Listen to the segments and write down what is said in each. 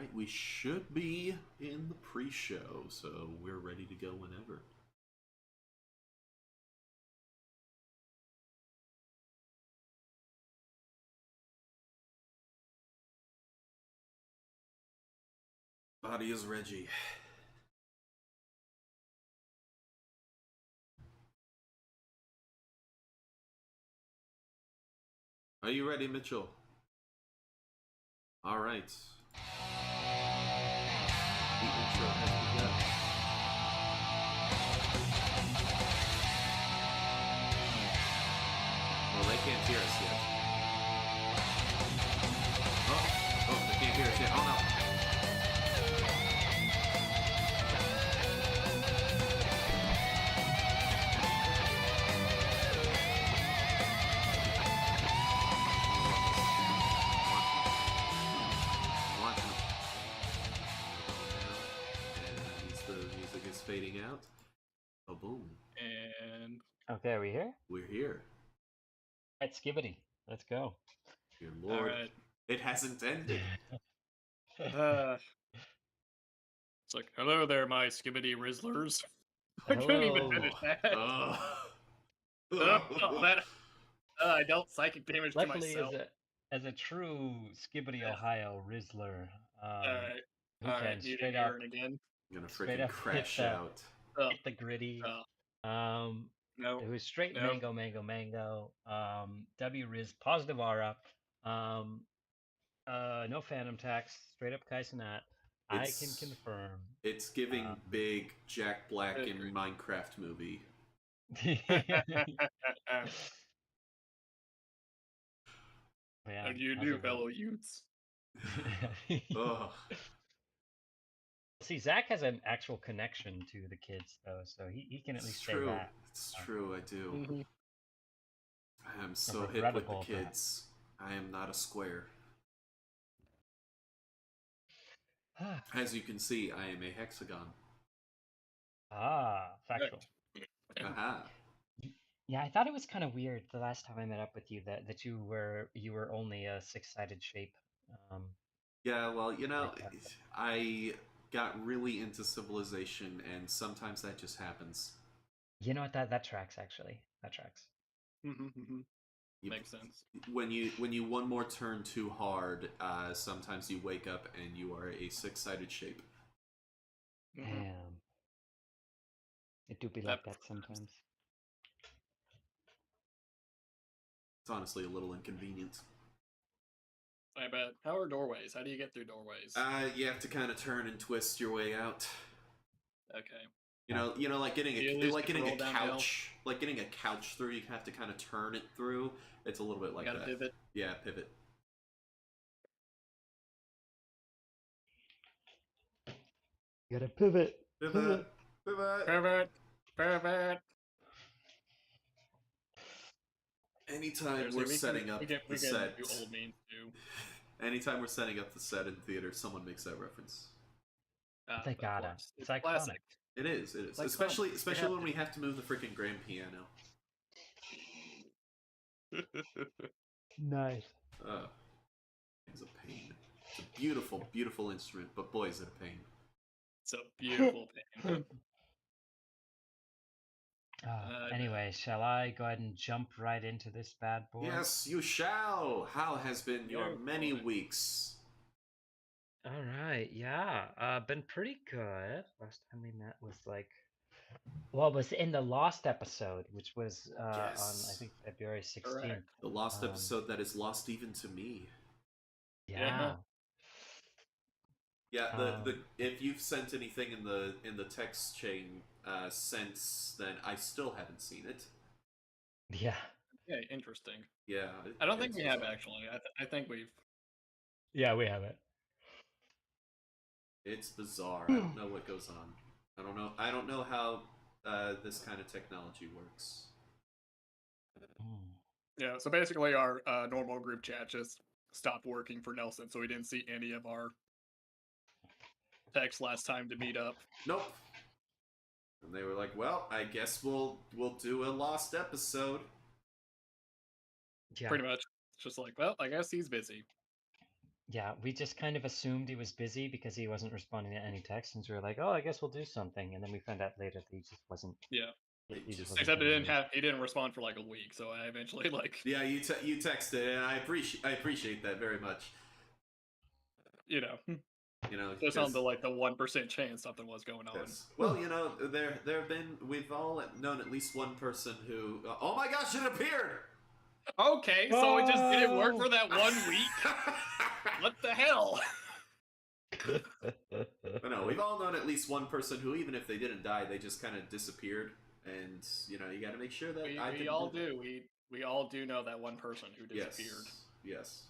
right, we should be in the pre-show, so we're ready to go whenever. Body is Reggie. Are you ready, Mitchell? All right. The intro has begun. Well, they can't hear us yet. Oh, they can't hear us yet. Oh no. Fading out. Oh, boom. And okay, are we here? We're here. All right, Skibbity, let's go. Dear Lord, all right. it hasn't ended. It's like, hello there, my Skibbity Rizzlers. I couldn't even finish that. I dealt psychic damage Luckily, to myself. as a true Skibbity Ohio Rizzler, Alright. who can You straight didn't up, hear it again. I'm gonna straight freaking up crash hit out. hit the gritty. No. Who's straight No. mango. W Riz positive aura. No phantom tax. Straight up Kaisenat. I can confirm. It's giving big Jack Black in Minecraft movie. Yeah, how do you do, fellow youths? Ugh. See, Zach has an actual connection to the kids, though, so he can at least say that. It's true, I do. Mm-hmm. I am so hip with the kids. I am not a square. As you can see, I am a hexagon. Ah, factual. Aha. Yeah, I thought it was kind of weird the last time I met up with you that you were only a six-sided shape. Yeah, well, you know, I got really into Civilization, and sometimes that just happens. You know what? That tracks, actually. That tracks. Makes sense. When you one more turn too hard, sometimes you wake up and you are a six-sided shape. Damn. It do be like that sometimes. It's honestly a little inconvenient. I bet. How are doorways? How do you get through doorways? You have to kind of turn and twist your way out. Okay. You know, like getting a couch, like getting a couch through. You have to kind of turn it through. It's a little bit like that. Pivot. Yeah, pivot. You gotta pivot. Pivot. Anytime we're setting up the set, anytime we're setting up the set in theater, someone makes that reference. They gotta. It's iconic. Classic. It is. Like especially when we have to move the freaking grand piano. Nice. It's a pain. It's a beautiful, beautiful instrument, but boy, is it a pain. It's a beautiful pain. Anyway, shall I go ahead and jump right into this bad boy? Yes, you shall. How has been your many weeks? All right, yeah, been pretty good. Last time we met was it was in the Lost episode, which was on, I think, February 16th. Correct. The Lost episode that is lost even to me. Yeah. Yeah, if you've sent anything in the text chain since then, I still haven't seen it. Yeah. Yeah, interesting. Yeah. I don't think we have actually. I think we've. Yeah, we have it. It's bizarre. I don't know what goes on. I don't know how this kind of technology works. Yeah, so basically our normal group chat just stopped working for Nelson, so we didn't see any of our text last time to meet up. Nope. And they were like, "Well, I guess we'll do a Lost episode." Yeah. Pretty much. It's just like, well, I guess he's busy. Yeah, we just kind of assumed he was busy because he wasn't responding to any texts, and so we were like, "Oh, I guess we'll do something." And then we found out later that he just wasn't. Yeah. He just wasn't Except getting news. he didn't respond for like a week, so I eventually like Yeah, you texted, and I appreciate that very much. you know You know, just on because the like the 1% chance something was going on. yes. Well, you know, there have been, we've all known at least one person who, oh my gosh, it appeared. Okay, so it just didn't work for that 1 week. What the hell? But no, we've all known at least one person who, even if they didn't die, they just kind of disappeared. And you know, you got to make sure that I We can all do. We all do know that one person who disappeared. Yes.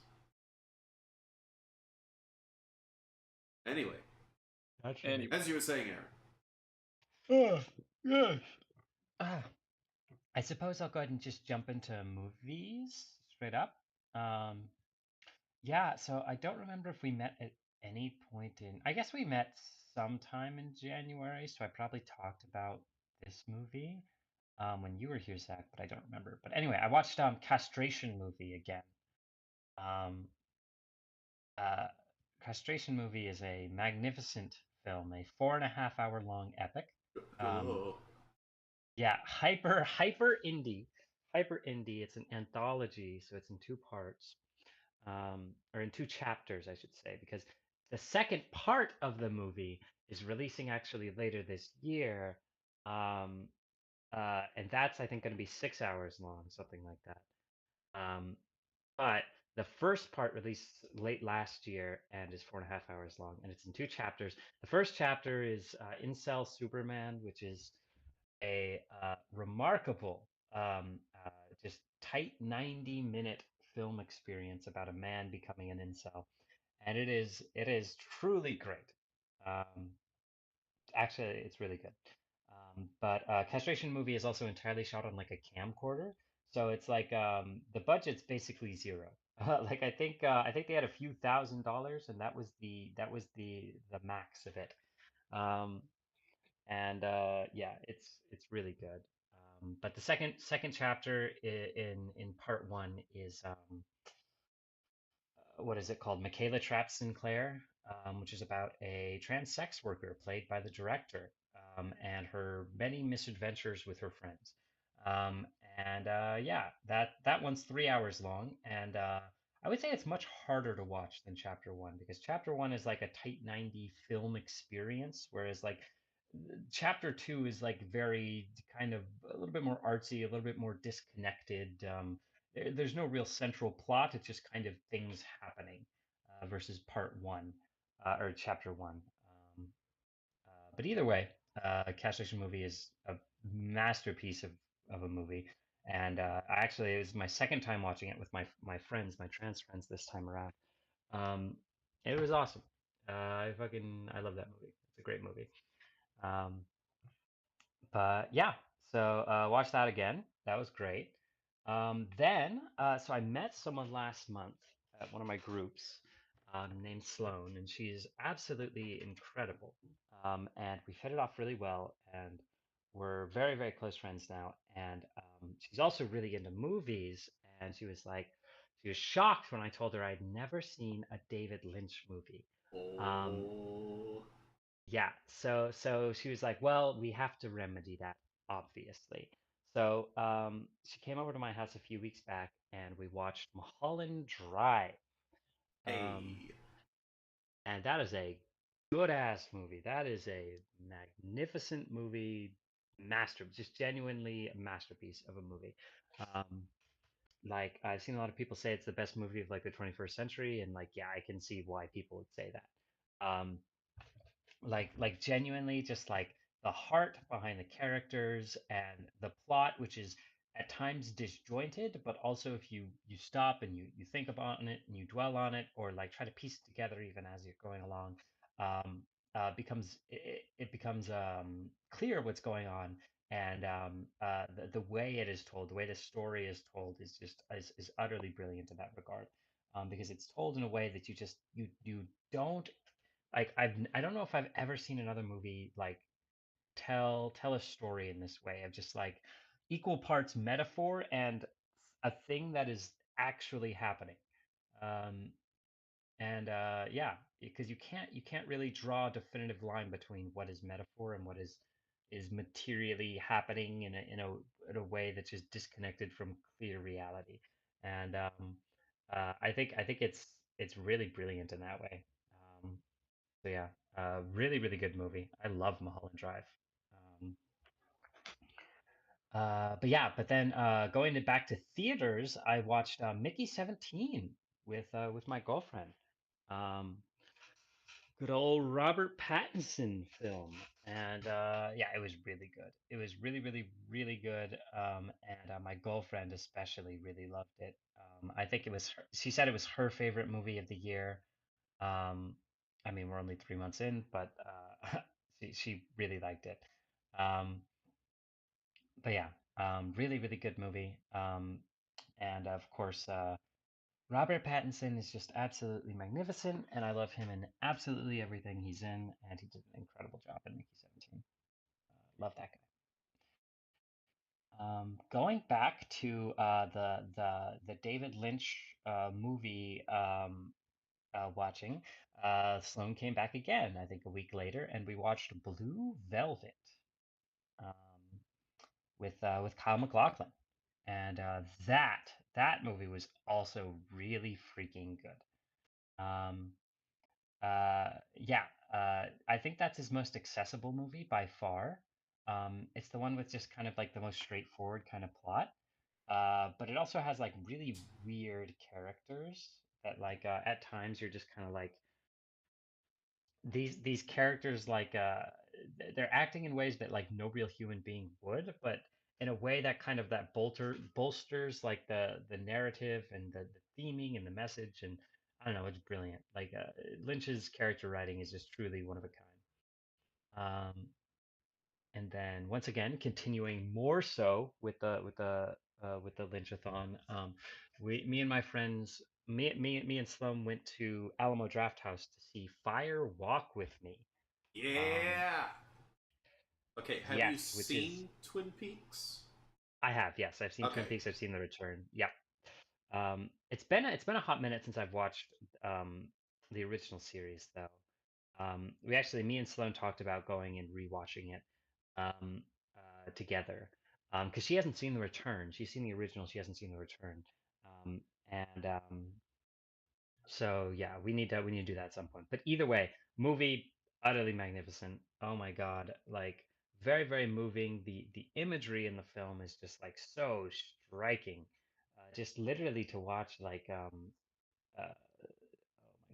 Anyway, Anyway. as you were saying, Aaron. I suppose I'll go ahead and just jump into movies straight up. Yeah, so I don't remember if we met at any point in. I guess we met sometime in January, so I probably talked about this movie when you were here, Zach, but I don't remember. But anyway, I watched Castration Movie again. Um, uh, Castration Movie is a magnificent film, a 4.5 hour long epic. Oh. Yeah, hyper indie, hyper indie. It's an anthology, so it's in two parts, or in two chapters, I should say, because the second part of the movie is releasing actually later this year, um, and that's I think going to be 6 hours long, something like that. Um, but the first part released late last year and is 4.5 hours long, and it's in two chapters. The first chapter is Incel Superman, which is a remarkable, uh, just tight 90-minute film experience about a man becoming an incel, and it is truly great. Um, Actually, it's really good. But Castration Movie is also entirely shot on like a camcorder, so it's like the budget's basically zero. Like I think they had a few $1,000s, and that was the max of it. Um, and yeah, it's really good. But the second chapter in part one is what is it called? Michaela Trapp Sinclair, which is about a trans sex worker played by the director, and her many misadventures with her friends. Um, and yeah, that one's 3 hours long, and I would say it's much harder to watch than chapter one because chapter one is like a tight 90 film experience, whereas like chapter two is like very kind of a little bit more artsy, a little bit more disconnected. There's no real central plot. It's just kind of things happening versus part one or chapter one. But either way, Castration Movie is a masterpiece of a movie. And it was my second time watching it with my friends, my trans friends this time around. Um, it was awesome. I love that movie. It's a great movie. Um, but yeah, so watch that again. That was great. So I met someone last month at one of my groups named Sloan, and she's absolutely incredible. And we hit it off really well, and we're very, very close friends now. And she's also really into movies, and she was shocked when I told her I'd never seen a David Lynch movie. Um, Oh. yeah, so she was like, "Well, we have to remedy that, obviously." So she came over to my house a few weeks back, and we watched Mulholland Drive. Um, Hey. and that is a good ass movie. That is a magnificent movie, just genuinely a masterpiece of a movie. Um, like I've seen a lot of people say it's the best movie of like the 21st century, and like yeah, I can see why people would say that. Like genuinely just like the heart behind the characters and the plot, which is at times disjointed, but also if you stop and you think about it and you dwell on it or like try to piece it together even as you're going along, it becomes clear what's going on. And the way it is told, the way the story is told is utterly brilliant in that regard, because it's told in a way that you don't like I don't know if I've ever seen another movie like tell a story in this way of just like equal parts metaphor and a thing that is actually happening. Um, and yeah, because you can't really draw a definitive line between what is metaphor and what is materially happening in a way that's just disconnected from clear reality. And I think it's really brilliant in that way. Um, so yeah, really really good movie. I love Mulholland Drive. Um, but yeah, but then back to theaters, I watched Mickey 17 with my girlfriend. Um, Good old Robert Pattinson film, and yeah, it was really good. It was really, really, really good. And my girlfriend especially really loved it. I think it was she said it was her favorite movie of the year. Um, I mean, we're only 3 months in, but she really liked it. Um, but yeah, really, really good movie. And of course, Robert Pattinson is just absolutely magnificent, and I love him in absolutely everything he's in, and he did an incredible job in Mickey 17. Love that guy. Going back to the David Lynch movie watching, Sloan came back again, I think a week later, and we watched Blue Velvet um, with Kyle MacLachlan, and that movie was also really freaking good. Um, yeah, I think that's his most accessible movie by far. It's the one with just kind of like the most straightforward kind of plot. But it also has like really weird characters that like at times you're just kind of like these characters like they're acting in ways that like no real human being would, but in a way that kind of that bolsters like the narrative and the theming and the message, and I don't know, it's brilliant. Like Lynch's character writing is just truly one of a kind. And then once again, continuing more so with the Lynchathon, me and my friends, me and Slum went to Alamo Draft House to see Fire Walk with Me. Um, Yeah. Okay, have you yes, which is seen Twin Peaks? I have, yes, I've seen Twin Okay. Peaks, I've seen The Return. Yeah. It's been a hot minute since I've watched um the original series though. Me and Sloan talked about going and rewatching it um, together because she hasn't seen The Return. She's seen the original. She hasn't seen The Return. Um, and So yeah, we need to do that at some point. But either way, movie utterly magnificent. Oh my God, like very very moving. The imagery in the film is just like so striking. Just literally to watch like oh my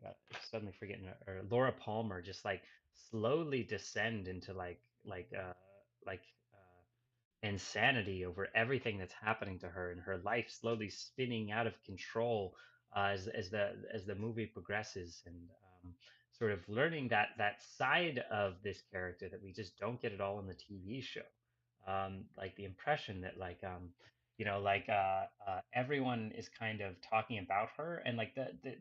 God, I'm suddenly forgetting her, Laura Palmer just like slowly descend into like insanity over everything that's happening to her and her life slowly spinning out of control as the movie progresses, and sort of learning that side of this character that we just don't get at all in the TV show. Like the impression that everyone is kind of talking about her, and like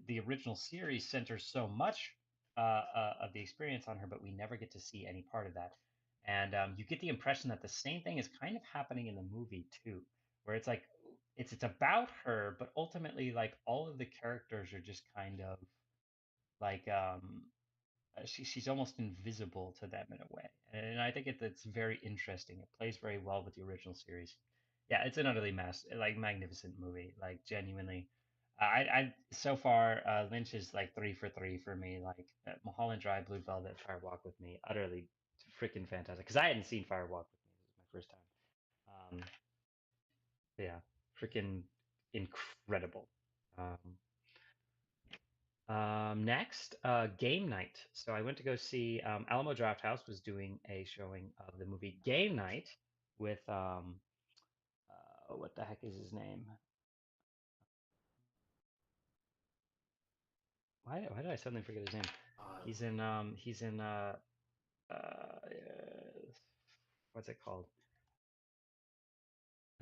the original series centers so much of the experience on her, but we never get to see any part of that. And you get the impression that the same thing is kind of happening in the movie too, where it's like it's about her, but ultimately like all of the characters are just kind of like she's almost invisible to them in a way, and I think it's very interesting. It plays very well with the original series. Yeah, it's an utterly magnificent movie. Like genuinely, I so far Lynch is like 3 for 3 for me. Like Mulholland Drive, Blue Velvet, Fire Walk with Me, utterly freaking fantastic. Because I hadn't seen Fire Walk with Me. This was my first time. Yeah, freaking incredible. Um, Next, Game Night. So I went to go see Alamo Drafthouse was doing a showing of the movie Game Night with what the heck is his name? Why did I suddenly forget his name? Uh, Uh, what's it called?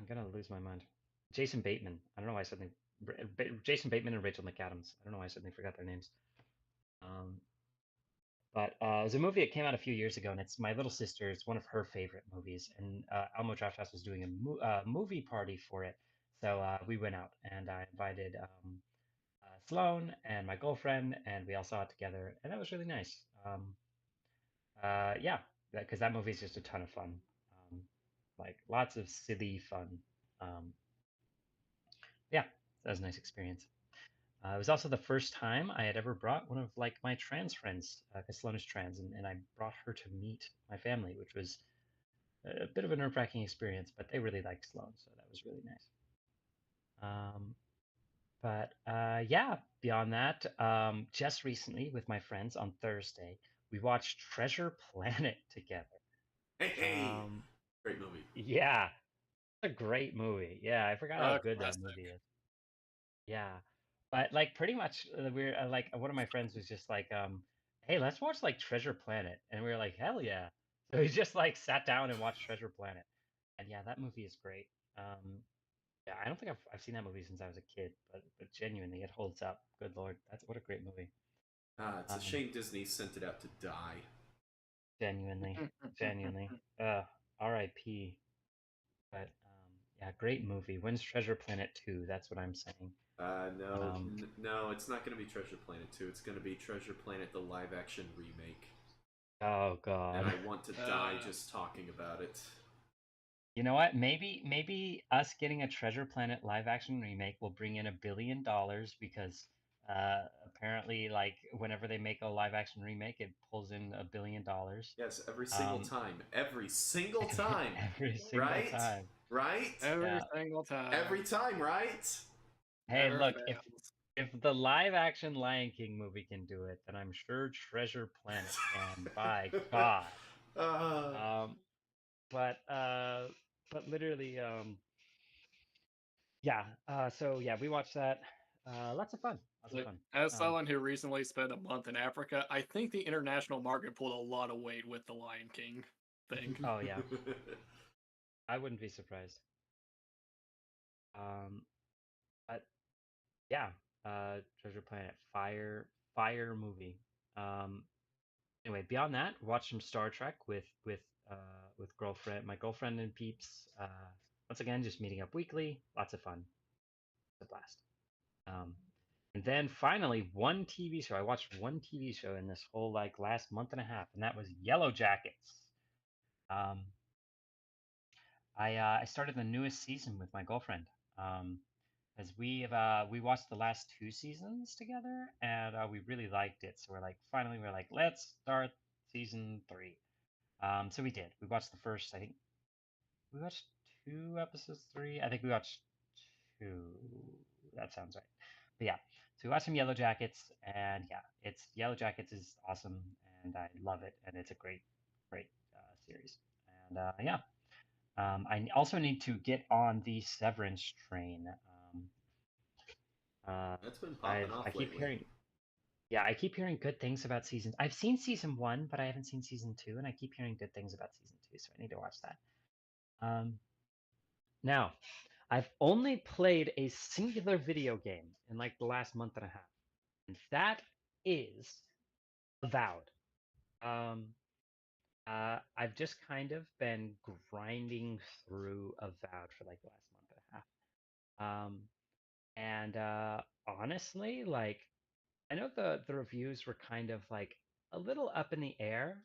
I'm gonna lose my mind. Jason Bateman. I don't know why I suddenly Jason Bateman and Rachel McAdams. I don't know why I suddenly forgot their names. Um, But it was a movie that came out a few years ago, and it's my little sister. It's one of her favorite movies, and Alamo Drafthouse was doing a movie party for it, so we went out, and I invited Sloan and my girlfriend, and we all saw it together, and that was really nice. Yeah, because that movie is just a ton of fun. Um, like lots of silly fun. Um, yeah, that was a nice experience. It was also the first time I had ever brought one of like my trans friends, because Sloan is trans, and I brought her to meet my family, which was a bit of a nerve-wracking experience, but they really liked Sloan, so that was really nice. Um, but yeah, beyond that, just recently with my friends on Thursday, we watched Treasure Planet together. Hey, Um, great movie. yeah, it's a great movie. Yeah, I forgot how good that Classic. movie is. Yeah, but like pretty much, we're like one of my friends was just like, "Hey, let's watch like Treasure Planet," and we were like, "Hell yeah!" So we just like sat down and watched Treasure Planet, and yeah, that movie is great. Yeah, I don't think I've seen that movie since I was a kid, but genuinely, it holds up. Good Lord, that's what a great movie. It's a Um, shame Disney sent it out to die. genuinely, genuinely. R.I.P. But yeah, great movie. When's Treasure Planet 2? That's what I'm saying. No, Um, no, it's not going to be Treasure Planet 2. It's going to be Treasure Planet the live action remake. oh And God. I want to die just talking about it. You know what? Maybe us getting a Treasure Planet live action remake will bring in $1 billion because apparently like whenever they make a live action remake, it pulls in $1 billion. Yes, every single Um, time. Every single time. every single Right? time. Right? Every Yeah. single time. Every time, right? Hey, Never look, fails. if the live action Lion King movie can do it, then I'm sure Treasure Planet can. By God. uh, Um, but literally, yeah. So yeah, we watched that. Lots of fun. Lots of Like, fun. as Um, someone who recently spent a month in Africa, I think the international market pulled a lot of weight with the Lion King thing. oh yeah, I wouldn't be surprised. Um, but yeah, Treasure Planet, fire movie. Um, anyway, beyond that, watch some Star Trek with girlfriend, my girlfriend and peeps. Once again, just meeting up weekly. Lots of fun. It's a blast. Um, and then finally, one TV show. I watched one TV show in this whole like last month and a half, and that was Yellow Jackets. Um, I started the newest season with my girlfriend. As we watched the last two seasons together, and we really liked it. So we're like, let's start season three. So we did. We watched the first. I think we watched two episodes. Three. I think we watched two. That sounds right. But yeah, so we watched some Yellow Jackets, and yeah, it's Yellow Jackets is awesome, and I love it, and it's a great series. And yeah, I also need to get on the Severance train. Uh, That's been popping I off keep lately. hearing, yeah, I keep hearing good things about seasons. I've seen season one, but I haven't seen season two, and I keep hearing good things about season two, so I need to watch that. Um, now, I've only played a singular video game in like the last month and a half, and that is Avowed. Um, I've just kind of been grinding through Avowed for like the last month and a half. And honestly, like I know the reviews were kind of like a little up in the air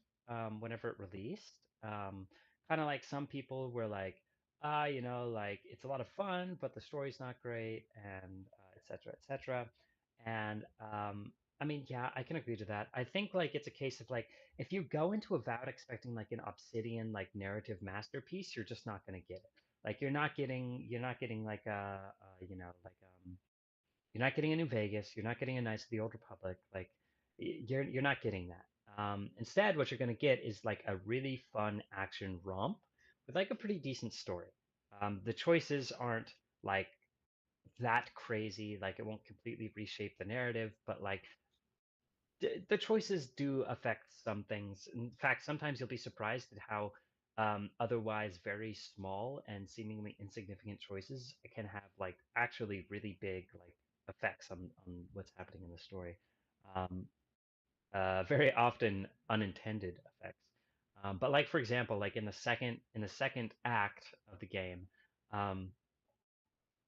whenever it released. Kind of like some people were like, like it's a lot of fun, but the story's not great, and et cetera, et cetera. And I mean, yeah, I can agree to that. I think like it's a case of like if you go into Avowed expecting like an Obsidian like narrative masterpiece, you're just not going to get it. Like you're not getting like you're not getting a New Vegas. You're not getting a Knights of the Old Republic. Like you're not getting that. Instead, what you're going to get is like a really fun action romp with like a pretty decent story. The choices aren't like that crazy. Like it won't completely reshape the narrative, but like the choices do affect some things. In fact, sometimes you'll be surprised at how otherwise very small and seemingly insignificant choices can have like actually really big like effects on what's happening in the story. Um, very often unintended effects. But like for example, like in the second act of the game, um,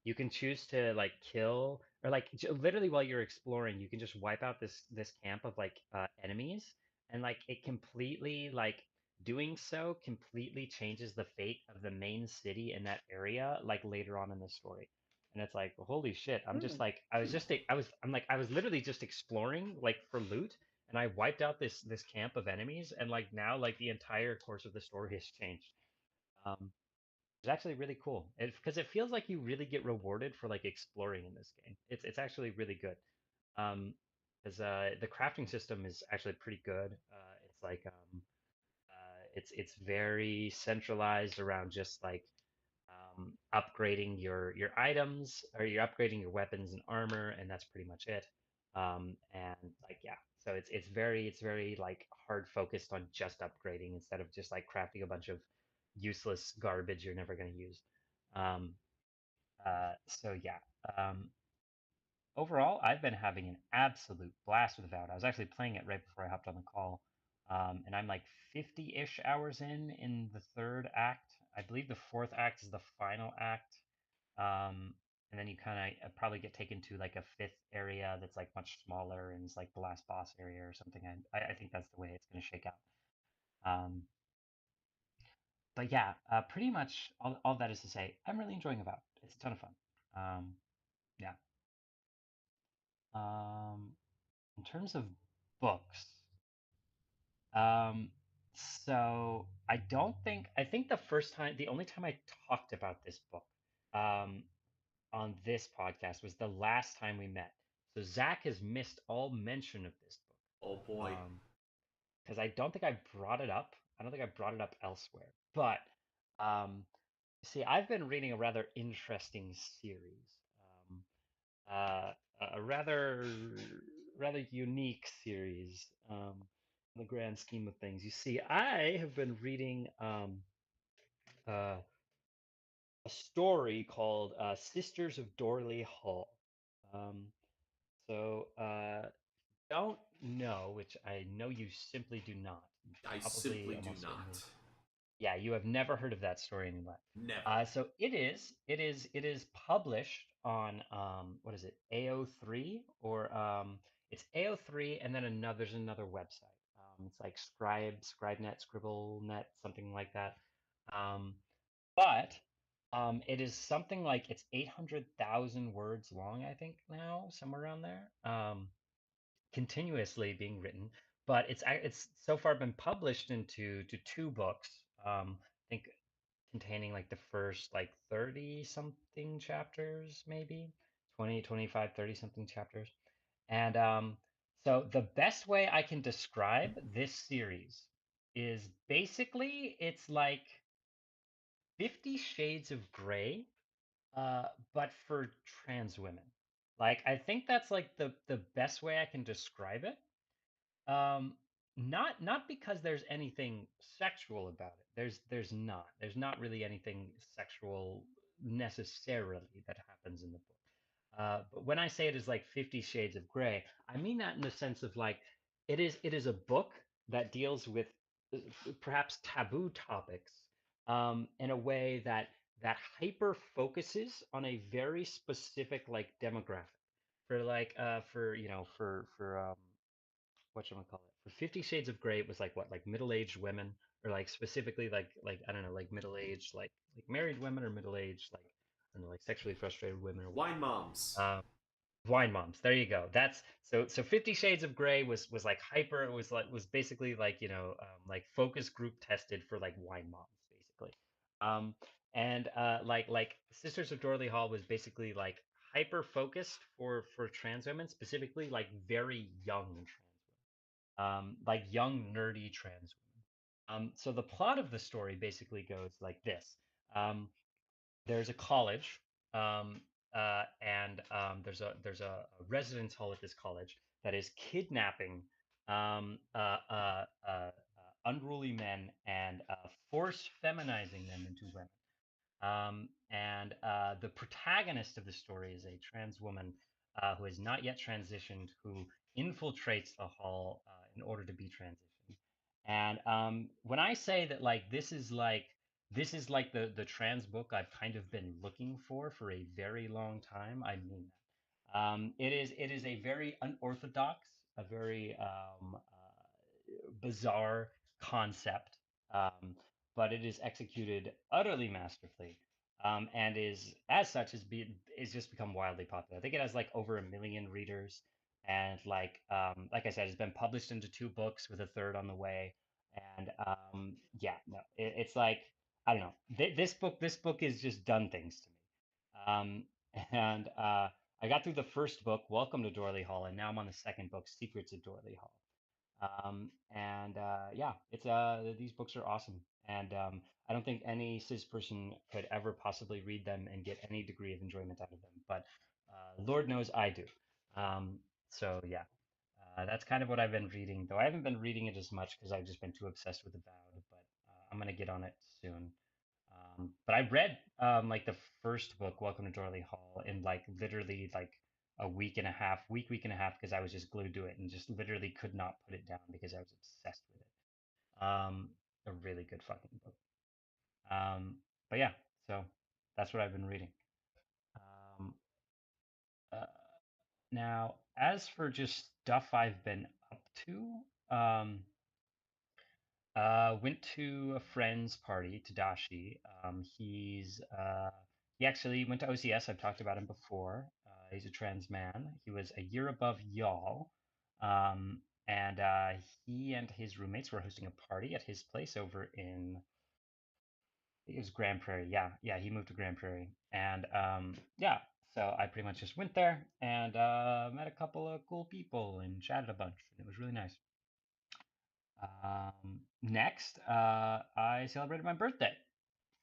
you can choose to like kill or like literally while you're exploring, you can just wipe out this camp of like enemies, and like it completely like doing so completely changes the fate of the main city in that area like later on in the story. And it's like, holy shit, I'm just Hmm. like I was literally just exploring like for loot, and I wiped out this camp of enemies, and like now like the entire course of the story has changed. Um, it's actually really cool because it feels like you really get rewarded for like exploring in this game. It's actually really good. Um, because the crafting system is actually pretty good. It's like it's very centralized around just like upgrading your items, or you're upgrading your weapons and armor, and that's pretty much it. And like yeah, so it's very like hard focused on just upgrading instead of just like crafting a bunch of useless garbage you're never going to use. Um, so yeah, um, overall, I've been having an absolute blast with Valorant. I was actually playing it right before I hopped on the call, and I'm like 50-ish hours in the third act. I believe the fourth act is the final act, and then you kind of probably get taken to like a fifth area that's like much smaller and it's like the last boss area or something. I think that's the way it's going to shake out. Um, but yeah, pretty much all that is to say, I'm really enjoying Avowed. It's a ton of fun. Um, yeah. Um, in terms of books, um, so I think the only time I talked about this book, um, on this podcast was the last time we met. So Zach has missed all mention of this Oh book. boy. Because I don't think I brought it up. I don't think I brought it up elsewhere. But um, see, I've been reading a rather interesting series. Um, uh, a rather unique series, in the grand scheme of things. You see, I have been reading uh, a story called Sisters of Dorley Hall. Um, so don't know, which I know you simply do not. I Probably simply do almost certainly. not. Yeah, you have never heard of that story in your life. Never. So it is published on what is it, AO3, or it's AO3, and then there's another website. It's like Scribenet, ScribbleNet, something like that. Um, but it is something like it's 800,000 words long, I think now, somewhere around there. Continuously being written, but it's so far been published into to two books. I think containing like the first like 30 something chapters, maybe 20, 25, 30 something chapters. And so the best way I can describe this series is basically it's like 50 Shades of Grey, uh, but for trans women. Like I think that's like the best way I can describe it. Um, not because there's anything sexual about it. There's not really anything sexual necessarily that happens in the book. But when I say it is like 50 Shades of Grey, I mean that in the sense of like it is a book that deals with perhaps taboo topics, in a way that hyper focuses on a very specific like demographic. For like for you know for what should I call it? For 50 Shades of Grey, it was like what, like middle-aged women, or like specifically like I don't know, like middle-aged, like married women, or middle-aged, like I don't know, like sexually frustrated women or Wine whatnot. moms. Wine moms. There you go. That's so 50 Shades of Grey was like hyper. It was basically like like focus group tested for like wine moms basically. Um, and like Sisters of Dorley Hall was basically like hyper focused for trans women, specifically like very young trans women, like young nerdy trans women. So the plot of the story basically goes like this. Um, there's a college, and there's a residence hall at this college that is kidnapping unruly men and force feminizing them into women. And the protagonist of the story is a trans woman who has not yet transitioned, who infiltrates the hall in order to be transitioned. And when I say that, like this is like the trans book I've kind of been looking for a very long time, I mean that. It is a very unorthodox, a very bizarre concept, um, but it is executed utterly masterfully, and is as such is just become wildly popular. I think it has like over 1 million readers, and like I said, it's been published into 2 books with a third on the way. And yeah, no, it's like I don't know. This book is just done things to me. Um, and I got through the first book, Welcome to Dorley Hall, and now I'm on the second book, Secrets of Dorley Hall. And yeah, it's these books are awesome, and I don't think any cis person could ever possibly read them and get any degree of enjoyment out of them. But Lord knows I do. So yeah, that's kind of what I've been reading, though I haven't been reading it as much because I've just been too obsessed with Avowed. But I'm gonna get on it soon. But I read like the first book, Welcome to Dorley Hall, in like literally like a week and a half, because I was just glued to it and just literally could not put it down because I was obsessed with it. A really good fucking book. Um, but yeah, so that's what I've been reading. Um, uh, Now, as for just stuff I've been up to, went to a friend's party, Tadashi. He actually went to OCS. I've talked about him before. He's a trans man. He was a year above y'all. Um, and he and his roommates were hosting a party at his place over in, I think it was Grand Prairie. Yeah, yeah, he moved to Grand Prairie. And yeah, so I pretty much just went there and met a couple of cool people and chatted a bunch. And it was really nice. Next, I celebrated my birthday.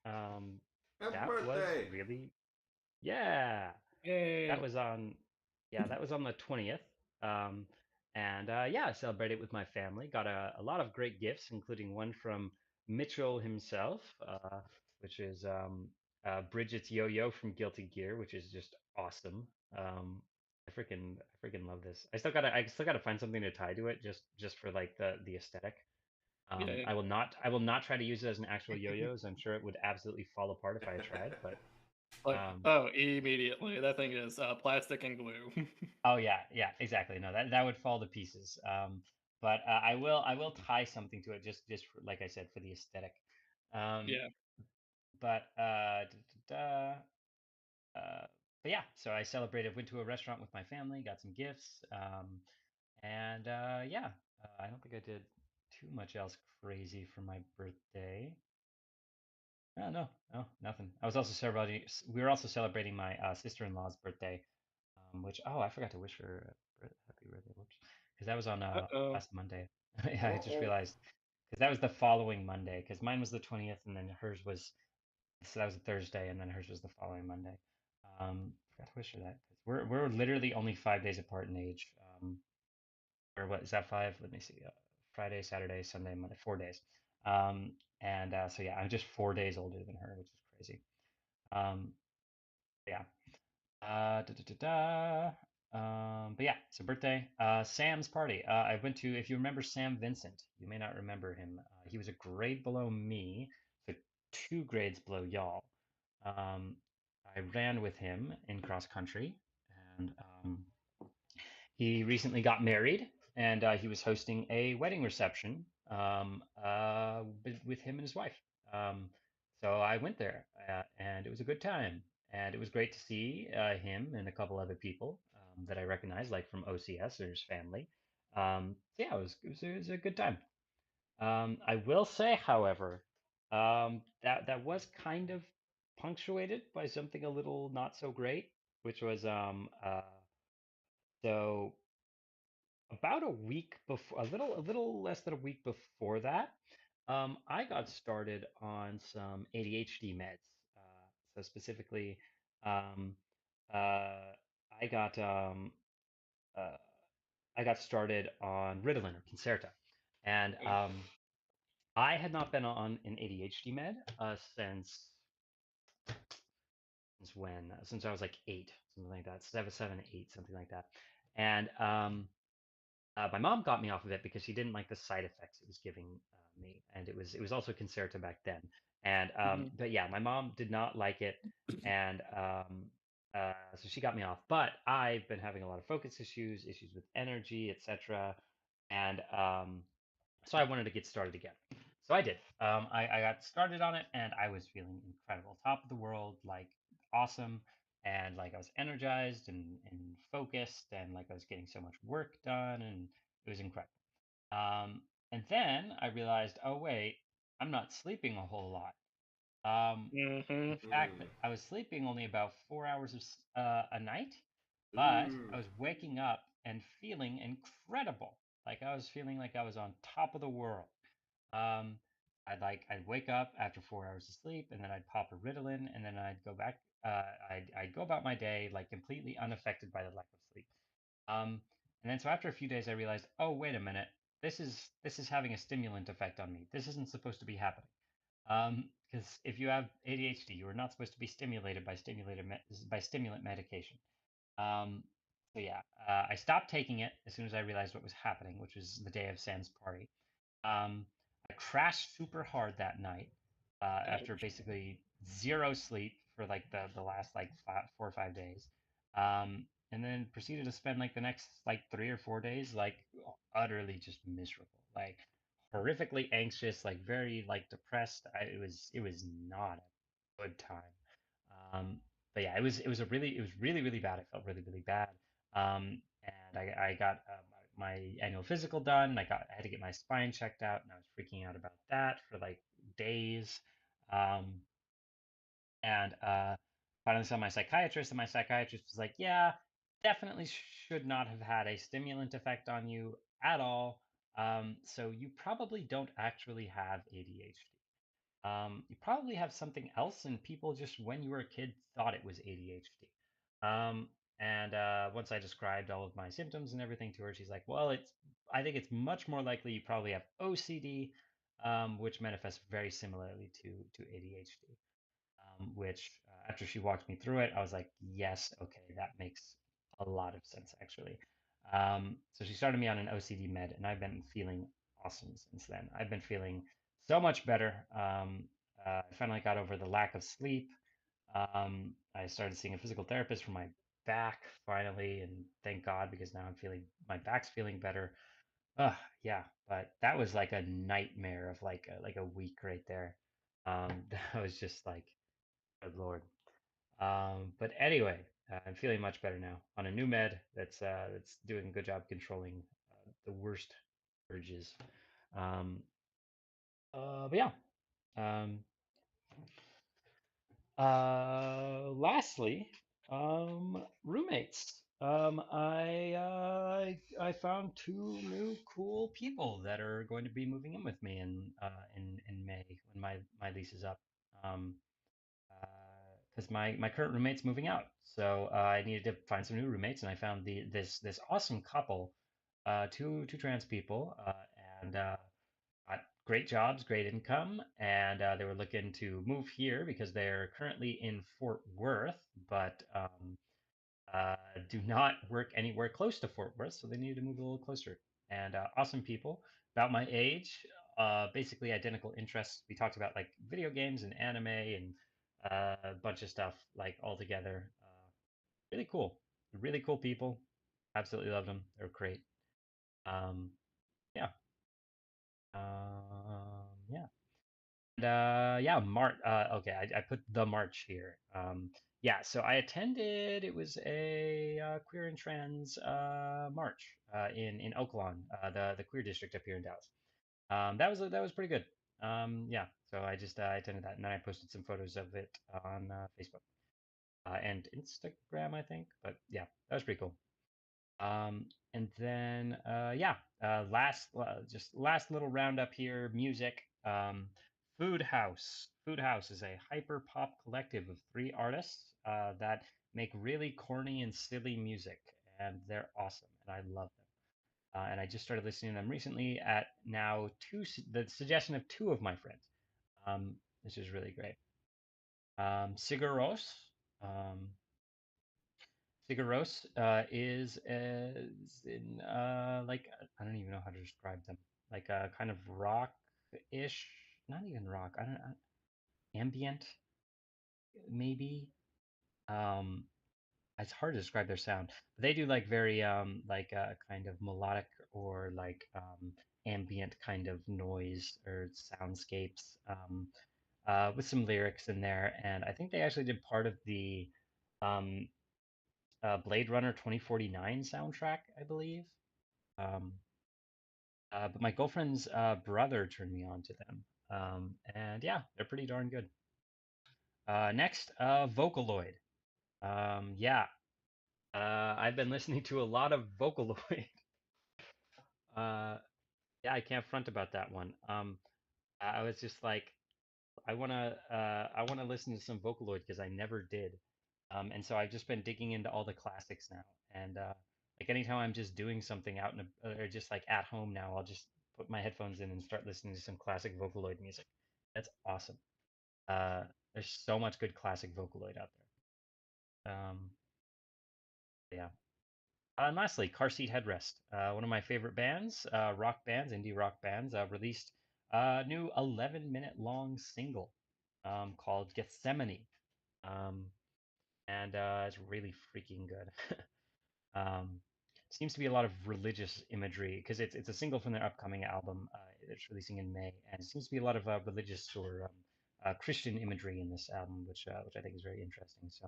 Um, Happy that was birthday! really, yeah, that Yay. was on, yeah, that was on the 20th. Um, and yeah, I celebrated with my family. Got a lot of great gifts, including one from Mitchell himself, which is Bridget's yo-yo from Guilty Gear, which is just awesome. Um, I freaking love this. I still gotta find something to tie to it, just for like the aesthetic. Yeah. I will not try to use it as an actual yo-yo, as I'm sure it would absolutely fall apart if I tried. But Like, um, oh, immediately. That thing is plastic and glue. oh yeah, yeah, exactly. No, that would fall to pieces. But I will tie something to it, just for, like I said, for the aesthetic. Um, Yeah. but uh, but yeah, so I celebrated. Went to a restaurant with my family, got some gifts, and yeah, I don't think I did too much else crazy for my birthday. No, no, nothing. I was also celebrating. We were also celebrating my sister-in-law's birthday, which I forgot to wish her a happy birthday, whoops, because that was on Uh-oh. last Monday. Yeah, I just Uh-oh. realized because that was the following Monday. Because mine was the 20th, and then hers was so that was a Thursday, and then hers was the following Monday. Forgot to wish her that 'cause we're literally only 5 days apart in age. Or what is that, five? Let me see. Friday, Saturday, Sunday, Monday, 4 days. And so yeah, I'm just 4 days older than her, which is crazy. Um, yeah. Da, da, da, da. But yeah, so birthday. Sam's party. I went to, if you remember Sam Vincent, you may not remember him. He was a grade below me, so 2 grades below y'all. Um, I ran with him in cross country, and he recently got married, and he was hosting a wedding reception with him and his wife. Um, so I went there, and it was a good time. And it was great to see him and a couple other people that I recognized, like from OCS or his family. So yeah, it was a good time. I will say, however, that was kind of punctuated by something a little not so great, which was so about a week before, a little less than a week before that, I got started on some ADHD meds. So specifically, um, uh, I got uh, I got started on Ritalin or Concerta, and I had not been on an ADHD med since when? Since I was like 8, something like that. 7, 7, 8, something like that. And my mom got me off of it because she didn't like the side effects it was giving me, and it was also Concerta back then. And Mhm. but yeah, my mom did not like it, and So she got me off. But I've been having a lot of focus issues, issues with energy, etc. And so I wanted to get started again. So I did. I got started on it, and I was feeling incredible, top of the world, like awesome, and like I was energized and focused, and like I was getting so much work done, and it was incredible. And then I realized, oh wait, I'm not sleeping a whole lot. Hmm. The fact that Mm. I was sleeping only about 4 hours a night, but Ooh. I was waking up and feeling incredible. Like I was feeling like I was on top of the world. Um, I'd wake up after 4 hours of sleep, and then I'd pop a Ritalin, and then I'd go back. I'd go about my day like completely unaffected by the lack of sleep. And then so after a few days, I realized, oh wait a minute, this is having a stimulant effect on me. This isn't supposed to be happening. Because if you have ADHD, you are not supposed to be stimulated by stimulant medication. Um, so yeah, I stopped taking it as soon as I realized what was happening, which was the day of Sam's party. Um, I crashed super hard that night after Ouch. basically zero sleep for like the last like 4 or 5 days, and then proceeded to spend like the next like 3 or 4 days like utterly just miserable, like horrifically anxious, like very like depressed. It was not a good time. But yeah, it was really really bad. I felt really really bad. And I got my annual physical done. I had to get my spine checked out, and I was freaking out about that for like days. Um, and finally saw my psychiatrist, and my psychiatrist was like, "Yeah, definitely should not have had a stimulant effect on you at all. So you probably don't actually have ADHD. You probably have something else, and people just, when you were a kid, thought it was ADHD." Um, and once I described all of my symptoms and everything to her, she's like, "Well, I think it's much more likely you probably have OCD, which manifests very similarly to ADHD." Which, after she walked me through it, I was like, "Yes, okay, that makes a lot of sense, actually." So she started me on an OCD med, and I've been feeling awesome since then. I've been feeling so much better. I finally got over the lack of sleep. I started seeing a physical therapist for my back finally, and thank God, because now my back's feeling better. Yeah, but that was like a nightmare of like a week right there. That was just like, good Lord. But anyway, I'm feeling much better now on a new med that's doing a good job controlling the worst urges. Um, but yeah. Um, Lastly, roommates. I found two new cool people that are going to be moving in with me in May when my lease is up. Um, because my current roommate's moving out, so I needed to find some new roommates, and I found this awesome couple, two trans people, and got great jobs, great income, and they were looking to move here because they're currently in Fort Worth, but uh, do not work anywhere close to Fort Worth, so they needed to move a little closer. And awesome people, about my age, basically identical interests. We talked about like video games and anime and a bunch of stuff like all together. Really cool, really cool people. Absolutely loved them. They're great. Um, yeah, yeah. And yeah, March. Okay, I put the March here. Yeah, so I attended. It was a queer and trans march in Oaklawn, the queer district up here in Dallas. That was pretty good. Yeah, so I attended that, and then I posted some photos of it on Facebook and Instagram, I think. But yeah, that was pretty cool. And then yeah, just last little roundup here. Music. Food House. Food House is a hyper pop collective of three artists that make really corny and silly music, and they're awesome, and I love them. And I just started listening to them recently at now the suggestion of two of my friends, which is really great. Sigur Rós. Um, Sigur Rós is in like, I don't even know how to describe them. Like a kind of rock-ish, not even rock. I don't ambient maybe. Um, it's hard to describe their sound. They do like very like kind of melodic or like ambient kind of noise or soundscapes with some lyrics in there. And I think they actually did part of the um, Blade Runner 2049 soundtrack, I believe. Um, but my girlfriend's brother turned me on to them. And yeah, they're pretty darn good. Next, Vocaloid. Yeah, I've been listening to a lot of Vocaloid. Yeah, I can't front about that one. I was just like, I wanna listen to some Vocaloid because I never did. And so I've just been digging into all the classics now. And like anytime I'm just doing something out in or just like at home now, I'll just put my headphones in and start listening to some classic Vocaloid music. That's awesome. Uh, there's so much good classic Vocaloid out there. Yeah. And lastly, Car Seat Headrest, one of my favorite bands, rock bands, indie rock bands, released a new 11-minute long single called Gethsemane. Um, and it's really freaking good. um, seems to be a lot of religious imagery because it's a single from their upcoming album that's releasing in May, and it seems to be a lot of religious or Christian imagery in this album, which I think is very interesting. So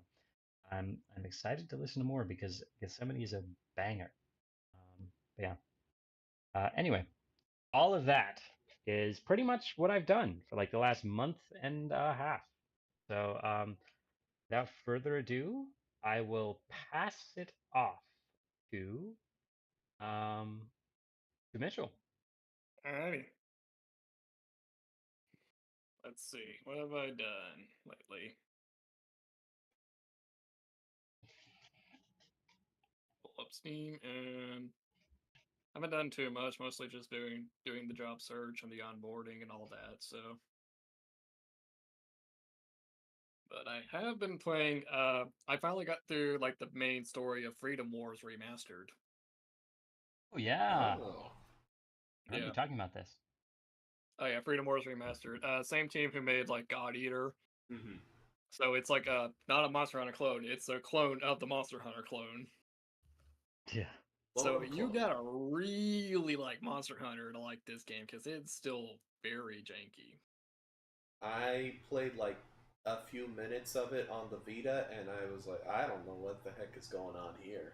I'm excited to listen to more because Gethsemane is a banger. But yeah. Anyway, all of that is pretty much what I've done for like the last month and a half. So without further ado, I will pass it off to um to Mitchell. Alrighty. Let's see. What have I done lately? Pull up Steam, and I haven't done too much. Mostly just doing the job search and the onboarding and all that. So, but I have been playing. I finally got through like the main story of Freedom Wars Remastered. Oh yeah, Oh. I remember you Yeah. talking about this. Oh yeah, Freedom Wars Remastered. Same team who made like God Eater. Hmm. So it's like not a Monster Hunter clone. It's a clone of the Monster Hunter clone. Yeah. So Well, you gotta really like Monster Hunter to like this game because it's still very janky. I played like a few minutes of it on the Vita, and I was like, I don't know what the heck is going on here.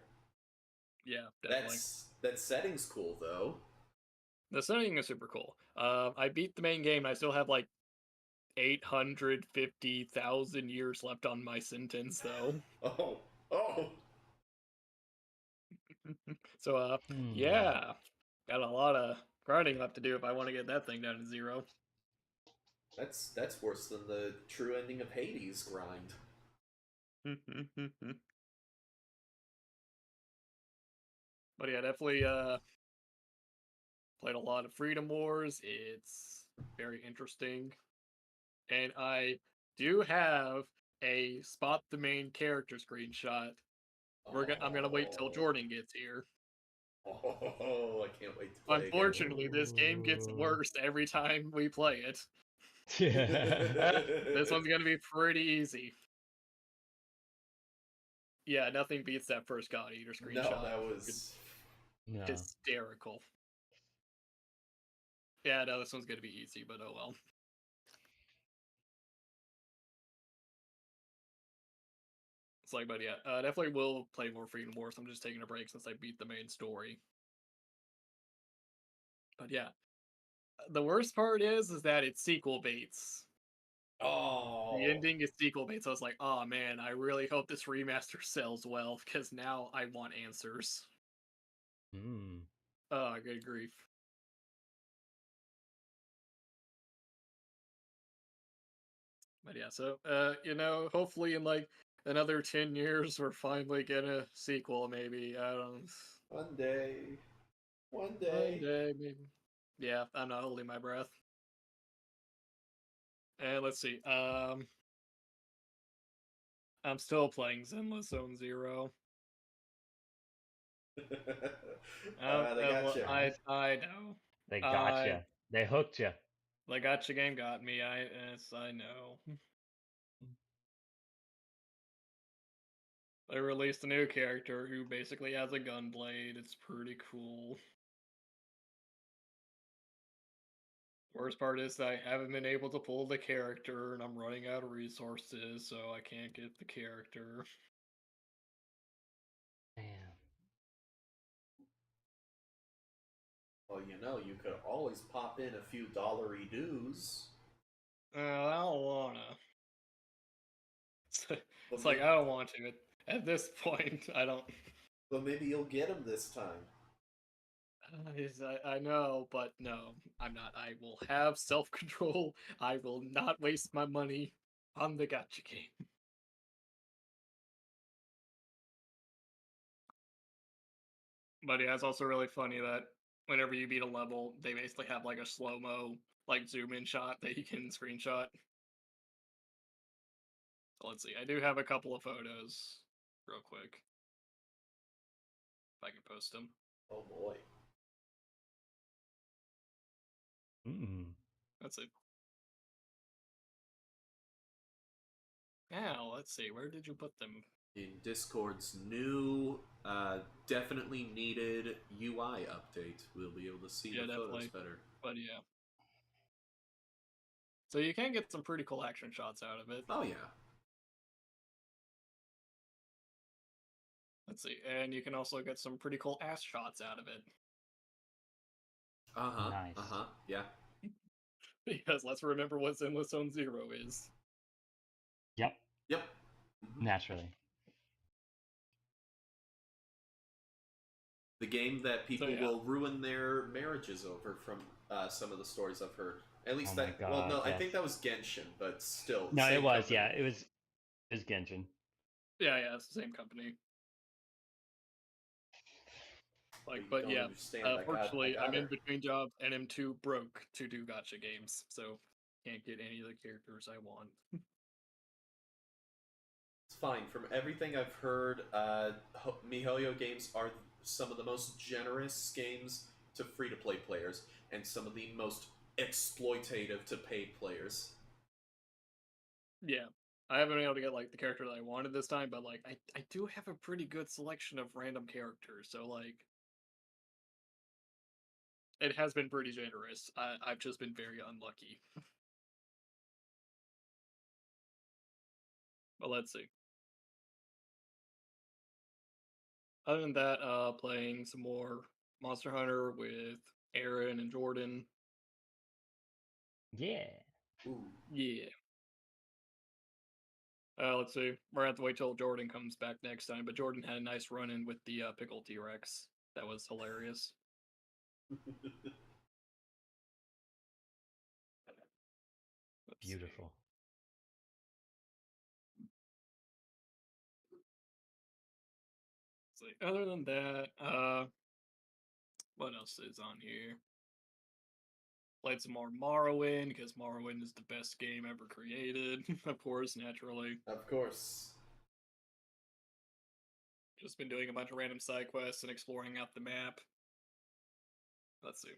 Yeah, definitely. That setting's cool though. The setting is super cool. I beat the main game and I still have like 850,000 years left on my sentence though. Oh, oh. So Hmm. yeah, got a lot of grinding left to do if I want to get that thing down to 0. That's worse than the true ending of Hades grind. But yeah, definitely played a lot of Freedom Wars. It's very interesting. And I do have a spot the main character screenshot. I'm gonna wait till Jordan gets here. Oh, I can't wait to play Unfortunately, this game gets Ooh. worse every time we play it. Yeah. This one's gonna be pretty easy. Yeah, nothing beats that first God Eater No, screenshot. that was No. Hysterical. Yeah, no, this one's gonna be easy, but oh well. It's like, but yeah, definitely will play more Freedom Wars. I'm just taking a break since I beat the main story. But yeah, the worst part is that it's sequel baits. oh. The ending is sequel bait, so I was like, oh man, I really hope this remaster sells well because now I want answers. Hmm. Oh, good grief. But yeah, so hopefully in like another 10 years we're finally getting a sequel, maybe. I don't One day. One One day. day, maybe. Yeah, I'm not holding my breath. And let's see. I'm still playing Zenless Zone Zero. They got you. I know. They gotcha. They hooked you. The gotcha game got me. Yes, I know. They released a new character who basically has a gun blade. It's pretty cool. Worst part is that I haven't been able to pull the character, and I'm running out of resources, so I can't get the character. Man. Well, you could always pop in a few dollary dues. I don't wanna. But It's like, maybe, I don't want to. At this point, I don't. but maybe you'll get them this time. I know, but no, I'm not. I will have self control. I will not waste my money on the gacha game. But yeah, it's also really funny that whenever you beat a level, they basically have like a slow mo, like zoom in shot that you can screenshot. So let's see. I do have a couple of photos, real quick, if I can post them. Oh boy. That's it. Now, let's see. Where did you put them? In Discord's new, definitely needed UI update, we'll be able to see Yeah, the photos definitely. better. But yeah. So you can get some pretty cool action shots out of it. Oh yeah. Let's see. And you can also get some pretty cool ass shots out of it. Nice. Yeah. Because let's remember what Zenless Zone Zero is. Yep. Yep. Naturally. The game that people yeah. will ruin their marriages over from some of the stories I've heard. At least Oh my that. God, well, no, I yes. think that was Genshin, but still. No, same it was. company. Yeah, it was Genshin. Yeah, it's the same company. Like, You but don't yeah, understand. fortunately, I got I'm in her. between jobs and I'm too broke to do gacha games, so can't get any of the characters I want. It's fine. From everything I've heard, MiHoYo games are some of the most generous games to free-to-play players, and some of the most exploitative to paid players. Yeah. I haven't been able to get like the character that I wanted this time, but like I do have a pretty good selection of random characters, so like it has been pretty generous. I've just been very unlucky. But let's see. Other than that, playing some more Monster Hunter with Aaron and Jordan. Yeah. Ooh. Yeah. Let's see. We're gonna have to wait till Jordan comes back next time. But Jordan had a nice run in with the pickle T Rex. That was hilarious. Beautiful. See. Other than that, what else is on here? Played some more Morrowind because Morrowind is the best game ever created, of course, naturally. Of course. Just been doing a bunch of random side quests and exploring out the map. Let's see.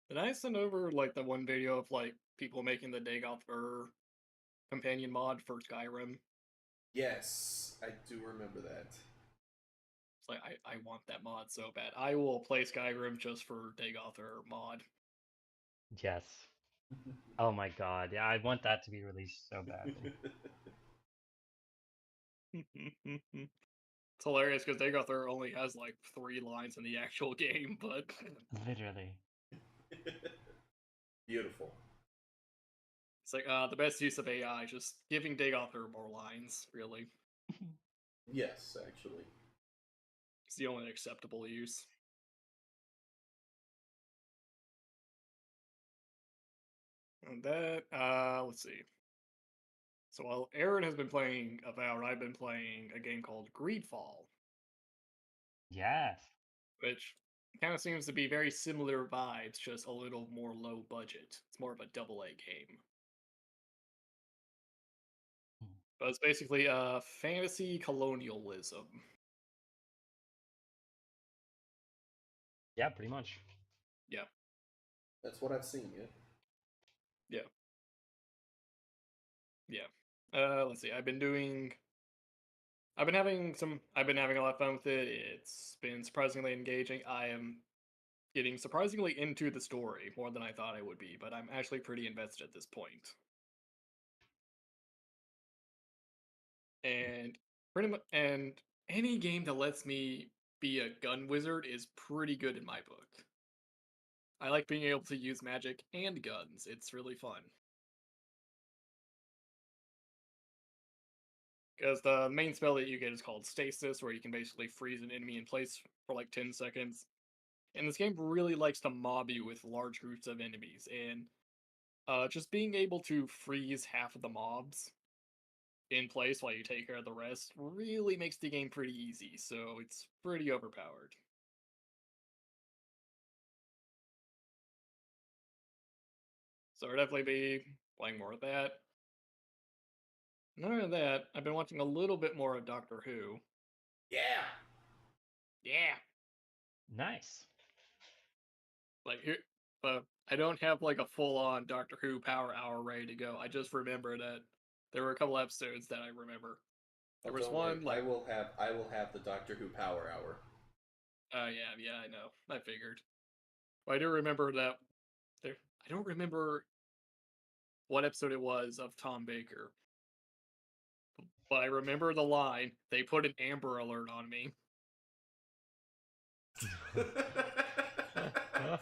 Did I send over like the one video of like people making the Dagoth companion mod for Skyrim? Yes, I do remember that. It's like I want that mod so bad. I will play Skyrim just for Dagoth mod. Yes. Oh my God. Yeah, I want that to be released so badly. It's hilarious because Dagoth only has like 3 lines in the actual game, but Literally. Beautiful. it's like the best use of AI, just giving Dagoth more lines, really. Yes, actually. It's the only acceptable use. And that, let's see. So while Aaron has been playing Avowed, I've been playing a game called Greedfall, Yes. which kind of seems to be very similar vibes, just a little more low budget. It's more of a double A game. But it's basically fantasy colonialism. Yeah, pretty much. Yeah. That's what I've seen, yeah. Yeah. Yeah. Let's see. I've been doing I've been having a lot of fun with it. It's been surprisingly engaging. I am getting surprisingly into the story more than I thought I would be, but I'm actually pretty invested at this point. And and any game that lets me be a gun wizard is pretty good in my book. I like being able to use magic and guns. It's really fun. Because the main spell that you get is called Stasis, where you can basically freeze an enemy in place for like 10 seconds. And this game really likes to mob you with large groups of enemies, and just being able to freeze half of the mobs in place while you take care of the rest really makes the game pretty easy, so it's pretty overpowered. So I'll definitely be playing more of that. Other than that, I've been watching a little bit more of Doctor Who. Yeah. Yeah, Nice. like here, but I don't have like a full-on Doctor Who Power Hour ready to go. I just remember that there were a couple episodes that I remember. Oh, There was don't worry. one like, I will have the Doctor Who Power Hour. yeah, I know, I figured. But I do remember that there. I don't remember what episode it was of Tom Baker, but I remember the line. They put an Amber Alert on me. I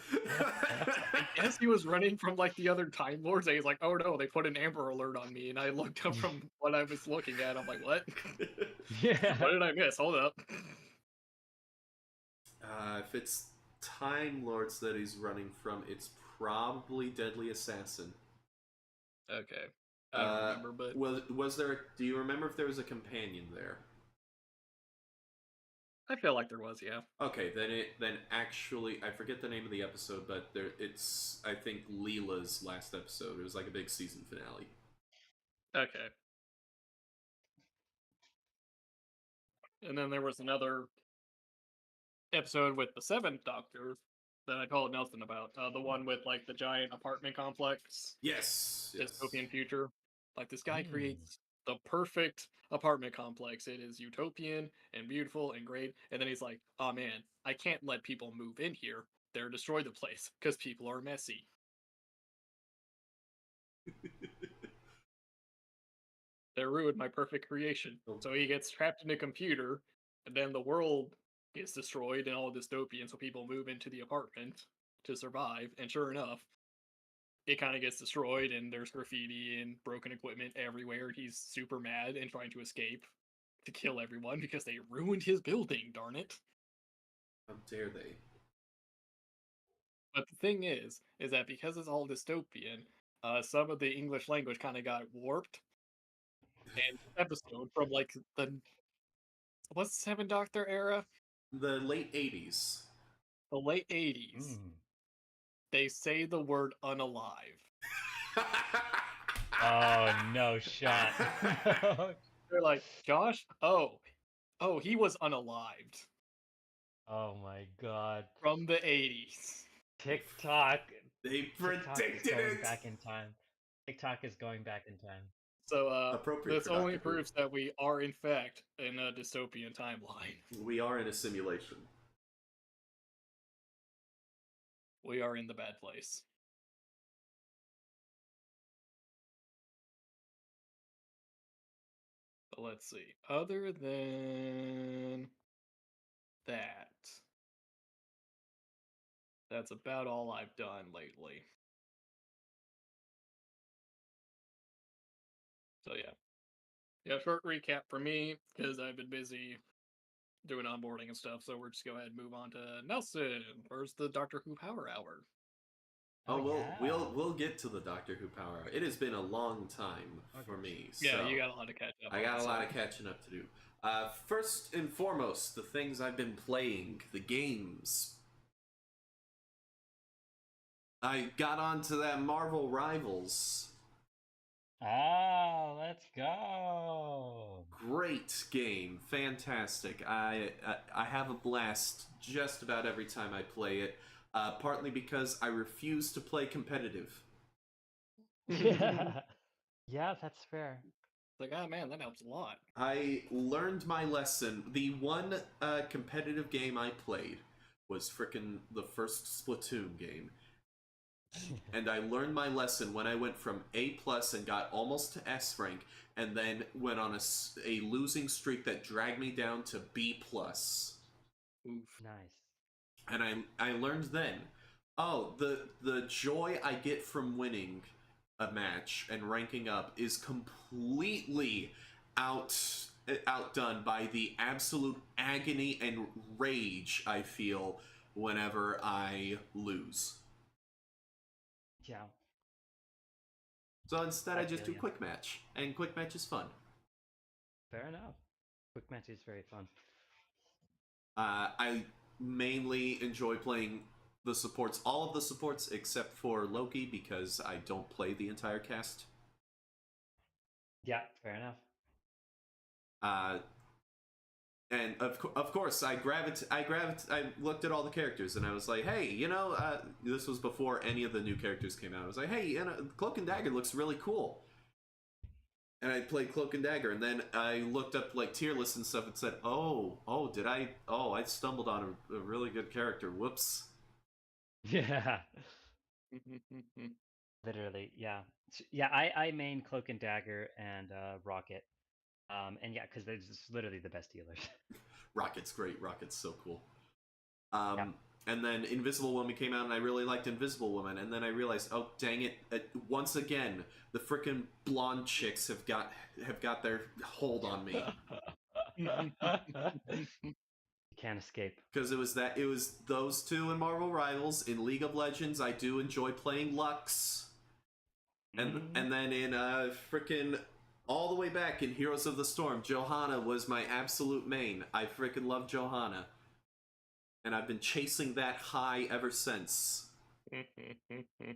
guess he was running from like the other Time Lords, and he's like, "Oh no, they put an Amber Alert on me." And I looked up from what I was looking at. I'm like, "What? Yeah. What did I miss? Hold up." If it's Time Lords that he's running from, it's probably Deadly Assassin. Okay, I don't remember, but Was there? Do you remember if there was a companion there? I feel like there was. Yeah. Okay, then actually I forget the name of the episode, but it's I think Leela's last episode. It was like a big season finale. Okay. And then there was another episode with the Seventh Doctor that I told Nelson about. The one with like the giant apartment complex, Yes. dystopian future. Like this guy Mm. creates the perfect apartment complex. It is utopian and beautiful and great. And then he's like, "Oh man, I can't let people move in here. They're destroy the place because people are messy." They ruined my perfect creation. Oh. So he gets trapped in a computer, and then the world gets destroyed and all dystopian, so people move into the apartment to survive. And sure enough, it kind of gets destroyed, and there's graffiti and broken equipment everywhere. He's super mad and trying to escape to kill everyone because they ruined his building, darn it. How dare they? But the thing is that because it's all dystopian, some of the English language kind of got warped. And this episode from like the what's the Seven Doctor era? The late '80s. The late 80s, Mm. they say the word unalive. Oh, no shot. They're like, Josh? Oh, he was unalived Oh my god. from the 80s. TikTok. They TikTok is predicted going it. back in time. TikTok is going back in time. So, Appropriate this for only Doctor Who. proves that we are, in fact, in a dystopian timeline. We are in a simulation. We are in the bad place. But let's see. Other than that, that's about all I've done lately. So yeah. Yeah, short recap for me, because I've been busy doing onboarding and stuff, so we're just go ahead and move on to Nelson. Where's the Doctor Who Power Hour? Oh, yeah. we'll get to the Doctor Who Power. It has been a long time for me. Yeah, so you got a lot to catch up I on. got a so- lot of catching up to do. First and foremost, the things I've been playing, the games. I got onto that Marvel Rivals. Ah, let's go. Great game, fantastic. I have a blast just about every time I play it. Partly because I refuse to play competitive. Yeah. Yeah, that's fair. Like, oh man, that helps a lot. I learned my lesson. The one competitive game I played was frickin' the first Splatoon game. And I learned my lesson when I went from A plus and got almost to S rank, and then went on a losing streak that dragged me down to B plus. Oof. Nice. And I learned then, oh, the joy I get from winning a match and ranking up is completely outdone by the absolute agony and rage I feel whenever I lose. Yeah. So instead, I just do feel ya. quick match, and quick match is fun. Fair enough. Quick match is very fun. I mainly enjoy playing the supports, all of the supports except for Loki, because I don't play the entire cast. Yeah, fair enough. And of course, I looked at all the characters, and I was like, hey, this was before any of the new characters came out. I was like, hey, Cloak and Dagger looks really cool. And I played Cloak and Dagger, and then I looked up like tier lists and stuff and said, I stumbled on a really good character. Whoops. Yeah. Literally, yeah. Yeah, I main Cloak and Dagger and Rocket. And yeah, because they're just literally the best healers. Rocket's great. Rocket's so cool. Yeah. And then Invisible Woman came out, and I really liked Invisible Woman. And then I realized, oh dang it! Once again, the frickin' blonde chicks have got their hold on me. You can't escape. Because it was those two in Marvel Rivals. In League of Legends, I do enjoy playing Lux. And then in frickin' all the way back in Heroes of the Storm, Johanna was my absolute main. I frickin' love Johanna. And I've been chasing that high ever since.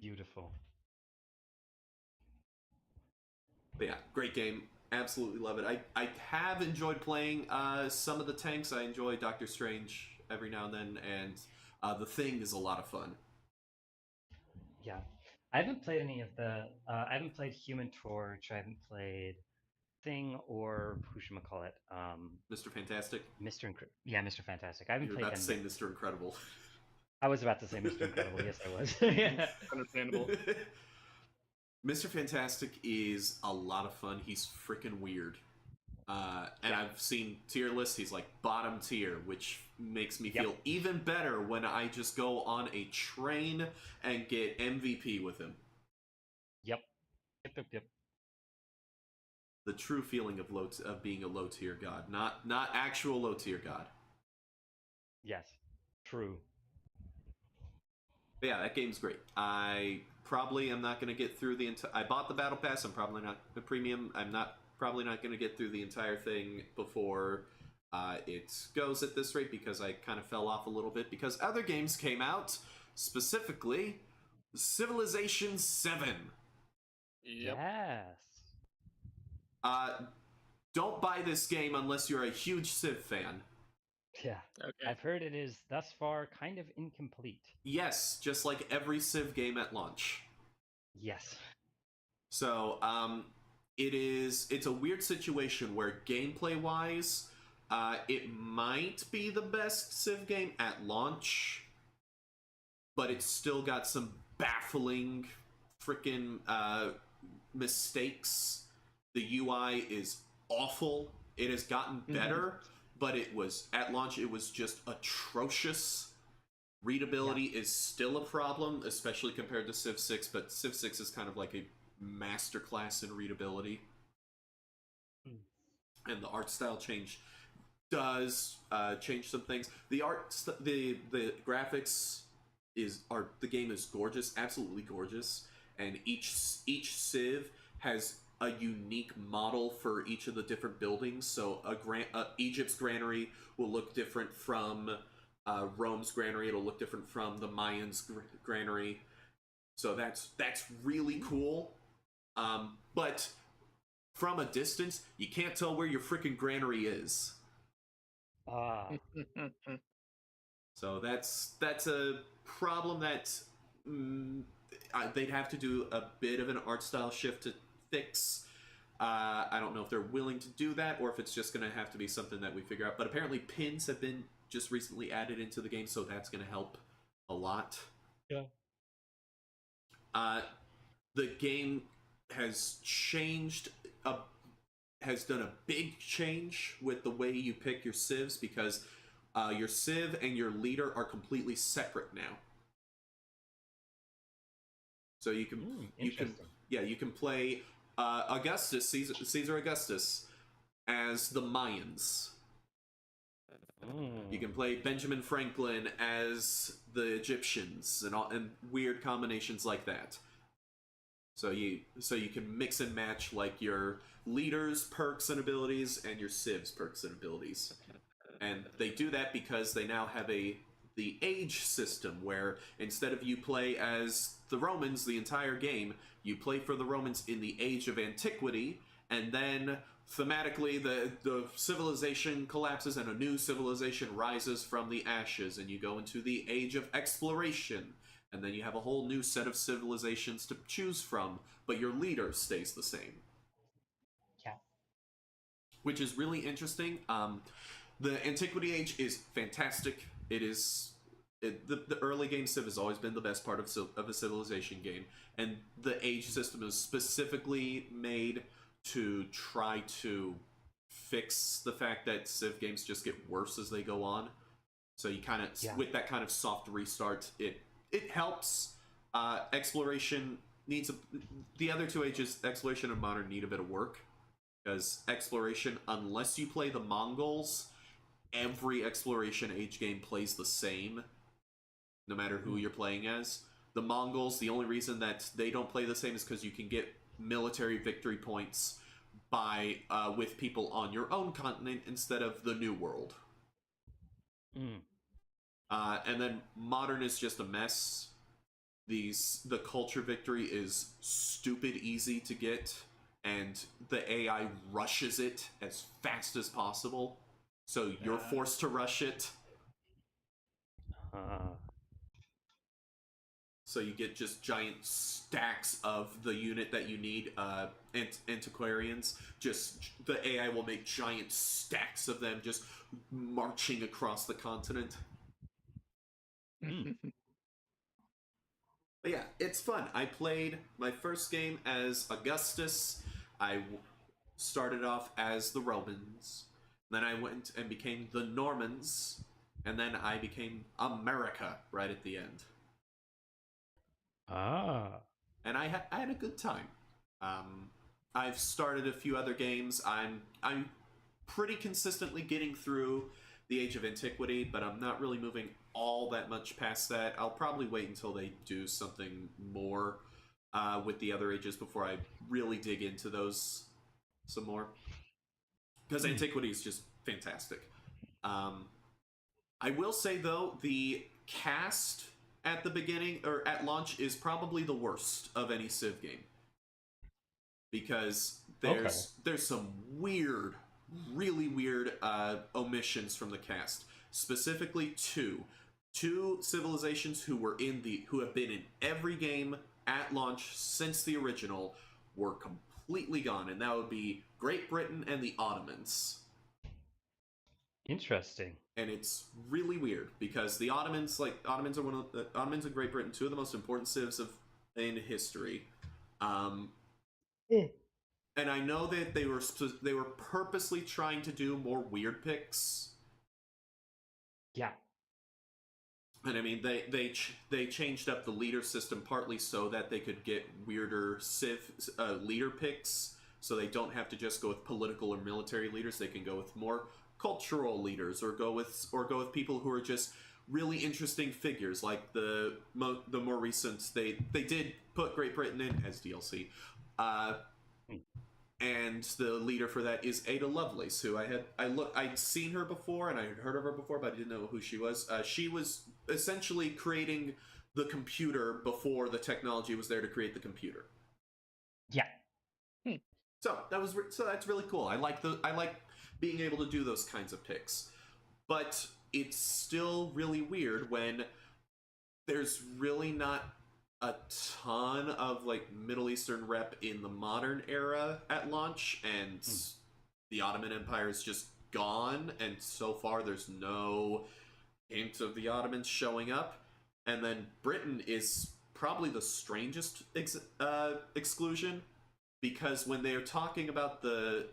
Beautiful. But yeah, great game. Absolutely love it. I have enjoyed playing some of the tanks. I enjoy Doctor Strange every now and then, and The Thing is a lot of fun. Yeah. I haven't played any of the. I haven't played Human Torch. I haven't played Thing or whochamacallit. Mr. Fantastic? Mr. Fantastic. I haven't You're played about to them say yet. Mr. Incredible. I was about to say Mr. Incredible. Yes, I was. Yeah. Understandable. Mr. Fantastic is a lot of fun. He's freaking weird. And I've seen tier lists. He's like bottom tier, which makes me feel even better when I just go on a train and get MVP with him. Yep. The true feeling of being a low tier god, not actual low tier god. Yes. True. But yeah, that game's great. I probably am not going to get through the entire. I bought the battle pass. I'm probably not the premium. Probably not going to get through the entire thing before it goes at this rate, because I kind of fell off a little bit because other games came out, specifically Civilization 7. Yep. Yes. Don't buy this game unless you're a huge Civ fan. Yeah. Okay. I've heard it is thus far kind of incomplete. Yes, just like every Civ game at launch. Yes. So, it's a weird situation where gameplay-wise, it might be the best Civ game at launch, but it's still got some baffling freaking mistakes. The UI is awful. It has gotten better, but at launch it was just atrocious. Readability is still a problem, especially compared to Civ 6, but Civ 6 is kind of like a masterclass in readability. And the art style change does change some things. The graphics the game is gorgeous, absolutely gorgeous, and each Civ has a unique model for each of the different buildings. So Egypt's granary will look different from Rome's granary. It'll look different from the Mayans' granary. So that's really cool. But from a distance, you can't tell where your freaking granary is. So that's a problem that they'd have to do a bit of an art style shift to fix. I don't know if they're willing to do that or if it's just going to have to be something that we figure out. But apparently, pins have been just recently added into the game, so that's going to help a lot. Yeah. The game has changed, has done a big change with the way you pick your civs, because your civ and your leader are completely separate now. So you can you can play Augustus, Caesar Augustus, as the Mayans. You can play Benjamin Franklin as the Egyptians, and weird combinations like that. So you can mix and match like your leaders' perks and abilities and your civs' perks and abilities. And they do that because they now have the age system, where instead of you play as the Romans the entire game, you play for the Romans in the Age of Antiquity, and then thematically the civilization collapses and a new civilization rises from the ashes, and you go into the Age of Exploration, and then you have a whole new set of civilizations to choose from, but your leader stays the same. Yeah. Which is really interesting. The Antiquity Age is fantastic. The early game civ has always been the best part of a civilization game, and the age system is specifically made to try to fix the fact that civ games just get worse as they go on. So you kind of, with that kind of soft restart, it helps. Exploration needs the other two ages, Exploration and Modern, need a bit of work, because Exploration, unless you play the Mongols, every Exploration age game plays the same, no matter who you're playing as. The Mongols, the only reason that they don't play the same is because you can get military victory points by with people on your own continent instead of the New World. And then Modern is just a mess. The culture victory is stupid easy to get, and the AI rushes it as fast as possible, so you're forced to rush it. So you get just giant stacks of the unit that you need, antiquarians. Just the AI will make giant stacks of them just marching across the continent. But yeah, it's fun. I played my first game as Augustus. I started off as the Romans. Then I went and became the Normans. And then I became America right at the end. And I had a good time. I've started a few other games. I'm pretty consistently getting through the Age of Antiquity, but I'm not really moving all that much past that. I'll probably wait until they do something more with the other ages before I really dig into those some more. Because Antiquity is just fantastic. I will say, though, the cast at the beginning, or at launch, is probably the worst of any Civ game. Because there's some weird, really weird omissions from the cast. Specifically two civilizations who have been in every game at launch since the original were completely gone, and that would be Great Britain and the Ottomans. Interesting. And it's really weird because the Ottomans are Ottomans and Great Britain, two of the most important civs in history. And I know that they were purposely trying to do more weird picks. Yeah. And I mean, they changed up the leader system partly so that they could get weirder civ leader picks, so they don't have to just go with political or military leaders. They can go with more cultural leaders, or go with people who are just really interesting figures, like the more recent. They did put Great Britain in as DLC, and the leader for that is Ada Lovelace, who I'd seen her before and I had heard of her before, but I didn't know who she was. She was essentially creating the computer before the technology was there to create the computer. Yeah. So that's really cool. I like being able to do those kinds of picks, but it's still really weird when there's really not a ton of like Middle Eastern rep in the modern era at launch, and the Ottoman Empire is just gone, and so far there's no hint of the Ottomans showing up. And then Britain is probably the strangest exclusion, because when they're talking about the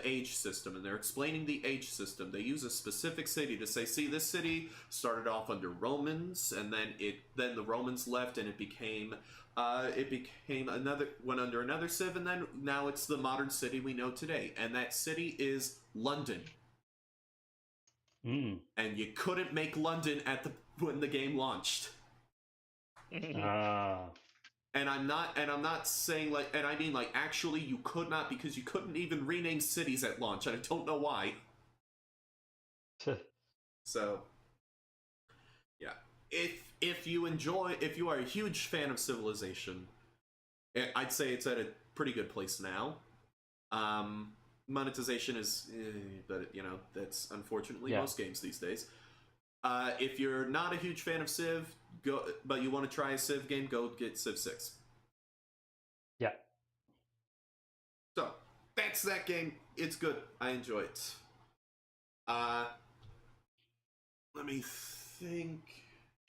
age system and they're explaining the age system, they use a specific city to say, see, this city started off under Romans, and then the Romans left, and it became another, went under another civ, and then now it's the modern city we know today, and that city is London. Mm. And you couldn't make London when the game launched. Ah. And I'm not saying like, and I mean like actually you could not, because you couldn't even rename cities at launch, and I don't know why. So, yeah, if you are a huge fan of Civilization, I'd say it's at a pretty good place now. Monetization is, but you know, that's unfortunately most games these days. If you're not a huge fan of Civ, but you want to try a Civ game, go get Civ 6. Yeah. So, that's that game. It's good. I enjoy it. Let me think.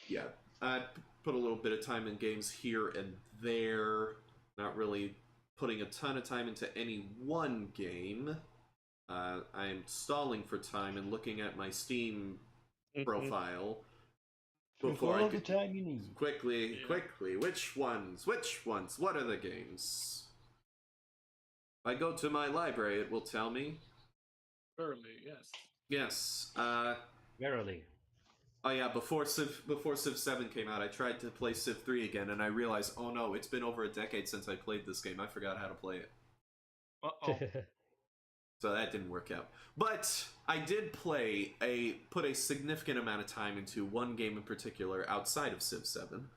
Yeah, I put a little bit of time in games here and there. Not really putting a ton of time into any one game. I'm stalling for time and looking at my Steam profile before I could the time you need. quickly. Which ones? What are the games? If I go to my library, it will tell me. Early, yes. Yes. Verily. Oh yeah, before Civ 7 came out, I tried to play Civ 3 again, and I realized, oh no, it's been over a decade since I played this game. I forgot how to play it. Uh-oh. So that didn't work out. But I did put a significant amount of time into one game in particular outside of Civ 7.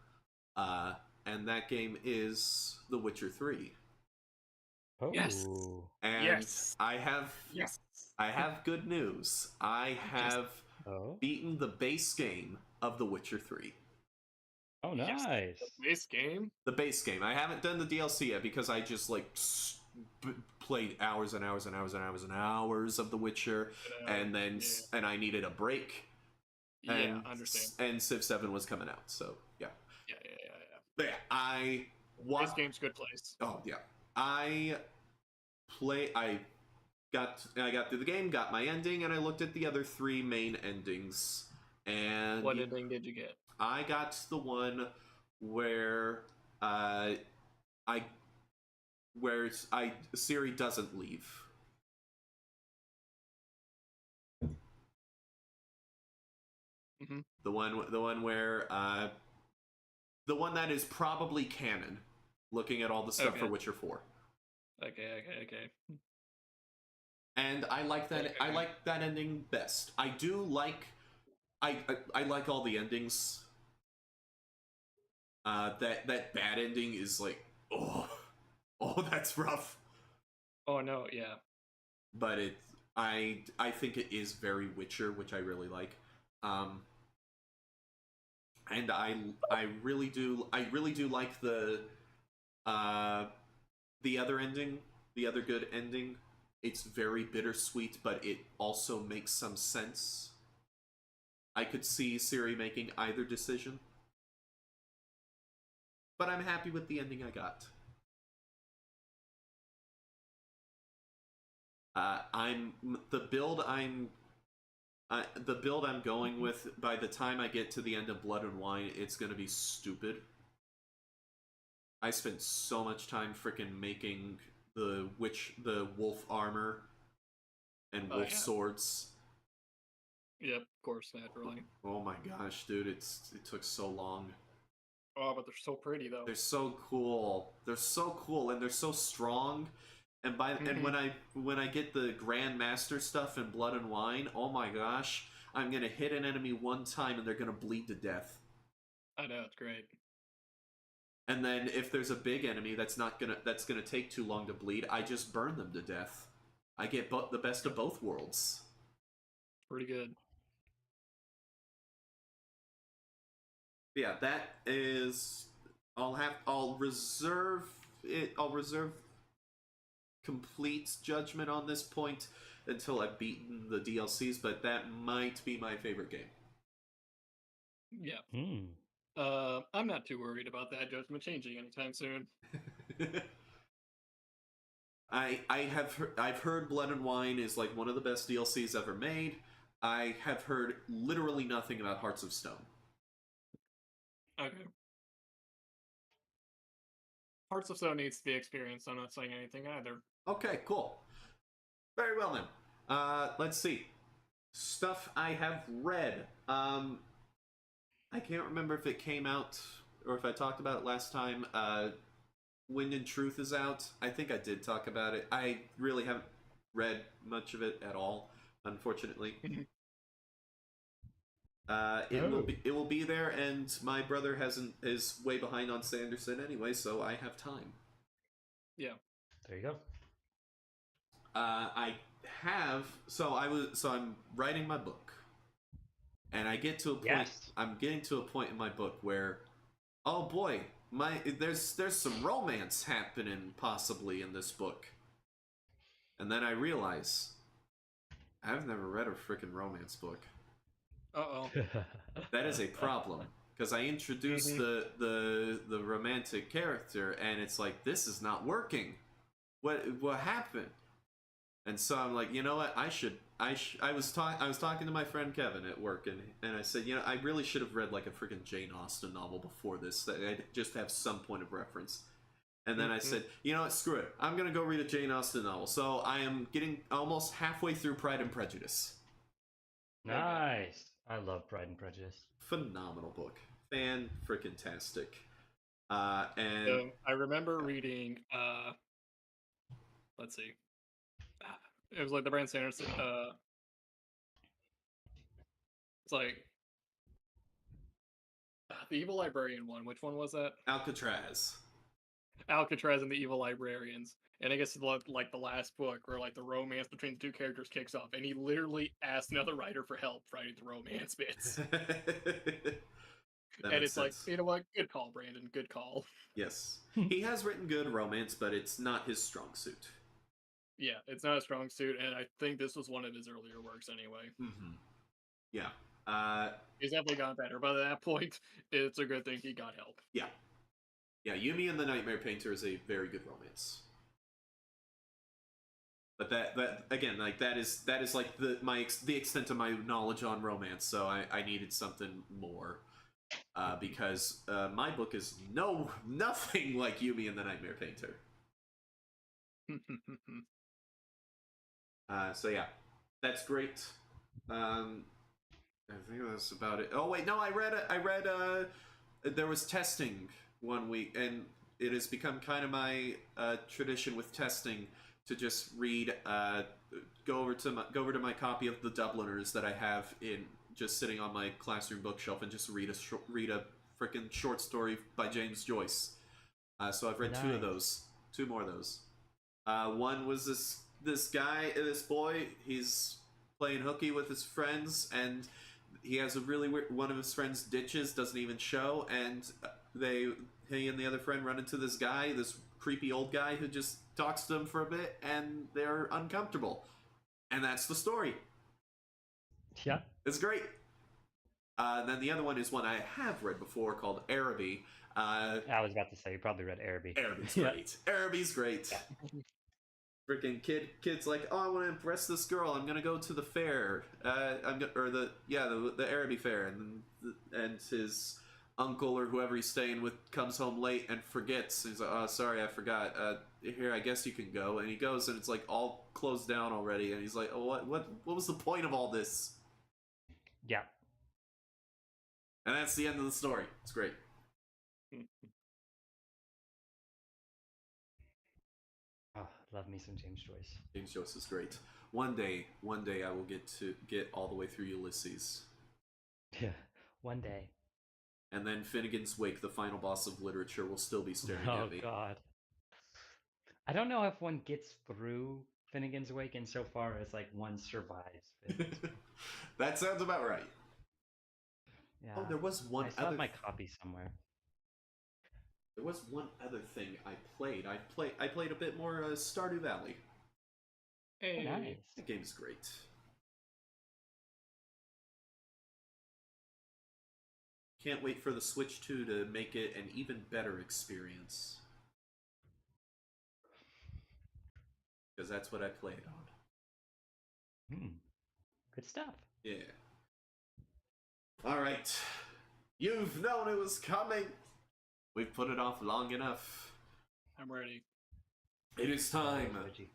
And that game is The Witcher 3. Oh. Yes. And Yes. I have good news. I have beaten the base game of The Witcher 3. Oh, nice. Yes. The base game? The base game. I haven't done the DLC yet because I just like played hours and hours and hours and hours and hours of The Witcher, and then and I needed a break. And, I understand. And Civ 7 was coming out, so yeah. Yeah. But yeah, This game's a good place. Oh yeah, I got through the game, got my ending, and I looked at the other 3 main endings. And what ending did you get? I got the one where Ciri doesn't leave. Mm-hmm. The one where the one that is probably canon, looking at all the stuff for Witcher 4. Okay. And I like that. Okay. I like that ending best. I do like. I like all the endings. That bad ending is like, oh, that's rough. Oh no, yeah. But I think it is very Witcher, which I really like. And I really do like the other ending, the other good ending. It's very bittersweet, but it also makes some sense. I could see Ciri making either decision. But I'm happy with the ending I got. The build I'm going with, by the time I get to the end of Blood and Wine, it's gonna be stupid. I spent so much time freaking making the wolf armor and wolf swords. Yep, of course, naturally. Oh my gosh, dude, it took so long. Oh, but they're so pretty though. They're so cool. They're so cool, and they're so strong. And and when I get the Grandmaster stuff in Blood and Wine, oh my gosh, I'm gonna hit an enemy one time and they're gonna bleed to death. I know, it's great. And then if there's a big enemy that's gonna take too long to bleed, I just burn them to death. I get the best of both worlds. Pretty good. Yeah, that is I'll reserve it. I'll reserve complete judgment on this point until I've beaten the DLCs, but that might be my favorite game. Yeah. Hmm. I'm not too worried about that judgment changing anytime soon. I've heard Blood and Wine is like one of the best DLCs ever made. I have heard literally nothing about Hearts of Stone. Okay. Hearts of Stone needs to be experienced. I'm not saying anything either. Okay, cool. Very well then. Let's see. Stuff I have read. I can't remember if it came out or if I talked about it last time. Wind and Truth is out. I think I did talk about it. I really haven't read much of it at all, unfortunately. It will be there, and my brother is way behind on Sanderson anyway, so I have time. Yeah. There you go. I'm writing my book, and I get to a point. Yes. I'm getting to a point in my book where, oh boy, there's some romance happening possibly in this book, and then I realize I've never read a freaking romance book. Uh-oh. That is a problem because I introduced the romantic character, and it's like, this is not working. What happened? And so I'm like, you know what? I was talking to my friend Kevin at work, and I said, you know, I really should have read like a freaking Jane Austen novel before this, that I'd just have some point of reference. And then I said, you know what? Screw it. I'm gonna go read a Jane Austen novel. So I am getting almost halfway through Pride and Prejudice. Nice. I love Pride and Prejudice. Phenomenal book. Fan-freaking-tastic. And So I remember reading, let's see. It was like the Brand Sanderson, it's like the Evil Librarian one. Which one was that? Alcatraz. Alcatraz and the Evil Librarians. And I guess like the last book where like the romance between the two characters kicks off, and he literally asked another writer for help writing the romance bits. And it's like, you know what? Good call, Brandon. Good call. Yes. He has written good romance, but it's not his strong suit. Yeah, it's not a strong suit, and I think this was one of his earlier works anyway. Mm-hmm. Yeah. He's definitely gotten better. By that point, it's a good thing he got help. Yeah. Yeah, Yumi and the Nightmare Painter is a very good romance. But that again, like that is like the extent of my knowledge on romance. So I needed something more, because my book is nothing like Yumi and the Nightmare Painter. So yeah, that's great. I think that's about it. Oh wait, no, I read there was testing one week, and it has become kind of my tradition with testing to just read, go over to my copy of The Dubliners that I have in just sitting on my classroom bookshelf, and just read a freaking short story by James Joyce. So I've read two more of those. One was this boy. He's playing hooky with his friends, and he has a really weird. One of his friends ditches, doesn't even show, and he and the other friend run into this guy, this creepy old guy who just talks to them for a bit, and they're uncomfortable, and that's the story. Yeah, it's great. Then the other one is one I have read before called Araby. I was about to say you probably read Araby. Araby's great. Araby's great. Yeah. Freaking kid's like, oh, I want to impress this girl. I'm gonna go to the fair. The Araby fair, and his uncle or whoever he's staying with comes home late and forgets. He's like, oh, sorry, I forgot. Here, I guess you can go. And he goes, and it's like all closed down already. And he's like, oh, what was the point of all this? Yeah. And that's the end of the story. It's great. Oh, love me some James Joyce. James Joyce is great. One day I will get all the way through Ulysses. Yeah, one day. And then Finnegan's Wake, the final boss of literature, will still be staring at me. Oh god. I don't know if one gets through Finnegan's Wake insofar as like one survives. That sounds about right. Yeah. Oh, there was one. I still have my copy somewhere. There was one other thing I played. I played a bit more Stardew Valley. Hey, Nice. That game's great. Can't wait for the Switch 2 to make it an even better experience. Because that's what I play it on. Good stuff. Yeah. Alright. You've known it was coming. We've put it off long enough. I'm ready. It is time, Reggie.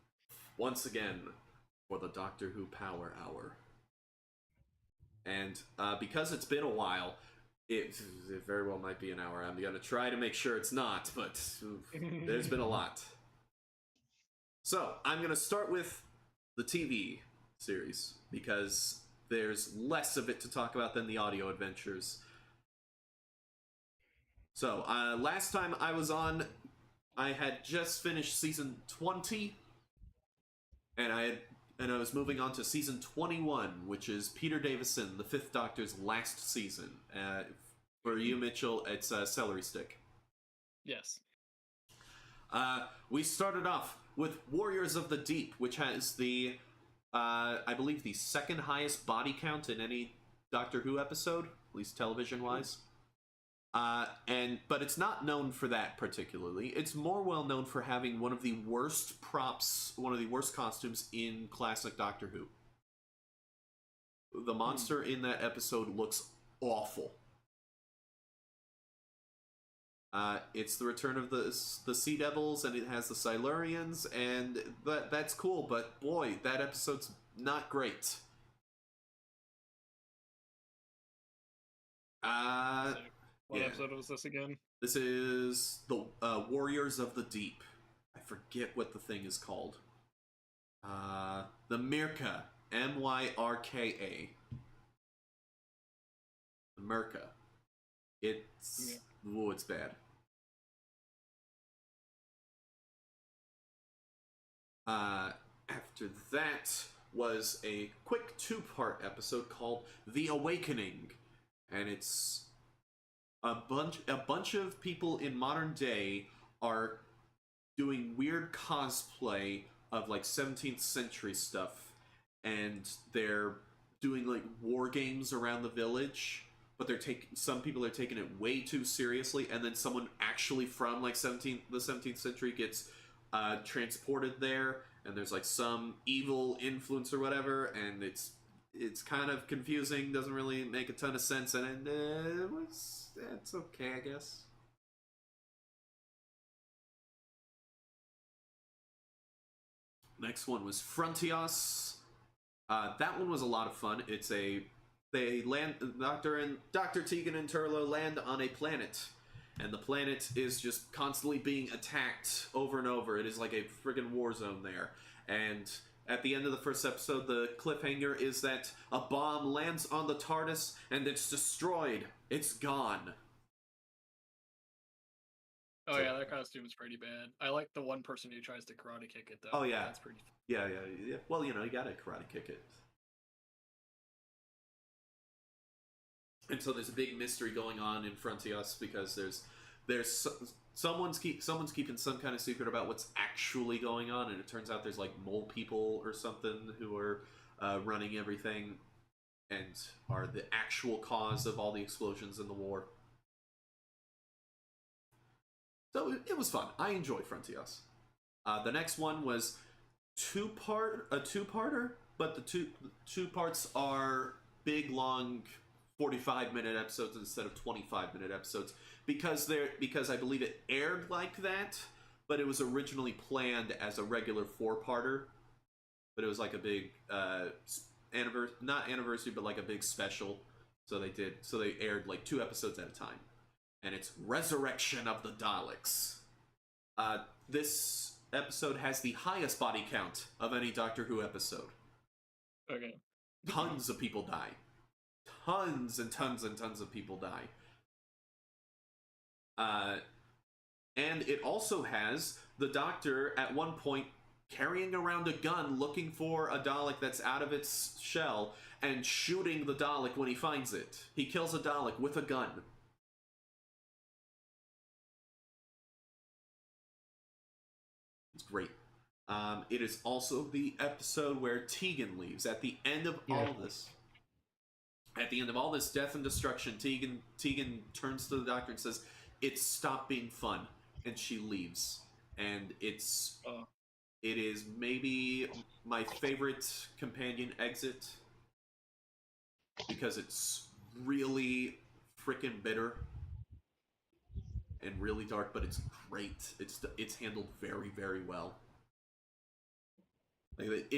once again, for the Doctor Who Power Hour. And because it's been a while, it very well might be an hour. I'm going to try to make sure it's not, but there's been a lot. So, I'm going to start with the TV series, because there's less of it to talk about than the audio adventures. So, last time I was on, I had just finished season 20, and I was moving on to season 21, which is Peter Davison, the Fifth Doctor's last season. For you, Mitchell, it's Celery Stick. Yes. We started off with Warriors of the Deep, which has the, I believe, the second highest body count in any Doctor Who episode, at least television-wise. But it's not known for that particularly. It's more well known for having one of the worst props, one of the worst costumes in classic Doctor Who. The monster in that episode looks awful. It's the return of the Sea Devils, and it has the Silurians, and that's cool, but boy, that episode's not great. What yeah. episode was this again? This is the Warriors of the Deep. I forget what the thing is called. The Myrka. Myrka. The Myrka. It's... Yeah. Oh, it's bad. After that was a quick 2-part episode called The Awakening. And it's... A bunch of people in modern day are doing weird cosplay of like 17th century stuff, and they're doing like war games around the village, but some people are taking it way too seriously, and then someone actually from like the 17th century gets transported there, and there's like some evil influence or whatever, and it's kind of confusing, doesn't really make a ton of sense, and it's okay, I guess. Next one was Frontios. That one was a lot of fun. Dr. Tegan and Turlo land on a planet, and the planet is just constantly being attacked over and over. It is like a friggin' war zone there, and at the end of the first episode, the cliffhanger is that a bomb lands on the TARDIS and it's destroyed. It's gone. Oh, yeah, that costume is pretty bad. I like the one person who tries to karate kick it, though. Oh, yeah. That's pretty... Yeah. Well, you gotta karate kick it. And so there's a big mystery going on in Frontios, because someone's keeping some kind of secret about what's actually going on, and it turns out there's like mole people or something who are running everything and are the actual cause of all the explosions in the war. So it was fun. I enjoy Frontios. The next one was a two-parter, but the two parts are big, long 45-minute episodes instead of 25-minute episodes, because I believe it aired like that, but it was originally planned as a regular 4-parter, but it was like a big not anniversary, but like a big special. So they aired like 2 episodes at a time, and it's Resurrection of the Daleks. This episode has the highest body count of any Doctor Who episode. Okay. Tons of people die. Tons and tons and tons of people die. And it also has the Doctor at one point carrying around a gun looking for a Dalek that's out of its shell and shooting the Dalek when he finds it. He kills a Dalek with a gun. It is also the episode where Tegan leaves at the end of all of this. At the end of all this death and destruction, Tegan turns to the Doctor and says, "It's stopped being fun," and she leaves. And it is maybe my favorite companion exit because it's really freaking bitter and really dark, but it's great. It's handled very, very well. Like,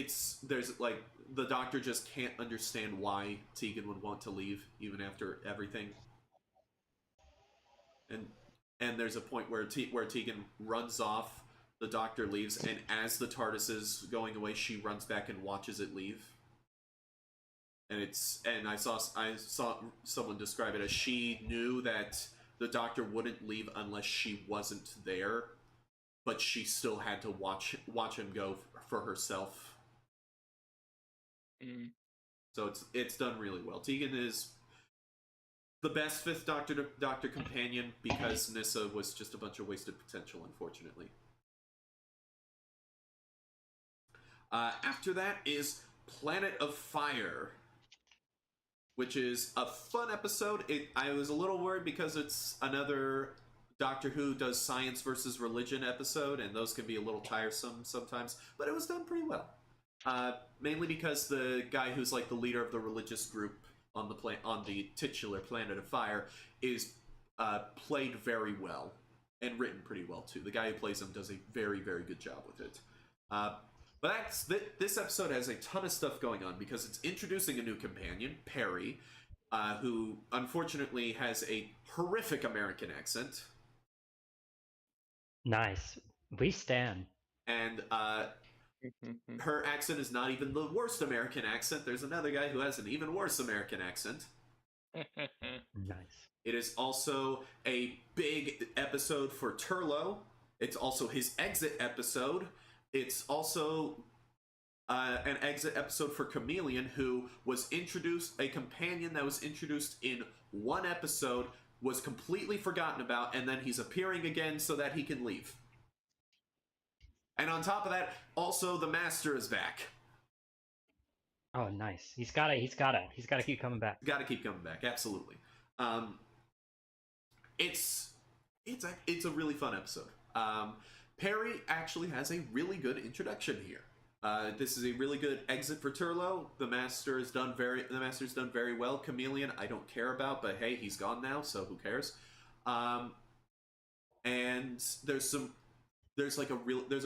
there's like the Doctor just can't understand why Tegan would want to leave even after everything. And there's a point where Tegan runs off, the Doctor leaves, and as the TARDIS is going away, she runs back and watches it leave. And I saw someone describe it as she knew that the Doctor wouldn't leave unless she wasn't there, but she still had to watch him go for herself. So it's done really well. Tegan is the best Fifth Doctor companion because Nyssa was just a bunch of wasted potential, unfortunately. After that is Planet of Fire, which is a fun episode. I was a little worried because it's another Doctor Who does science versus religion episode, and those can be a little tiresome sometimes, but it was done pretty well. Mainly because the guy who's like the leader of the religious group on the titular Planet of Fire is played very well and written pretty well too. The guy who plays him does a very, very good job with it. But this episode has a ton of stuff going on because it's introducing a new companion, Perry, who unfortunately has a horrific American accent. Nice. We stand. And her accent is not even the worst American accent. There's another guy who has an even worse American accent. Nice. It is also a big episode for Turlough. It's also his exit episode. It's also an exit episode for Chameleon, who was introduced, a companion that was introduced in one episode, was completely forgotten about, and then he's appearing again so that he can leave. And on top of that, also the Master is back. Oh, nice. He's gotta keep coming back. Got to keep coming back. Absolutely. It's a really fun episode. Perry actually has a really good introduction here. This is a really good exit for Turlough. The Master's done very well. Chameleon, I don't care about, but hey, he's gone now, so who cares? And there's a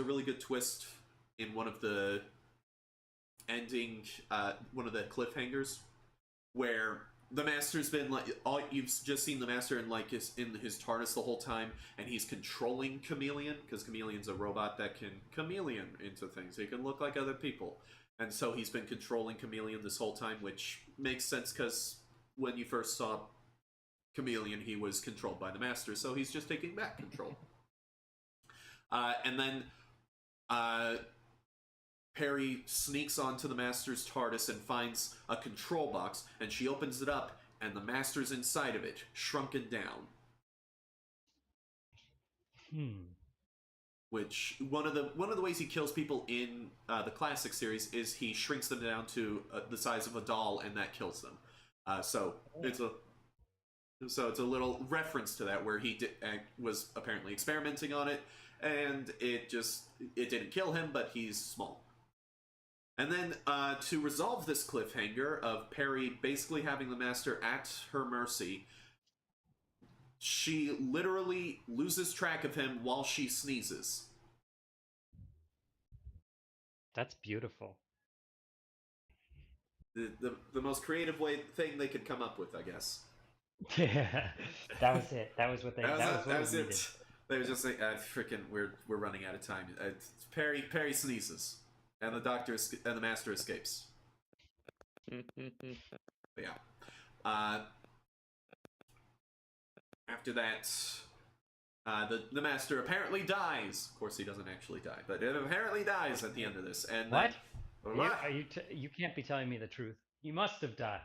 really good twist in one of the ending, one of the cliffhangers, where the Master's been like, you've just seen the Master in his TARDIS the whole time, and he's controlling Chameleon, because Chameleon's a robot that can chameleon into things. He can look like other people. And so he's been controlling Chameleon this whole time, which makes sense because when you first saw Chameleon, he was controlled by the Master, so he's just taking back control. And then Perry sneaks onto the Master's TARDIS and finds a control box, and she opens it up, and the Master's inside of it, shrunken down. Which one of the ways he kills people in the classic series is he shrinks them down to the size of a doll, and that kills them. So it's a little reference to that, where he was apparently experimenting on it, and it didn't kill him, but he's small. And then, to resolve this cliffhanger of Perry basically having the Master at her mercy, she literally loses track of him while she sneezes. That's beautiful. The most creative thing they could come up with, I guess. Yeah, that was it. That was what they. That was it. They were just like, "Freaking, we're running out of time." Perry sneezes, and the Master escapes. Yeah. After that, the Master apparently dies. Of course, he doesn't actually die, but it apparently dies at the end of this. And what? You can't be telling me the truth. You must have died.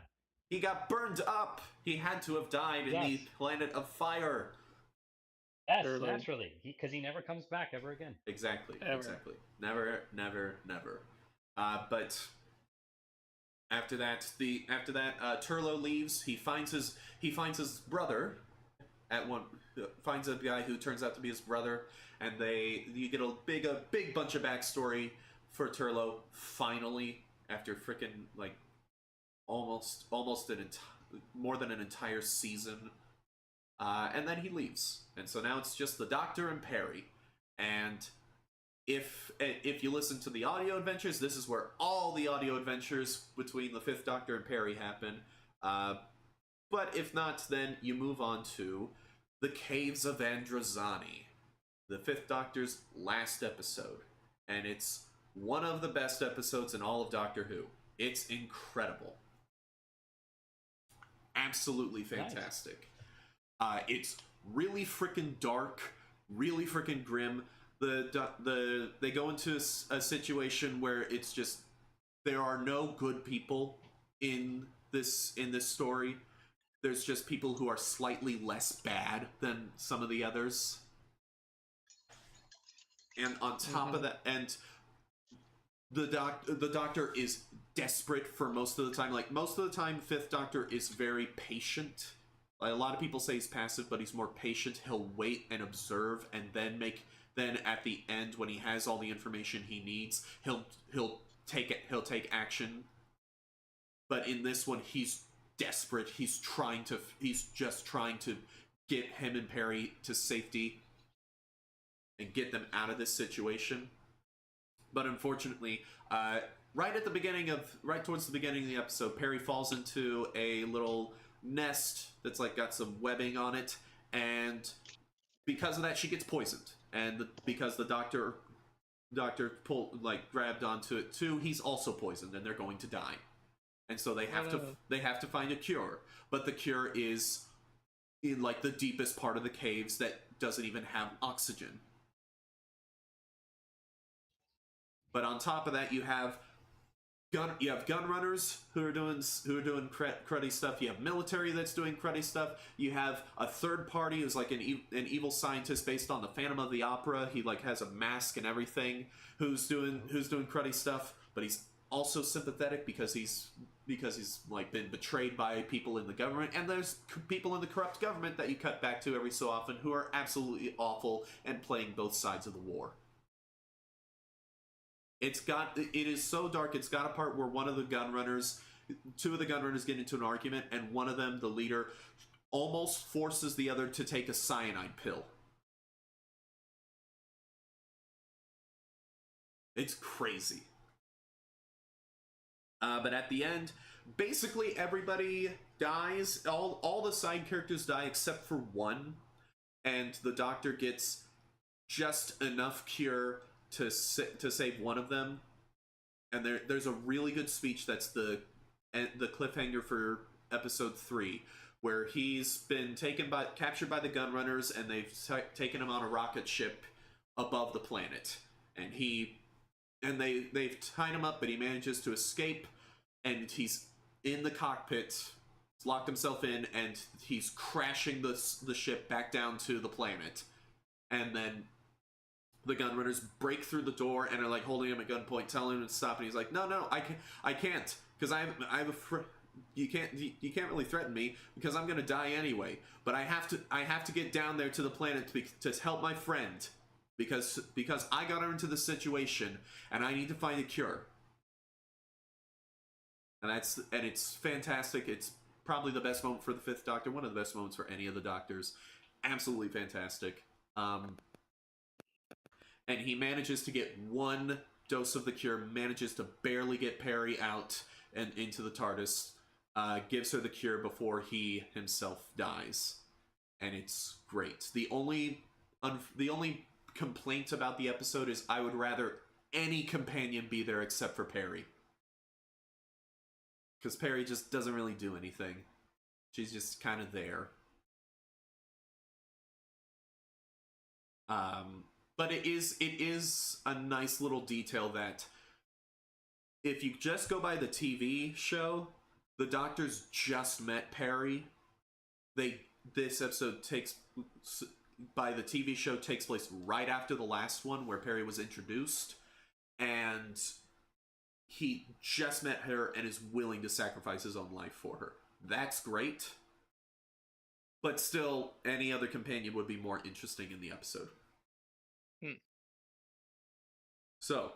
He got burned up. He had to have died in the Planet of Fire. Yes, Turlo. naturally, because he never comes back ever again. Exactly. Ever. Exactly. Never, never, never. But after that, Turlo leaves. He finds his brother at one. Finds a guy who turns out to be his brother, and you get a big bunch of backstory for Turlo. Finally, after freaking like almost more than an entire season, and then he leaves, and so now it's just the Doctor and Perry, and if you listen to the audio adventures, this is where all the audio adventures between the Fifth Doctor and Perry happen. But if not, then you move on to the Caves of Androzani, the Fifth Doctor's last episode, and it's one of the best episodes in all of Doctor Who. It's incredible, absolutely fantastic. Nice. It's really freaking dark, really freaking grim. They go into a situation where it's just there are no good people in this story. There's just people who are slightly less bad than some of the others. And on top of that, and the Doctor is desperate for most of the time. Like, most of the time, Fifth Doctor is very patient. Like, a lot of people say he's passive, but he's more patient. He'll wait and observe, and then at the end, when he has all the information he needs, he'll take action. But in this one, he's desperate. He's just trying to get him and Perry to safety and get them out of this situation. But unfortunately, right towards the beginning of the episode, Perry falls into a little nest that's like got some webbing on it, and because of that, she gets poisoned. And because the doctor grabbed onto it too, he's also poisoned, and they're going to die. And so they have to find a cure, but the cure is in like the deepest part of the caves that doesn't even have oxygen. But on top of that, you have gun runners who are doing cruddy stuff. You have military that's doing cruddy stuff. You have a third party who's like an evil scientist based on the Phantom of the Opera. He like has a mask and everything. Who's doing cruddy stuff, but he's also sympathetic because he's like been betrayed by people in the government, and there's people in the corrupt government that you cut back to every so often who are absolutely awful and playing both sides of the war. It is so dark. It's got a part where two of the gun runners get into an argument, and one of them, the leader, almost forces the other to take a cyanide pill. It's crazy. But at the end, basically everybody dies. All the side characters die except for one, and the Doctor gets just enough cure to save one of them. And there's a really good speech that's the cliffhanger for episode 3, where he's been captured by the gun runners, and they've taken him on a rocket ship above the planet, and they've tied him up, but he manages to escape, and he's in the cockpit, he's locked himself in, and he's crashing the ship back down to the planet. And then the gunrunners break through the door and are like holding him at gunpoint, telling him to stop, and he's like, no, I can't, because you can't really threaten me, because I'm gonna die anyway. But I have to get down there to the planet to help my friend, because I got her into the situation, and I need to find a cure. And it's fantastic. It's probably the best moment for the Fifth Doctor, one of the best moments for any of the Doctors. Absolutely fantastic. And he manages to get one dose of the cure, manages to barely get Perry out and into the TARDIS, gives her the cure before he himself dies. And it's great. The only complaint about the episode is I would rather any companion be there except for Perry. Because Perry just doesn't really do anything. She's just kind of there. But it is a nice little detail that if you just go by the TV show, the Doctors just met Perry. This episode takes by the TV show takes place right after the last one where Perry was introduced, and he just met her and is willing to sacrifice his own life for her. That's great. But still, any other companion would be more interesting in the episode. So,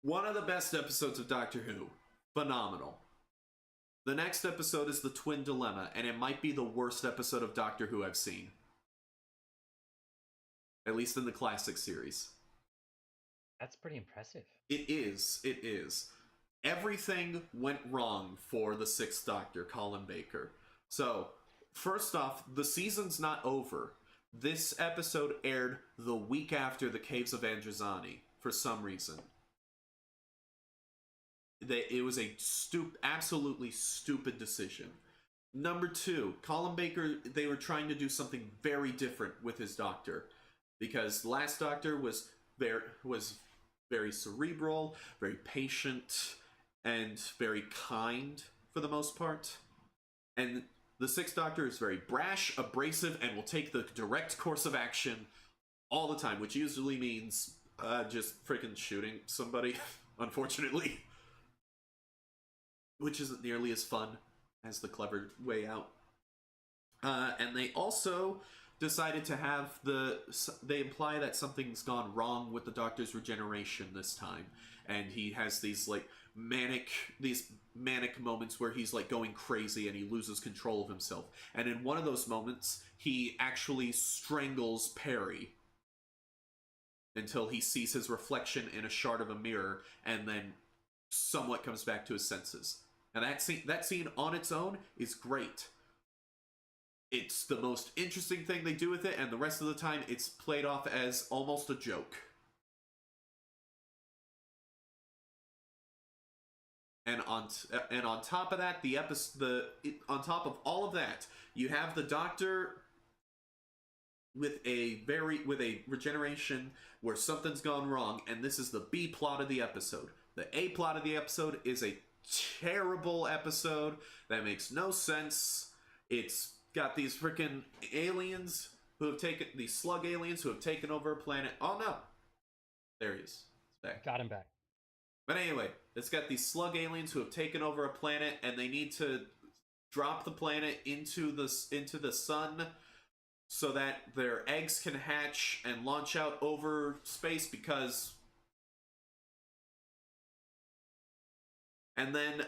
one of the best episodes of Doctor Who. Phenomenal. The next episode is The Twin Dilemma, and it might be the worst episode of Doctor Who I've seen. At least in the classic series. That's pretty impressive. It is. Everything went wrong for the Sixth Doctor, Colin Baker. So, first off, the season's not over. This episode aired the week after the Caves of Androzani, for some reason. It was a absolutely stupid decision. Number two, Colin Baker, they were trying to do something very different with his Doctor. Because the last Doctor was very cerebral, very patient, and very kind for the most part. And the Sixth Doctor is very brash, abrasive, and will take the direct course of action all the time, which usually means just freaking shooting somebody, unfortunately. Which isn't nearly as fun as the clever way out. And they also decided to have they imply that something's gone wrong with the Doctor's regeneration this time, and he has these manic moments where he's going crazy and he loses control of himself. And in one of those moments, he actually strangles Perry until he sees his reflection in a shard of a mirror, and then somewhat comes back to his senses. And that scene on its own is great. It's the most interesting thing they do with it, and the rest of the time it's played off as almost a joke. And on top of that, on top of all of that, you have the Doctor with a regeneration where something's gone wrong, and this is the B plot of the episode. The A plot of the episode is a terrible episode that makes no sense. It's got these freaking aliens who have these slug aliens who have taken over a planet. Oh no, there he is. It's back. Got him back. But anyway, it's got these slug aliens who have taken over a planet, and they need to drop the planet into the sun so that their eggs can hatch and launch out over space because. And then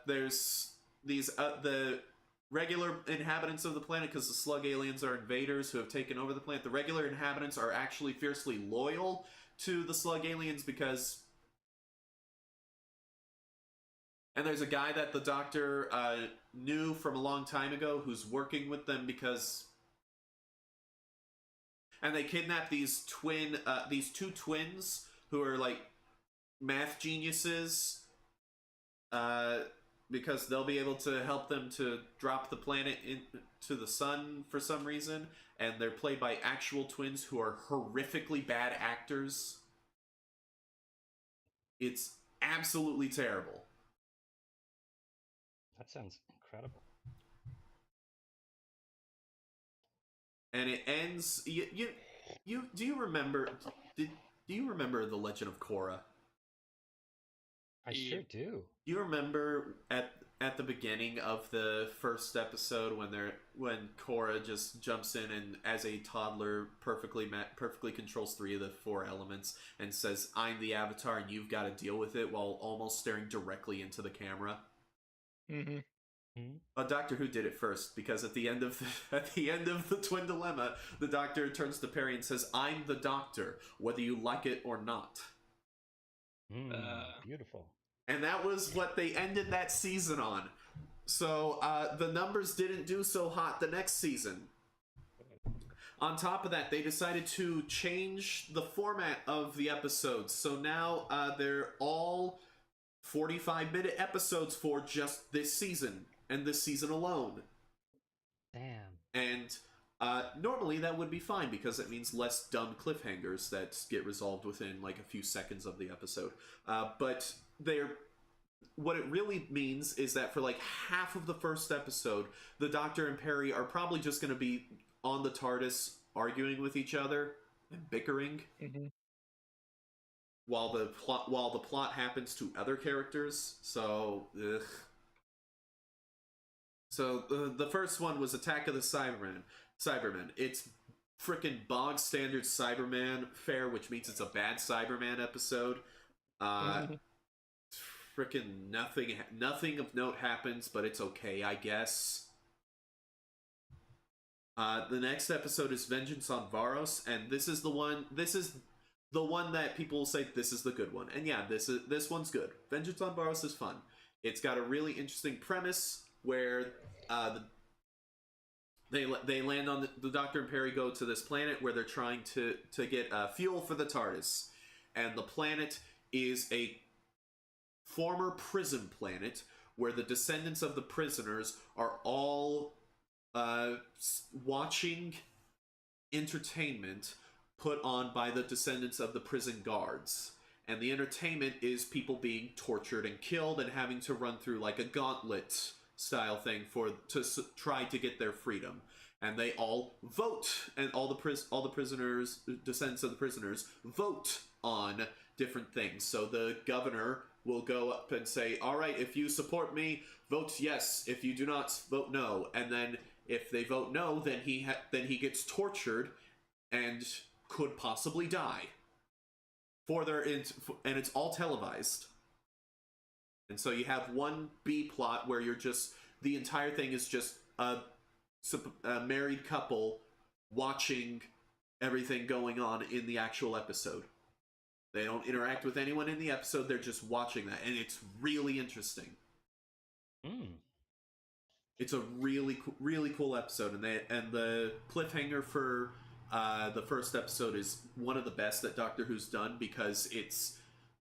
there's these the regular inhabitants of the planet, because the slug aliens are invaders who have taken over the planet. The regular inhabitants are actually fiercely loyal to the slug aliens because. And there's a guy that the Doctor knew from a long time ago who's working with them because. And they kidnap these two twins who are math geniuses. Because they'll be able to help them to drop the planet into the sun for some reason, and they're played by actual twins who are horrifically bad actors. It's absolutely terrible. That sounds incredible. And it ends. Do you remember? Do you remember The Legend of Korra? I sure do. Do you remember at the beginning of the first episode when Korra just jumps in and as a toddler perfectly controls 3 of the 4 elements and says, "I'm the Avatar and you've got to deal with it," while almost staring directly into the camera? Mm-hmm. Doctor Who did it first, because at the end of the Twin Dilemma, the Doctor turns to Perry and says, "I'm the Doctor, whether you like it or not." Beautiful. And that was what they ended that season on. So the numbers didn't do so hot the next season. On top of that, they decided to change the format of the episodes. So now they're all 45-minute episodes for just this season, and this season alone. Damn. And normally that would be fine, because it means less dumb cliffhangers that get resolved within a few seconds of the episode. But what it really means is that for half of the first episode, the Doctor and Perry are probably just going to be on the TARDIS arguing with each other and bickering Hmm. while the plot happens to other characters. So, ugh. So the first one was Attack of the Cybermen. It's freaking bog standard Cyberman fare, which means it's a bad Cyberman episode. Uh, freaking nothing of note happens, but it's okay, I guess. The next episode is Vengeance on Varos, and this is the one. This is the one that people will say this is the good one, and yeah, this one's good. Vengeance on Varos is fun. It's got a really interesting premise where they land on the Doctor and Perry go to this planet where they're trying to get fuel for the TARDIS, and the planet is a former prison planet where the descendants of the prisoners are all watching entertainment put on by the descendants of the prison guards. And the entertainment is people being tortured and killed and having to run through like a gauntlet style thing to try to get their freedom. And they all vote, and all the prisoners, descendants of the prisoners, vote on different things. So the governor will go up and say, "All right, if you support me, vote yes. If you do not, vote no." And then if they vote no, then he gets tortured and could possibly die. And it's all televised. And so you have one B plot where the entire thing is just a married couple watching everything going on in the actual episode. They don't interact with anyone in the episode, they're just watching that, and it's really interesting. It's a really cool episode, and the cliffhanger for the first episode is one of the best that Doctor Who's done, because it's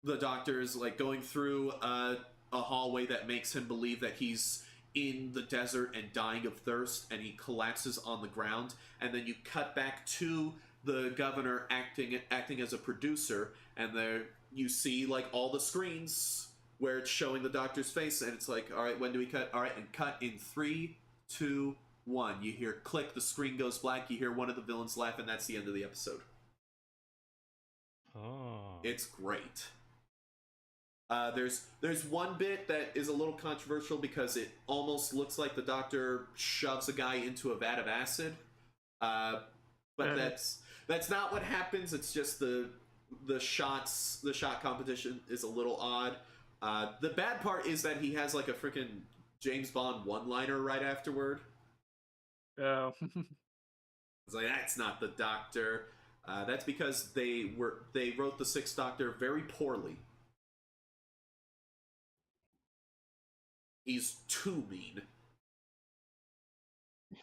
the Doctor's like going through a hallway that makes him believe that he's in the desert and dying of thirst, and he collapses on the ground, and then you cut back to the governor acting as a producer, and there you see like all the screens where it's showing the Doctor's face, and it's like, all right, when do we cut? All right, and cut in 3, 2, 1. You hear click, the screen goes black, you hear one of the villains laugh, and that's the end of the episode. Oh. It's great. There's one bit that is a little controversial because it almost looks like the Doctor shoves a guy into a vat of acid, but that's not what happens. It's just the shot competition is a little odd. The bad part is that he has like a freaking James Bond one-liner right afterward. Oh. It's like, that's not the Doctor. That's because they wrote the Sixth Doctor very poorly. He's too mean.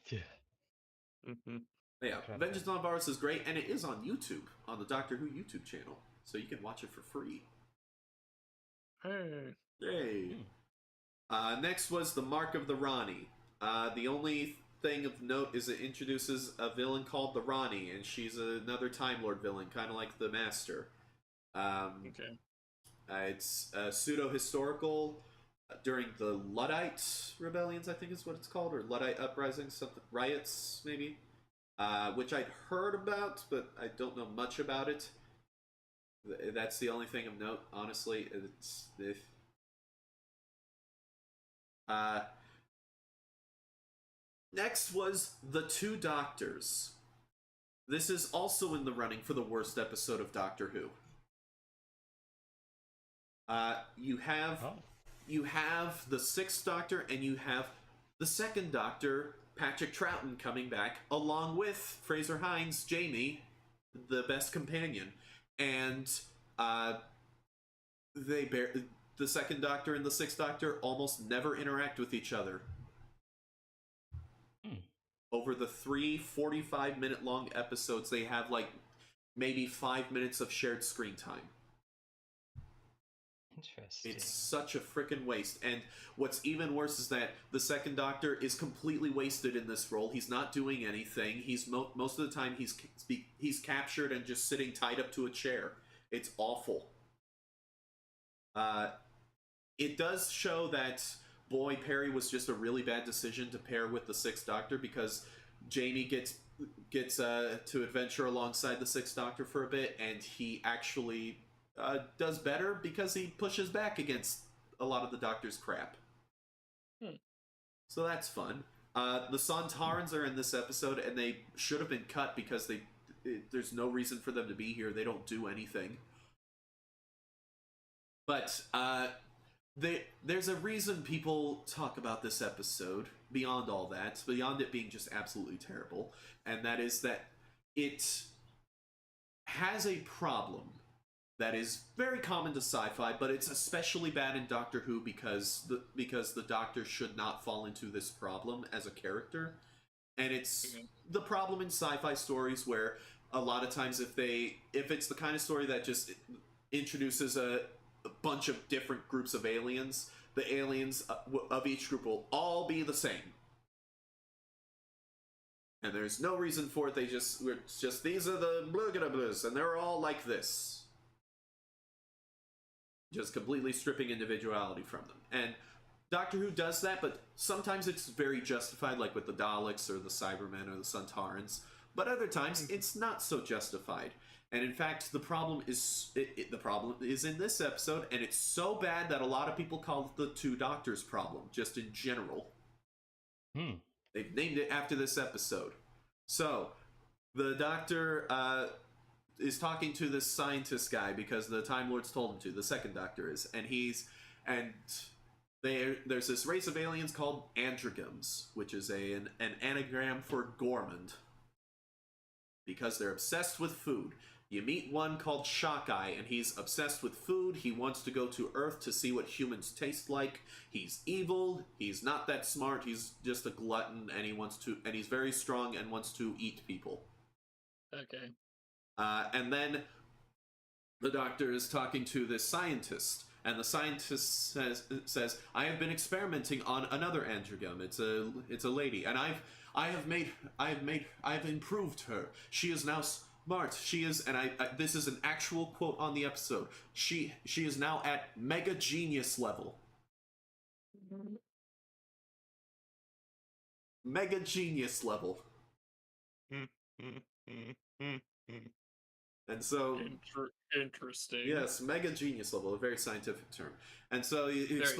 Yeah. Mm-hmm. Yeah, Vengeance on Varos is great, and it is on YouTube, on the Doctor Who YouTube channel, so you can watch it for free. Hey. Yay! Next was The Mark of the Rani. The only thing of note is it introduces a villain called the Rani, and she's another Time Lord villain, kind of like the Master. Okay. It's pseudo-historical during the Luddite rebellions, I think is what it's called, or Luddite uprisings, something, riots maybe, which I'd heard about, but I don't know much about it. That's the only thing of note, honestly. Next was The Two Doctors. This is also in the running for the worst episode of Doctor Who. You have the Sixth Doctor, and you have the Second Doctor, Patrick Troughton, coming back, along with Fraser Hines, Jamie, the best companion. And the Second Doctor and the Sixth Doctor almost never interact with each other. Over the 3 45-minute long episodes, they have like maybe 5 minutes of shared screen time. Interesting. It's such a freaking waste. And what's even worse is that the Second Doctor is completely wasted in this role. He's not doing anything. He's most of the time he's captured and just sitting tied up to a chair. It's awful. It does show that, boy, Perry was just a really bad decision to pair with the Sixth Doctor, because Jamie gets to adventure alongside the Sixth Doctor for a bit, and he actually does better because he pushes back against a lot of the Doctor's crap. So that's fun. The Sontarans are in this episode, and they should have been cut because there's no reason for them to be here. They don't do anything. But there's a reason people talk about this episode beyond all that, beyond it being just absolutely terrible, and that is that it has a problem that is very common to sci-fi, but it's especially bad in Doctor Who because the Doctor should not fall into this problem as a character. And it's the problem in sci-fi stories where a lot of times if it's the kind of story that just introduces a bunch of different groups of aliens, the aliens of each group will all be the same. And there's no reason for it. It's just these are the blues, and they're all like this. Just completely stripping individuality from them. And Doctor Who does that, but sometimes it's very justified, like with the Daleks or the Cybermen or the Sontarans. But other times, it's not so justified. And in fact, the problem is in this episode, and it's so bad that a lot of people call it the Two Doctors problem, just in general. They've named it after this episode. So, the Doctor is talking to this scientist guy because the Time Lords told him to. The second Doctor is, and there's this race of aliens called Androgams, which is an anagram for gourmand, because they're obsessed with food. You meet one called Shockeye, and he's obsessed with food. He wants to go to Earth to see what humans taste like. He's evil. He's not that smart. He's just a glutton, and he's very strong and wants to eat people. Okay. And then the Doctor is talking to this scientist, and the scientist says, "I have been experimenting on another Androgam. It's a lady, and I've improved her. She is now smart. She is, and this is an actual quote on the episode. She is now at mega genius level. Mega genius level." And so, interesting. Yes, mega genius level, a very scientific term. And so yes,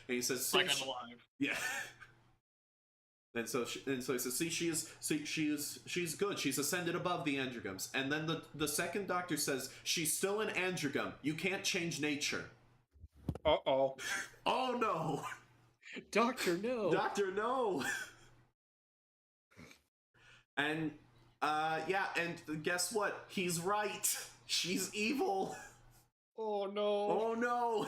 and he says, like I'm alive. Yeah. And so he says, "See, she's good. She's ascended above the Androgams." And then the second Doctor says, "She's still an Androgam. You can't change nature." Uh-oh. Oh no. Doctor, no. Doctor, no. And and guess what? He's right. She's evil. Oh no. Oh no.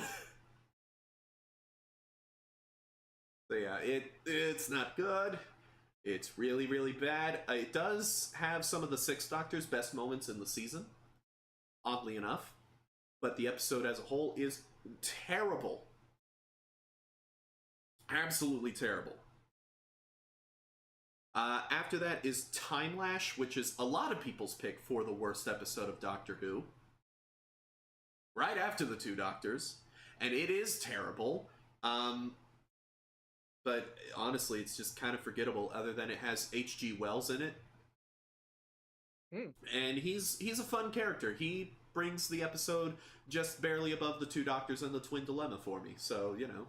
So yeah, it's not good. It's really, really bad. It does have some of the Sixth Doctor's best moments in the season, oddly enough. But the episode as a whole is terrible. Absolutely terrible. After that is Time Lash, which is a lot of people's pick for the worst episode of Doctor Who. Right after the Two Doctors. And it is terrible. But honestly, it's just kind of forgettable, other than it has H.G. Wells in it. And he's a fun character. He brings the episode just barely above the Two Doctors and the Twin Dilemma for me. So, you know.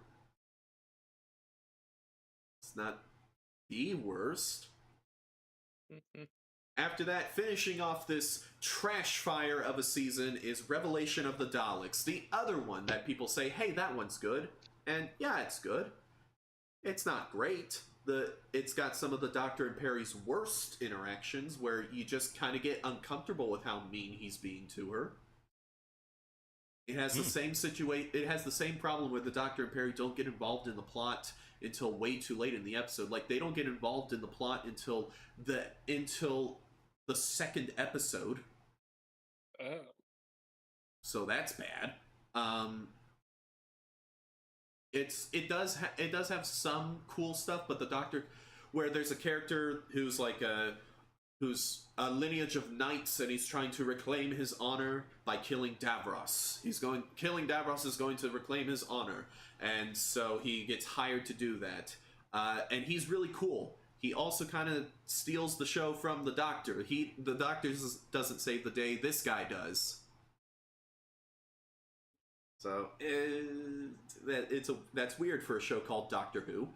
It's not the worst. After that, finishing off this trash fire of a season is Revelation of the Daleks. The other one that people say, hey, that one's good. And yeah, it's good. It's not great. It's got some of the Doctor and Perry's worst interactions where you just kind of get uncomfortable with how mean he's being to her. It has the same It has the same problem where the Doctor and Perry don't get involved in the plot until way too late in the episode. Like, they don't get involved in the plot until the second episode. Oh. So that's bad. It does have some cool stuff, but the Doctor, where there's a character who's like who's a lineage of knights, and he's trying to reclaim his honor by killing Davros. Killing Davros is going to reclaim his honor, and so he gets hired to do that. And he's really cool. he also kind of steals the show from the Doctor. The Doctor doesn't save the day. This guy does. So that's weird for a show called Doctor Who.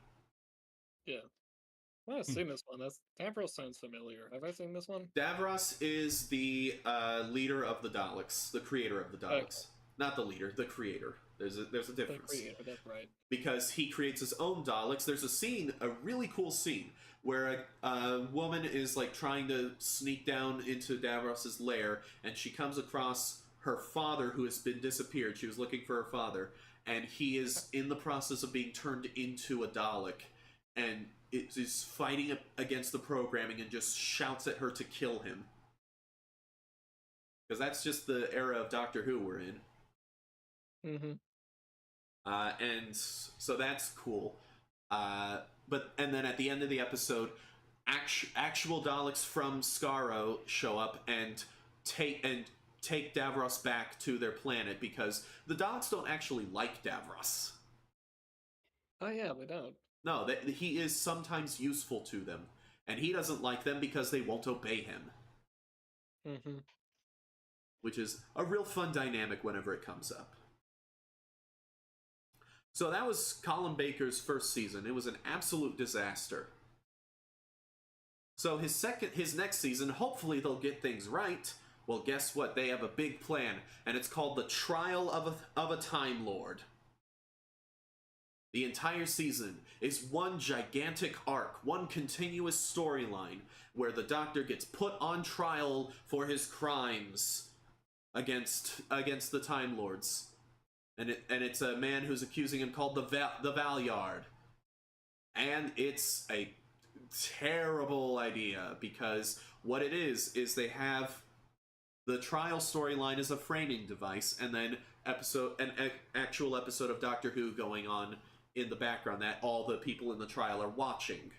Yeah. I've seen this one. Davros sounds familiar. Have I seen this one? Davros is the leader of the Daleks, the creator of the Daleks. Okay. Not the leader, the creator. There's a difference. The creator, that's right. Because he creates his own Daleks. There's a really cool scene where a woman is like trying to sneak down into Davros's lair, and she comes across her father who has been disappeared. She was looking for her father, and he is in the process of being turned into a Dalek, and it is fighting against the programming and just shouts at her to kill him. Because that's just the era of Doctor Who we're in. Mm-hmm. And so that's cool. And then at the end of the episode, actual Daleks from Skaro show up and take Davros back to their planet, because the Daleks don't actually like Davros. Oh yeah, they don't. No, he is sometimes useful to them, and he doesn't like them because they won't obey him. Mm-hmm. Which is a real fun dynamic whenever it comes up. So that was Colin Baker's first season. It was an absolute disaster. So his next season, hopefully they'll get things right. Well, guess what? They have a big plan, and it's called The Trial of a Time Lord. The entire season is one gigantic arc, one continuous storyline, where the Doctor gets put on trial for his crimes against the Time Lords. And it's a man who's accusing him called the Valyard. And it's a terrible idea, because what it is they have the trial storyline as a framing device, and then an actual episode of Doctor Who going on in the background that all the people in the trial are watching.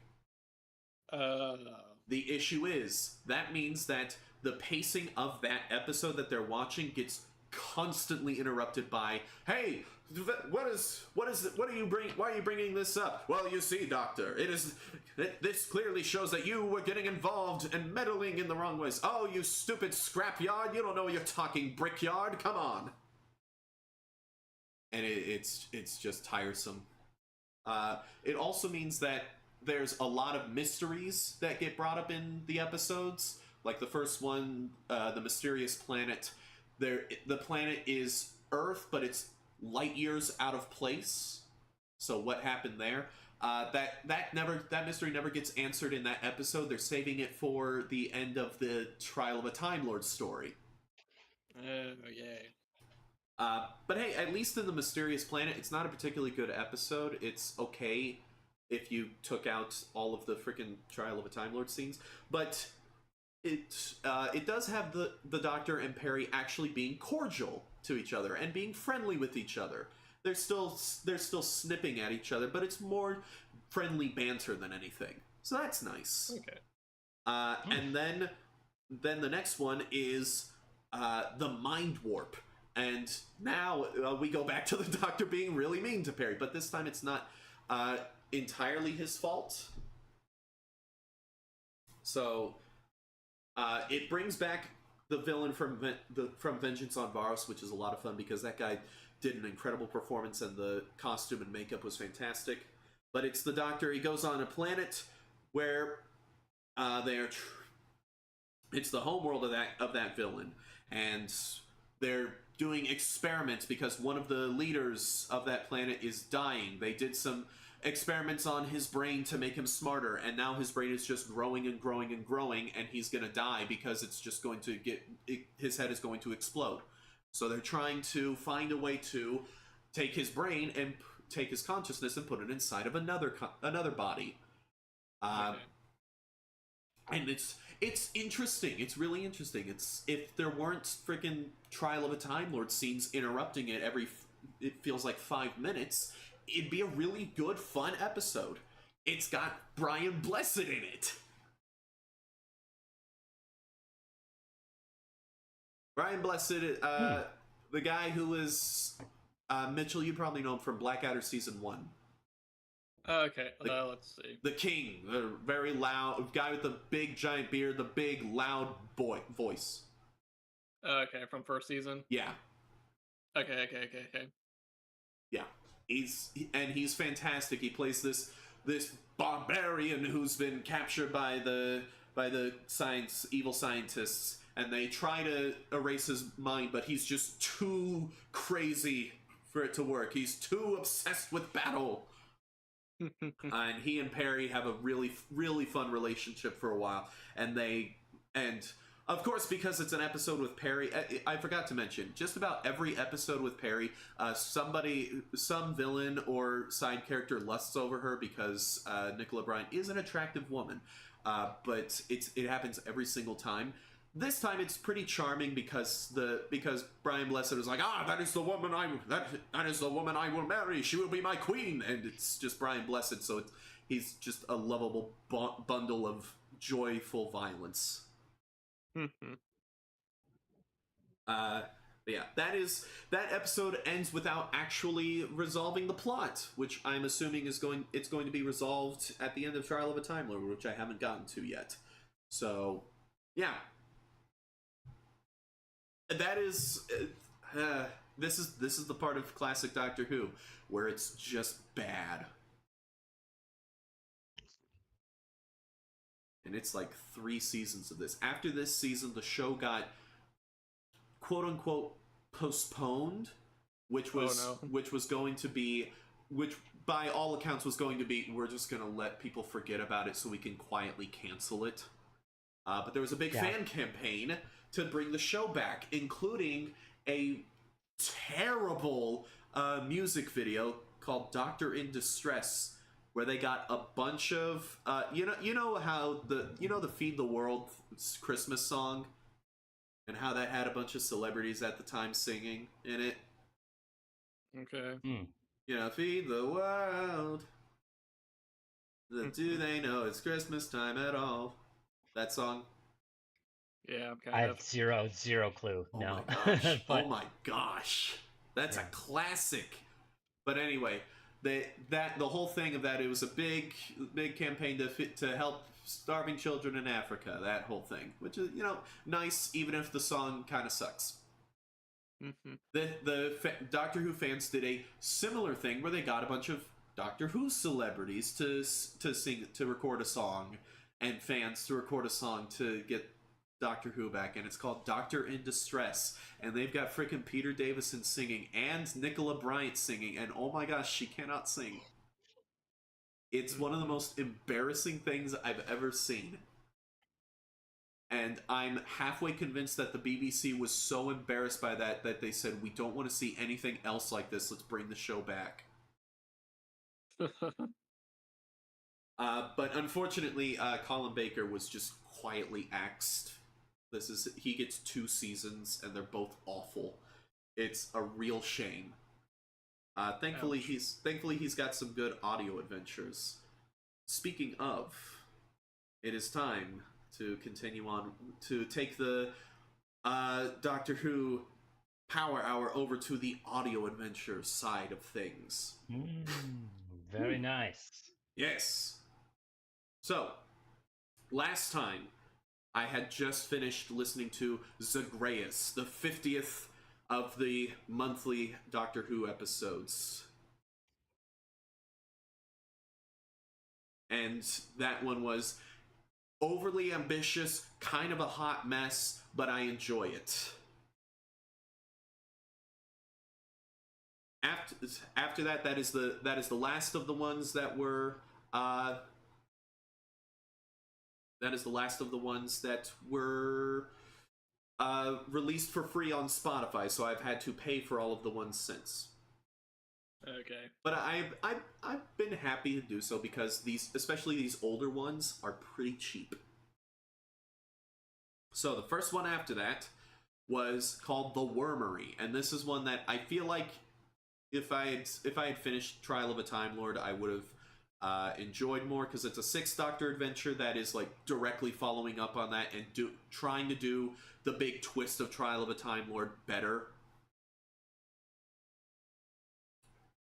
The issue is, that means that the pacing of that episode that they're watching gets constantly interrupted by, "Hey, why are you bringing this up?" "Well, you see, Doctor, this clearly shows that you were getting involved and meddling in the wrong ways." "Oh, you stupid scrapyard, you don't know what you're talking, brickyard, come on." And it's just tiresome. It also means that there's a lot of mysteries that get brought up in the episodes. Like the first one, the mysterious planet. The planet is Earth, but it's light years out of place. So what happened there? That mystery never gets answered in that episode. They're saving it for the end of the Trial of a Time Lord story. Oh, yay. But hey, at least in the Mysterious Planet, it's not a particularly good episode. It's okay if you took out all of the freaking Trial of a Time Lord scenes. But it does have the Doctor and Perry actually being cordial to each other and being friendly with each other. They're still snipping at each other, but it's more friendly banter than anything. So that's nice. Okay. And then the next one is the Mind Warp. And now we go back to the Doctor being really mean to Perry, but this time it's not entirely his fault. So it brings back the villain from Vengeance on Varos, which is a lot of fun because that guy did an incredible performance and the costume and makeup was fantastic. But it's the Doctor. He goes on a planet where it's the homeworld of that villain, and they're doing experiments because one of the leaders of that planet is dying. They did some experiments on his brain to make him smarter, and now his brain is just growing and growing and growing, and he's gonna die because it's just going to his head is going to explode. So they're trying to find a way to take his brain and take his consciousness and put it inside of another body. Okay. And it's interesting. It's really interesting. If there weren't freaking Trial of a Time Lord scenes interrupting it it feels like 5 minutes, it'd be a really good, fun episode. It's got Brian Blessed in it. Brian Blessed, the guy who was Mitchell, you probably know him from Blackadder Season 1. Okay, The, let's see. the king, the very loud guy with the big giant beard, the big loud voice. Okay, from first season. Yeah. Okay. Yeah. He's fantastic. He plays this barbarian who's been captured by the evil scientists, and they try to erase his mind, but he's just too crazy for it to work. He's too obsessed with battle. And he and Perry have a really fun relationship for a while, and of course, because it's an episode with Perry, I forgot to mention, just about every episode with Perry, some villain or side character lusts over her because Nicola Bryant is an attractive woman, but it happens every single time. This time it's pretty charming because Brian Blessed was like, that is the woman I will marry. She will be my queen, and it's just Brian Blessed, so he's just a lovable bundle of joyful violence. Yeah, that episode ends without actually resolving the plot, which I'm assuming it's going to be resolved at the end of Trial of a Time Lord, which I haven't gotten to yet. So, yeah. That is this is the part of classic Doctor Who where it's just bad. And it's like 3 seasons of this. After this season, the show got quote unquote postponed, which was going to be, which by all accounts was going to be, we're just going to let people forget about it so we can quietly cancel it. But there was a big fan campaign to bring the show back, including a terrible music video called Doctor in Distress, where they got a bunch of you know how the Feed the World Christmas song, and how that had a bunch of celebrities at the time singing in it. Okay. Feed the world. Do they know it's Christmas time at all? That song. Yeah, I have zero clue. Oh no. my gosh. But, oh my gosh. That's a classic. But anyway, the whole thing of that, it was a big campaign to help starving children in Africa, that whole thing, which is, nice, even if the song kind of sucks. The Doctor Who fans did a similar thing where they got a bunch of Doctor Who celebrities to record a song, and fans to record a song to get Doctor Who back, and it's called Doctor in Distress, and they've got frickin' Peter Davison singing and Nicola Bryant singing, and oh my gosh, she cannot sing. It's one of the most embarrassing things I've ever seen. And I'm halfway convinced that the BBC was so embarrassed by that they said, we don't want to see anything else like this, let's bring the show back. But unfortunately, Colin Baker was just quietly axed. He gets 2 seasons, and they're both awful. It's a real shame. Thankfully he's got some good audio adventures. Speaking of, it is time to continue on to take the Doctor Who Power Hour over to the audio adventure side of things. Very nice. Yes. So, last time I had just finished listening to Zagreus, the 50th of the monthly Doctor Who episodes. And that one was overly ambitious, kind of a hot mess, but I enjoy it. After that is the last of the ones that were released for free on Spotify, so I've had to pay for all of the ones since. Okay. But I've been happy to do so because especially these older ones, are pretty cheap. So the first one after that was called The Wormery, and this is one that I feel like if I had finished Trial of a Time Lord, I would have enjoyed more, because it's a 6th Doctor adventure that is like directly following up on that and trying to do the big twist of Trial of a Time Lord better.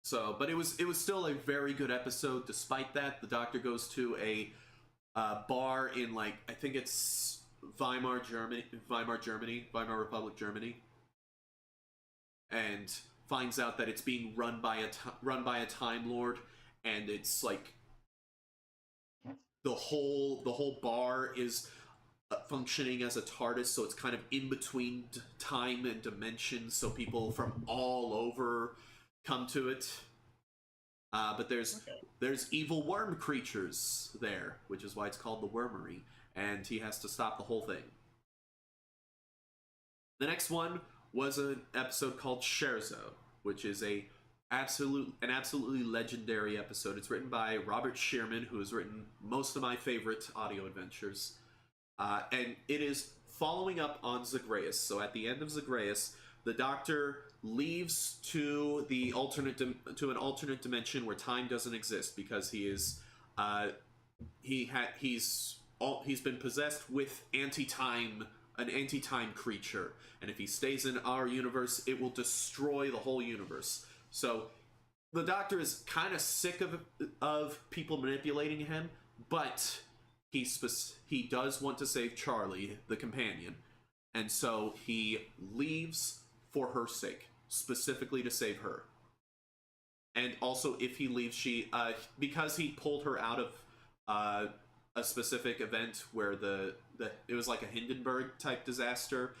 So, but it was still a very good episode. Despite that, the Doctor goes to a bar in, like, I think it's Weimar Republic, Germany, and finds out that it's being run by a Time Lord, and it's like the whole bar is functioning as a TARDIS, so it's kind of in between time and dimension, so people from all over come to it. But there's evil worm creatures there, which is why it's called the Wormery, and he has to stop the whole thing. The next one was an episode called Scherzo, which is an absolutely legendary episode. It's written by Robert Shearman, who has written most of my favorite audio adventures, and it is following up on Zagreus. So at the end of Zagreus, the Doctor leaves to an alternate dimension where time doesn't exist, because he's been possessed with an anti-time creature, and if he stays in our universe, it will destroy the whole universe. So the Doctor is kind of sick of people manipulating him, but he does want to save Charlie, the companion, and so he leaves for her sake, specifically to save her. And also, if he leaves, because he pulled her out of a specific event where it was like a Hindenburg type disaster,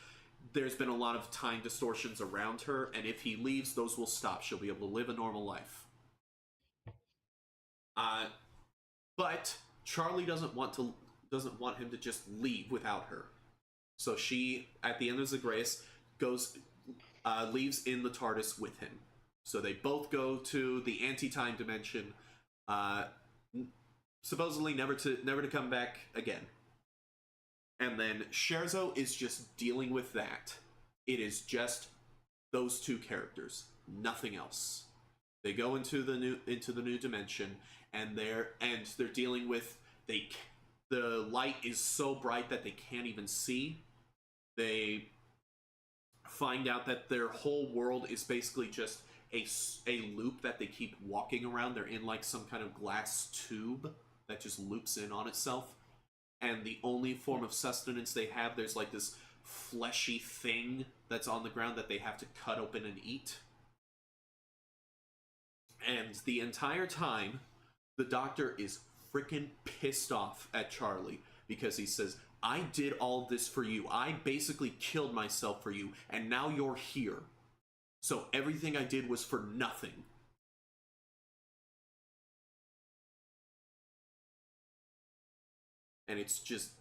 there's been a lot of time distortions around her, and if he leaves, those will stop. She'll be able to live a normal life. But Charlie doesn't want him to just leave without her. So she, at the end of Zagreus, leaves in the TARDIS with him. So they both go to the anti-time dimension, supposedly never to come back again. And then Scherzo is just dealing with that. It is just those two characters, nothing else. They go into the new dimension, and they're dealing with the light is so bright that they can't even see. They find out that their whole world is basically just a loop that they keep walking around. They're in like some kind of glass tube that just loops in on itself, and the only form of sustenance they have, there's like this fleshy thing that's on the ground that they have to cut open and eat. And the entire time, the Doctor is freaking pissed off at Charlie, because he says, I did all this for you. I basically killed myself for you, and now you're here. So everything I did was for nothing. And it's just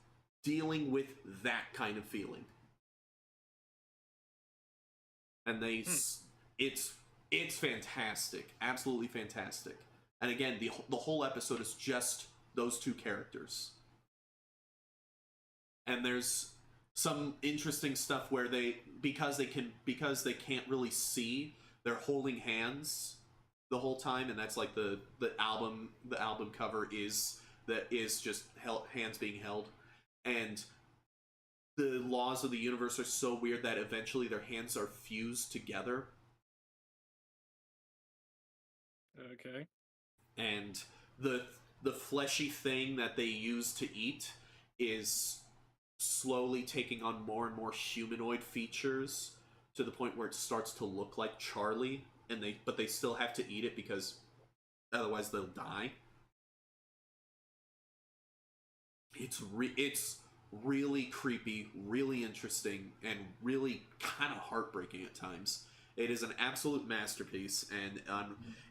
dealing with that kind of feeling. And it's fantastic. Absolutely fantastic. And again, the whole episode is just those two characters. And there's some interesting stuff where because they can't really see, they're holding hands the whole time, and that's like the album cover is just hands being held. And the laws of the universe are so weird that eventually their hands are fused together. Okay. And the fleshy thing that they use to eat is slowly taking on more and more humanoid features, to the point where it starts to look like Charlie, but they still have to eat it because otherwise they'll die. It's really creepy, really interesting, and really kind of heartbreaking at times. It is an absolute masterpiece, and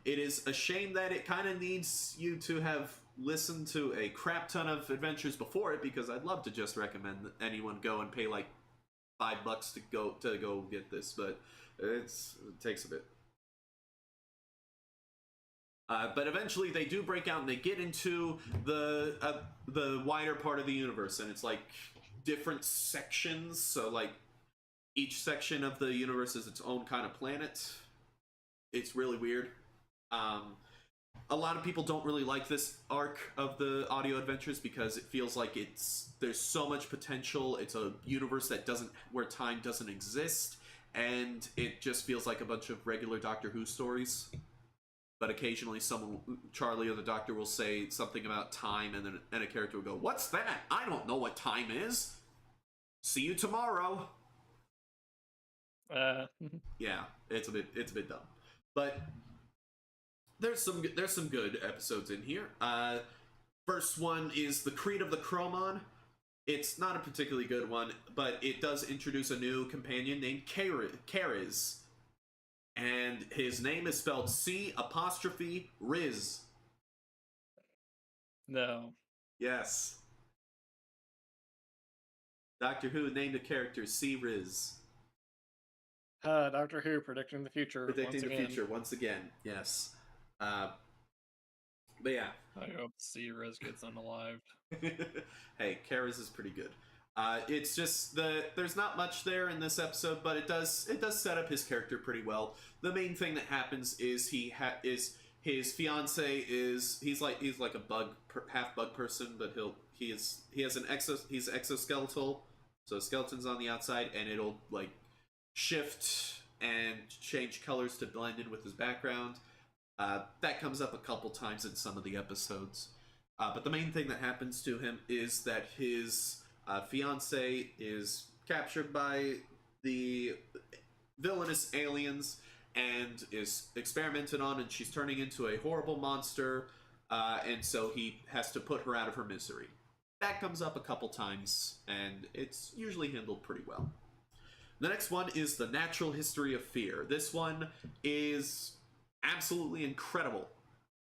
it is a shame that it kind of needs you to have listened to a crap ton of adventures before it, because I'd love to just recommend that anyone go and pay like $5 to go get this, but it takes a bit. But eventually they do break out and they get into the wider part of the universe, and it's like different sections. So like each section of the universe is its own kind of planet. It's really weird. A lot of people don't really like this arc of the audio adventures because it feels like there's so much potential. It's a universe where time doesn't exist, and it just feels like a bunch of regular Doctor Who stories. but occasionally Charlie or the Doctor will say something about time, and then a character will go, "What's that? I don't know what time is. See you tomorrow." Yeah, it's a bit dumb, but there's some good episodes in here. First one is The Creed of the Chromon. It's not a particularly good one, but it does introduce a new companion named Kariz. And his name is spelled C''Riz. No. Yes. Doctor Who named a character C''Riz. Doctor Who predicting the future. Predicting the future once again. Yes. But yeah. I hope C''Riz gets unalived. Hey, Kariz is pretty good. It's just there's not much there in this episode, but it does set up his character pretty well. The main thing that happens is his fiance is he's like a half bug person, but he's exoskeletal, so skeleton's on the outside, and it'll like shift and change colors to blend in with his background. That comes up a couple times in some of the episodes. But the main thing that happens to him is that his fiance is captured by the villainous aliens and is experimented on, and she's turning into a horrible monster, and so he has to put her out of her misery. That comes up a couple times, and it's usually handled pretty well. The next one is The Natural History of Fear. This one is absolutely incredible.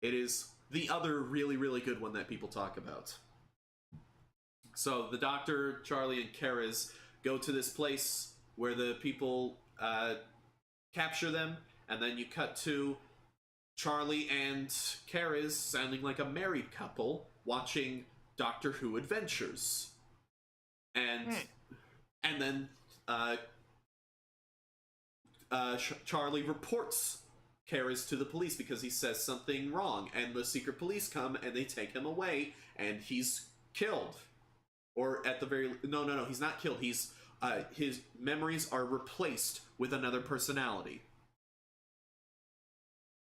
It is the other really, really good one that people talk about. So the Doctor, Charlie, and Kariz go to this place where the people capture them, and then you cut to Charlie and Kariz sounding like a married couple watching Doctor Who Adventures. And then Charlie reports Kariz to the police because he says something wrong, and the secret police come and they take him away, and he's killed. Or at the very no, he's not killed. He's his memories are replaced with another personality.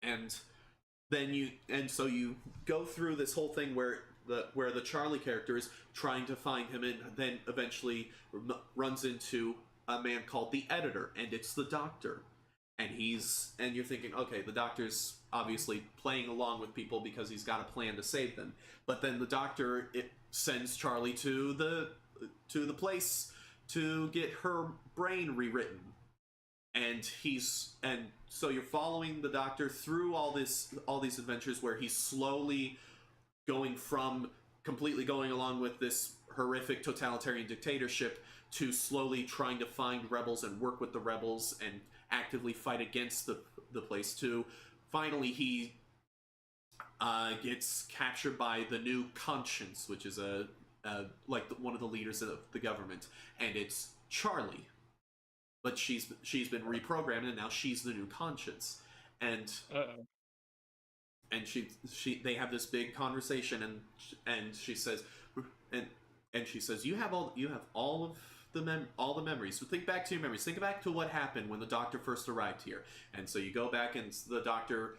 And then so you go through this whole thing where the Charlie character is trying to find him, and then eventually runs into a man called the Editor, and it's the Doctor. And you're thinking, okay, the Doctor's obviously playing along with people because he's got a plan to save them. But then the Doctor sends Charlie to the place to get her brain rewritten. And so you're following the Doctor through all these adventures where he's slowly going from completely going along with this horrific totalitarian dictatorship to slowly trying to find rebels and work with the rebels and actively fight against the place, to finally he gets captured by the new Conscience, which is one of the leaders of the government, and it's Charlie, but she's been reprogrammed, and now she's the new Conscience, and they have this big conversation, and she says you have all of all the memories. So think back to your memories. Think back to what happened when the Doctor first arrived here. And so you go back, and the Doctor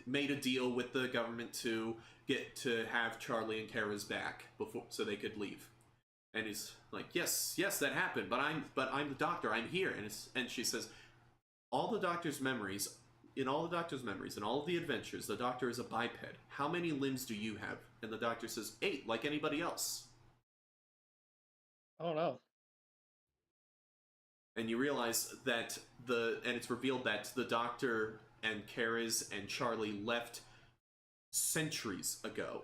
made a deal with the government to get to have Charlie and Kariz back so they could leave. And he's like, yes, that happened, but I'm the Doctor. I'm here. And she says, in all the Doctor's memories, and all of the adventures, the Doctor is a biped. How many limbs do you have? And the Doctor says, 8, like anybody else. Oh no. And you realize that it's revealed that the Doctor and Kariz and Charlie left centuries ago.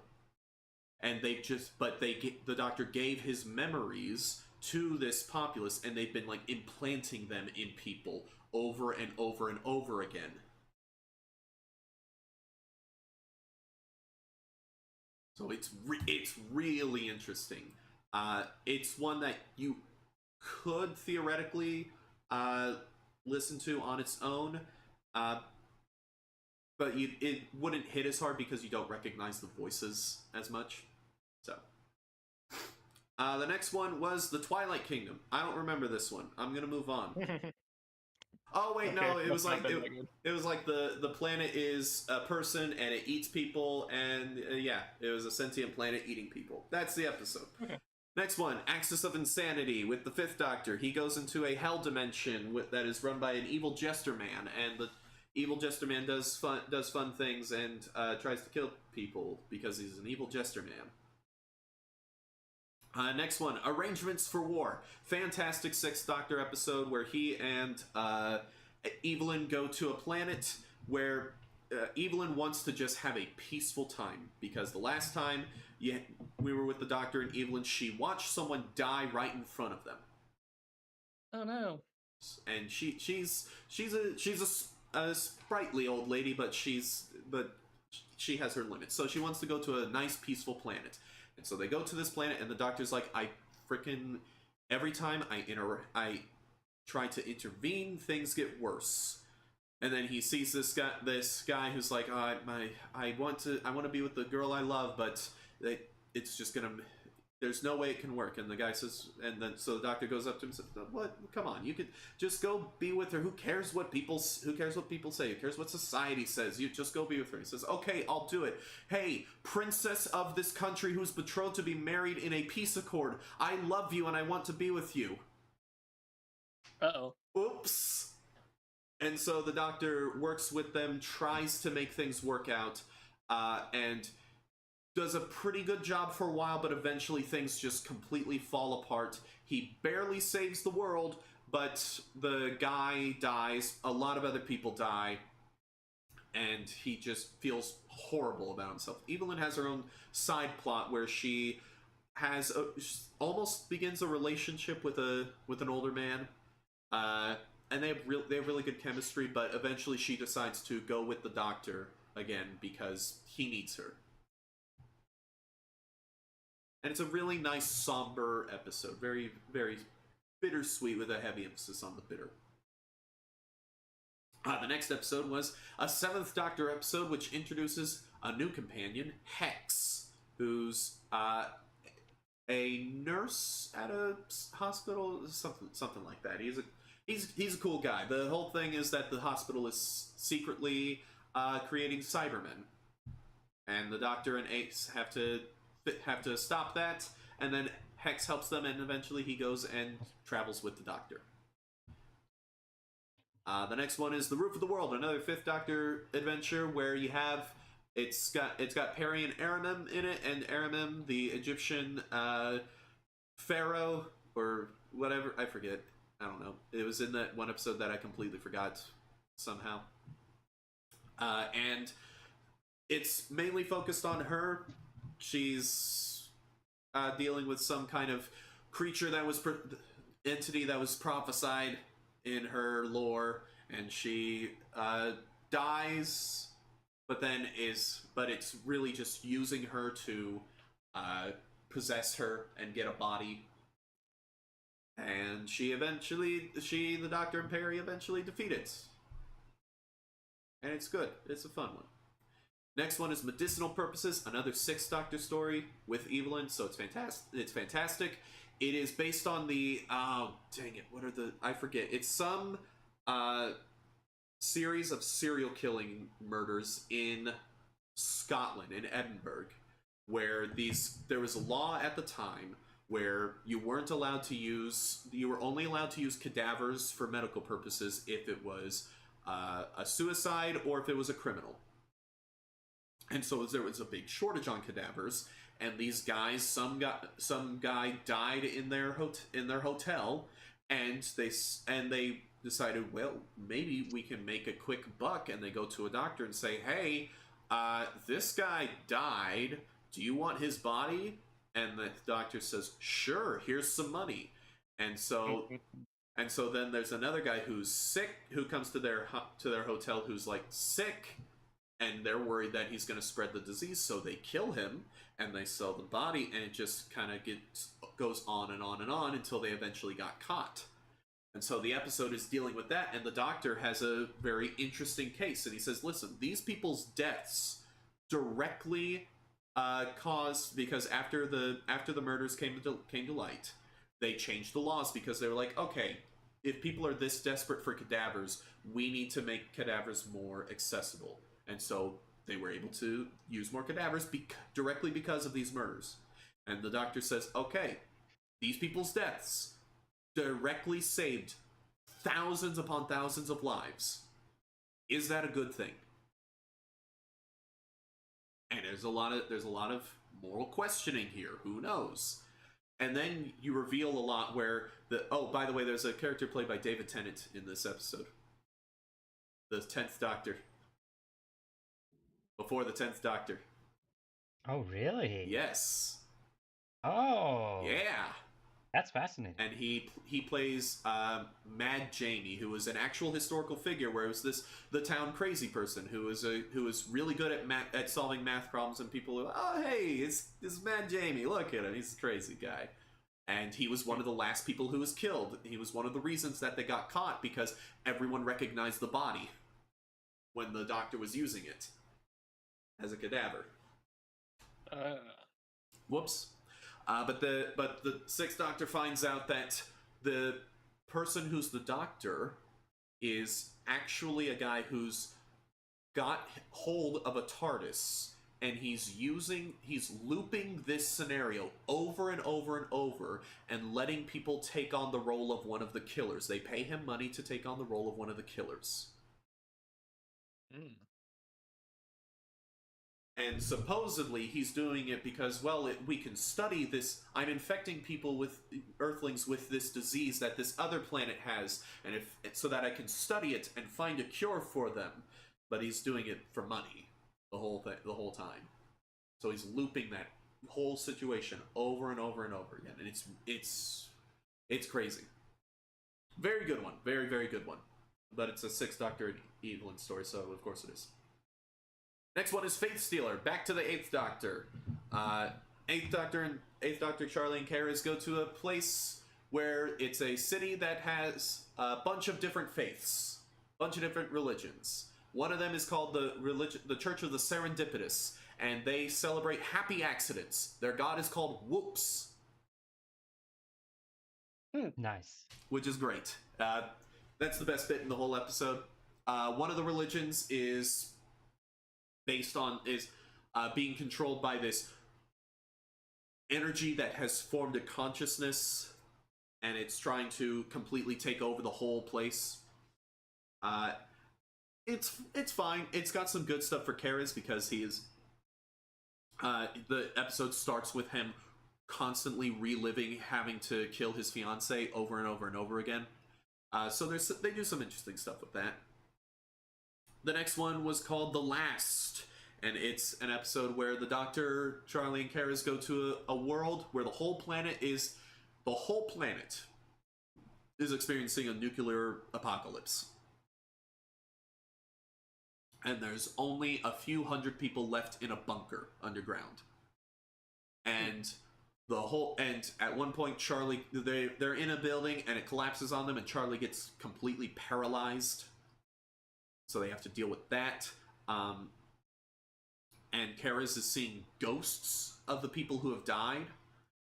And the Doctor gave his memories to this populace, and they've been implanting them in people over and over and over again. So it's really interesting. It's one that you could theoretically listen to on its own, but it wouldn't hit as hard because you don't recognize the voices as much. So, the next one was The Twilight Kingdom. I don't remember this one. I'm gonna move on. Oh wait, no, it was must not like been that good. it was like the planet is a person and it eats people, and yeah, it was a sentient planet eating people. That's the episode. Okay. Next one, Axis of Insanity with the Fifth Doctor. He goes into a hell dimension that is run by an evil Jester Man, and the evil Jester Man does fun things and tries to kill people because he's an evil Jester Man. Next one, Arrangements for War. Fantastic Sixth Doctor episode where he and Evelyn go to a planet where Evelyn wants to just have a peaceful time, because the last time we were with the Doctor and Evelyn, she watched someone die right in front of them. Oh no. And she's a sprightly old lady, but she has her limits. So she wants to go to a nice peaceful planet. And so they go to this planet, and the Doctor's like, every time I try to intervene, things get worse. And then he sees this guy who's like, I want to be with the girl I love, but it's just gonna, there's no way it can work. And the guy says, and then so the Doctor goes up to him and says, what? Come on, you could just go be with her. Who cares what people say? Who cares what society says? You just go be with her. He says, okay, I'll do it. Hey, princess of this country who's betrothed to be married in a peace accord, I love you and I want to be with you. Uh-oh. Oops. And so the Doctor works with them, tries to make things work out, and does a pretty good job for a while, but eventually things just completely fall apart. He barely saves the world, but the guy dies, a lot of other people die, and he just feels horrible about himself. Evelyn has her own side plot where she has almost begins a relationship with an older man, and they have really good chemistry, but eventually she decides to go with the Doctor again because he needs her. And it's a really nice, somber episode. Very, very bittersweet with a heavy emphasis on the bitter. The next episode was a Seventh Doctor episode, which introduces a new companion, Hex, who's a nurse at a hospital, something like that. He's a cool guy. The whole thing is that the hospital is secretly creating Cybermen, and the Doctor and Ace have to stop that, and then Hex helps them, and eventually he goes and travels with the Doctor. The next one is The Roof of the World, another Fifth Doctor adventure where you have it's got Peri and Aramim in it, and Aramim, the Egyptian pharaoh or whatever, I forget. I don't know. It was in that one episode that I completely forgot somehow. And it's mainly focused on her. She's dealing with some kind of creature that was entity that was prophesied in her lore, and she dies, but it's really just using her to possess her and get a body. And the Doctor and Peri eventually defeat it. And it's good. It's a fun one. Next one is Medicinal Purposes, another Sixth Doctor story with Evelyn, so it's fantastic. It is based on the, I forget. It's some series of serial killing murders in Scotland, in Edinburgh, where there was a law at the time where you were only allowed to use cadavers for medical purposes if it was a suicide or if it was a criminal. And so there was a big shortage on cadavers, and these guys, some guy died in their hotel, and they decided, well, maybe we can make a quick buck, and they go to a doctor and say, hey, this guy died, do you want his body? And the doctor says, sure, here's some money. And so then there's another guy who's sick, who comes to their hotel, who's like sick, and they're worried that he's going to spread the disease, so they kill him, and they sell the body, and it just kind of goes on and on and on until they eventually got caught. And so the episode is dealing with that, and the Doctor has a very interesting case, and he says, listen, these people's deaths directly caused, because after the murders came to light, they changed the laws, because they were like, okay, if people are this desperate for cadavers, we need to make cadavers more accessible. And so they were able to use more cadavers directly because of these murders. And the doctor says, okay, these people's deaths directly saved thousands upon thousands of lives. Is that a good thing? And there's a lot of moral questioning here. Who knows? And then you reveal a lot where by the way, there's a character played by David Tennant in this episode. The 10th Doctor. Before the 10th Doctor. Oh, really? Yes. Oh. Yeah. That's fascinating. And he plays Mad Jamie, who was an actual historical figure, where it was the town crazy person who was really good at solving math problems, and people were, oh hey, it's Mad Jamie, look at him, he's a crazy guy. And he was one of the last people who was killed. He was one of the reasons that they got caught, because everyone recognized the body when the doctor was using it as a cadaver. Whoops. But the Sixth Doctor finds out that the person who's the doctor is actually a guy who's got hold of a TARDIS, and he's looping this scenario over and over and over, and letting people take on the role of one of the killers. They pay him money to take on the role of one of the killers. And supposedly he's doing it because, well, we can study this. I'm infecting people with Earthlings with this disease that this other planet has, and so that I can study it and find a cure for them. But he's doing it for money the whole time. So he's looping that whole situation over and over and over again, and it's crazy. Very good one, very very good one. But it's a Sixth Doctor Evelyn story, so of course it is. Next one is Faith Stealer. Back to the Eighth Doctor. Eighth Doctor Charlie and Karis go to a place where it's a city that has a bunch of different faiths, bunch of different religions. One of them is called the Church of the Serendipitous, and they celebrate happy accidents. Their god is called Whoops. Nice. Which is great. That's the best bit in the whole episode. One of the religions is being controlled by this energy that has formed a consciousness, and it's trying to completely take over the whole place. It's fine. It's got some good stuff for Karis, because he is the episode starts with him constantly reliving having to kill his fiancée over and over and over again. So they do some interesting stuff with that. The next one was called The Last, and it's an episode where the Doctor, Charlie, and Karis go to a world where the whole planet is experiencing a nuclear apocalypse. And there's only a few hundred people left in a bunker underground. And at one point Charlie, they're in a building and it collapses on them, and Charlie gets completely paralyzed. So they have to deal with that. And Karis is seeing ghosts of the people who have died,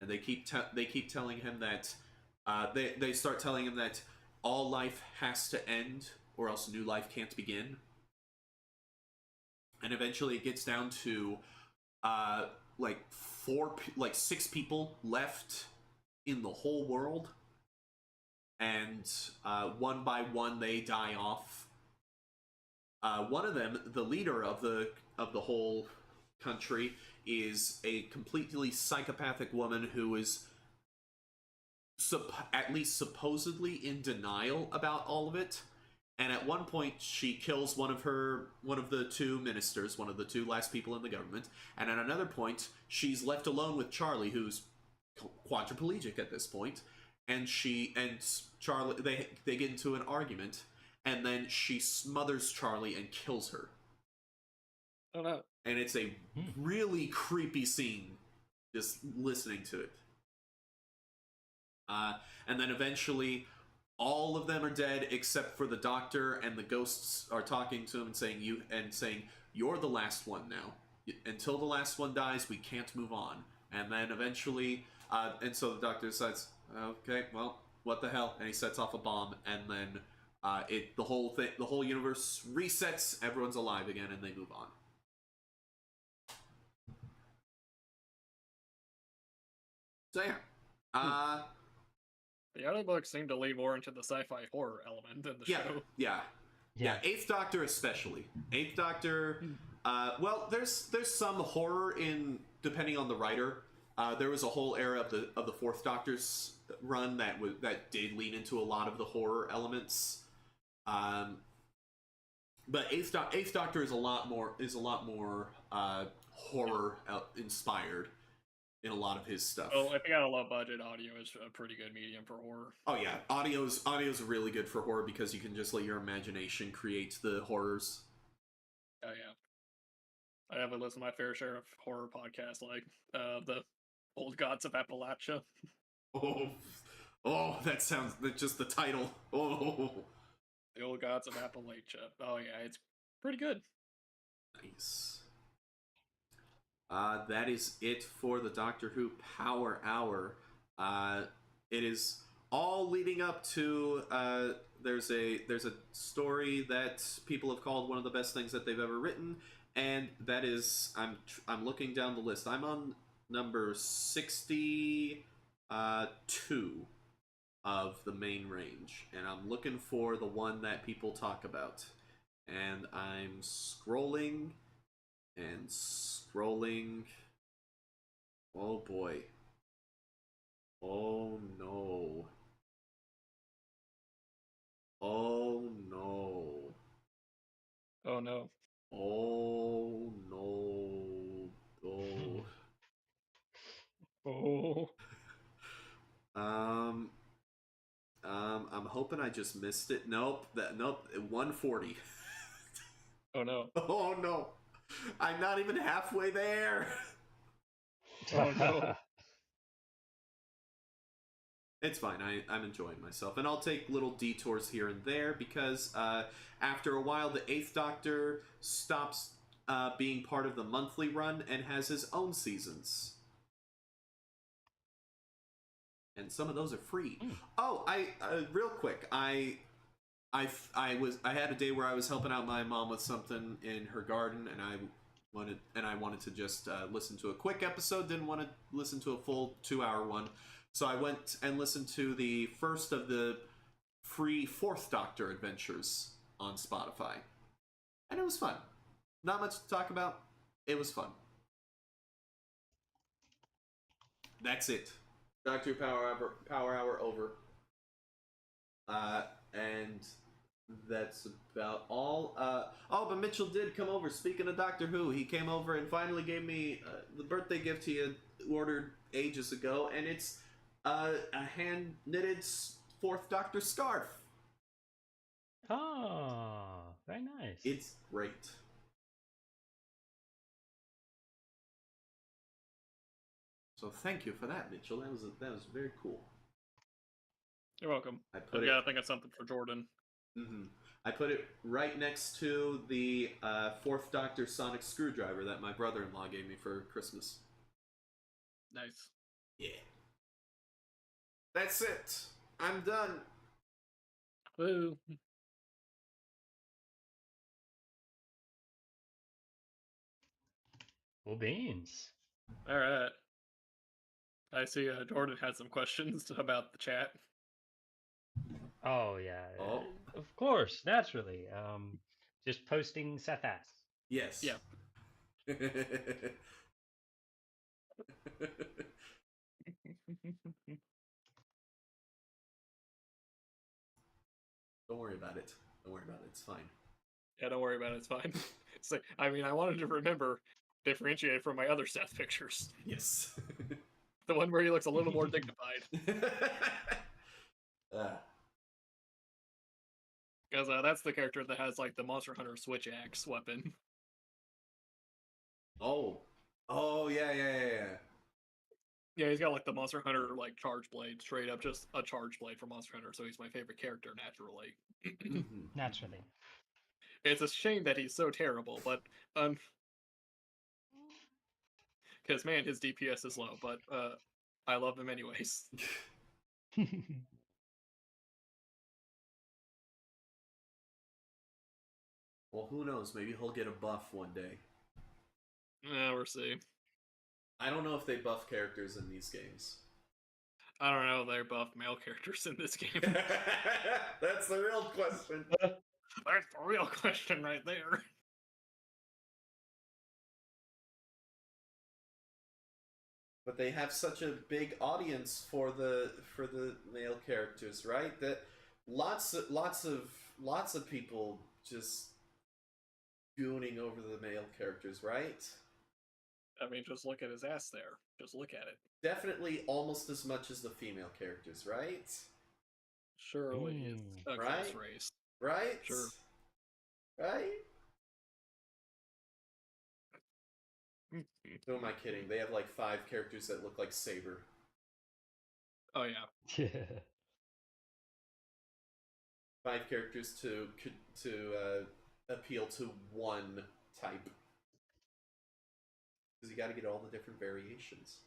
and they keep telling him that they start telling him that all life has to end, or else new life can't begin. And eventually, it gets down to six people left in the whole world, and one by one they die off. One of them, the leader of the whole country, is a completely psychopathic woman who is at least supposedly in denial about all of it. And at one point, she kills one of the two ministers, one of the two last people in the government. And at another point, she's left alone with Charlie, who's quadriplegic at this point. And Charlie, they get into an argument. And then she smothers Charlie and kills her. Oh no. And it's a really creepy scene, just listening to it. And then eventually, all of them are dead except for the Doctor, and the ghosts are talking to him and saying, "You're the last one now. Until the last one dies, we can't move on." And then eventually, and so the Doctor decides, "Okay, well, what the hell? And he sets off a bomb, and then the whole universe resets. Everyone's alive again, and they move on. So yeah, The other books seem to lean more into the sci-fi horror element in the show. yeah. Eighth Doctor especially. Eighth Doctor. Well, there's some horror in depending on the writer. There was a whole era of the Fourth Doctor's run that did lean into a lot of the horror elements. But Eighth Doctor is a lot more horror inspired in a lot of his stuff. Well, if you got a low budget, audio is a pretty good medium for horror. Oh yeah, audio's really good for horror because you can just let your imagination create the horrors. Oh yeah. I haven't listened to my fair share of horror podcasts like the Old Gods of Appalachia. That sounds just the title. The Old Gods of Appalachia. Oh yeah, it's pretty good. Nice. That is it for the Doctor Who Power Hour. It is all leading up to there's a story that people have called one of the best things that they've ever written, and that is I'm looking down the list. I'm on number 62 of the main range, and I'm looking for the one that people talk about, and I'm scrolling and scrolling. Oh boy. Oh no. Oh no. Oh no. Oh no. Oh. Oh. I'm hoping I just missed it. Nope. 140. Oh no. Oh no. I'm not even halfway there. Oh no. It's fine. I'm enjoying myself, and I'll take little detours here and there because after a while, the Eighth Doctor stops being part of the monthly run and has his own seasons, and some of those are free. Oh, real quick, I had a day where I was helping out my mom with something in her garden, and I wanted to just listen to a quick episode. Didn't want to listen to a full 2-hour one. So I went and listened to the first of the free Fourth Doctor adventures on Spotify. And it was fun. Not much to talk about. It was fun. That's it. Doctor Who Power Hour over. And that's about all. But Mitchell did come over. Speaking of Doctor Who, he came over and finally gave me the birthday gift he had ordered ages ago, and it's a hand-knitted Fourth Doctor scarf. Oh, very nice. It's great. So thank you for that, Mitchell. That was very cool. You're welcome. I put gotta think of something for Jordan. I put it right next to the Fourth Doctor sonic screwdriver that my brother-in-law gave me for Christmas. Nice. Yeah. That's it. I'm done. Woo. Cool beans. All right. I see Jordan had some questions about the chat. Oh yeah. Oh. Of course, naturally. Just posting Seth asks. Yes. Yeah. Don't worry about it. Don't worry about it. It's fine. Yeah, don't worry about it. It's fine. It's like, I mean, I wanted to differentiate from my other Seth pictures. Yes. The one where he looks a little more dignified. Because that's the character that has, like, the Monster Hunter switch axe weapon. Oh, yeah. Yeah, he's got, like, the Monster Hunter, like, charge blade, straight up, just a charge blade for Monster Hunter, so he's my favorite character, naturally. Naturally. It's a shame that he's so terrible, but, because, man, his DPS is low, but, I love him anyways. Well, who knows? Maybe he'll get a buff one day. Yeah, we'll see. I don't know if they buff characters in these games. I don't know. They buff male characters in this game. That's the real question. That's the real question right there. But they have such a big audience for the male characters, right? That lots of people just gooning over the male characters, right? I mean, just look at his ass there. Just look at it. Definitely almost as much as the female characters, right? Surely it's a Right? close race. Right? Sure. Right? Who am I kidding? They have like 5 characters that look like Saber. Oh yeah. Yeah. 5 characters to appeal to one type. Because you got to get all the different variations.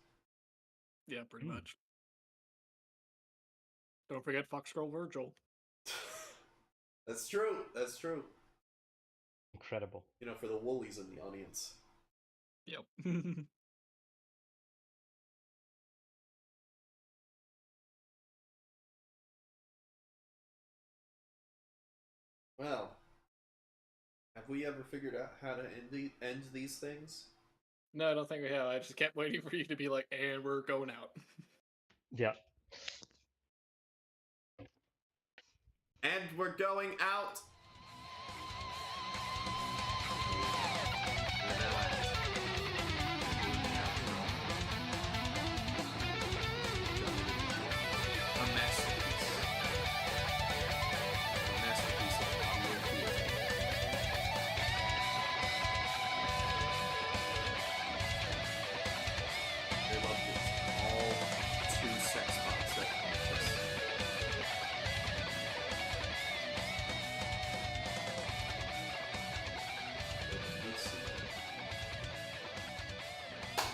Yeah, pretty much. Don't forget Fox Girl Virgil. That's true. That's true. Incredible. You know, for the woolies in the audience. Yep. Well, have we ever figured out how to end these things? No, I don't think we have. I just kept waiting for you to be like, and we're going out. Yep. And we're going out. A masterpiece. A masterpiece of audio theater. They loved it. All 2 sex bots that helped us.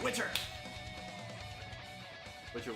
Witcher! Witcher.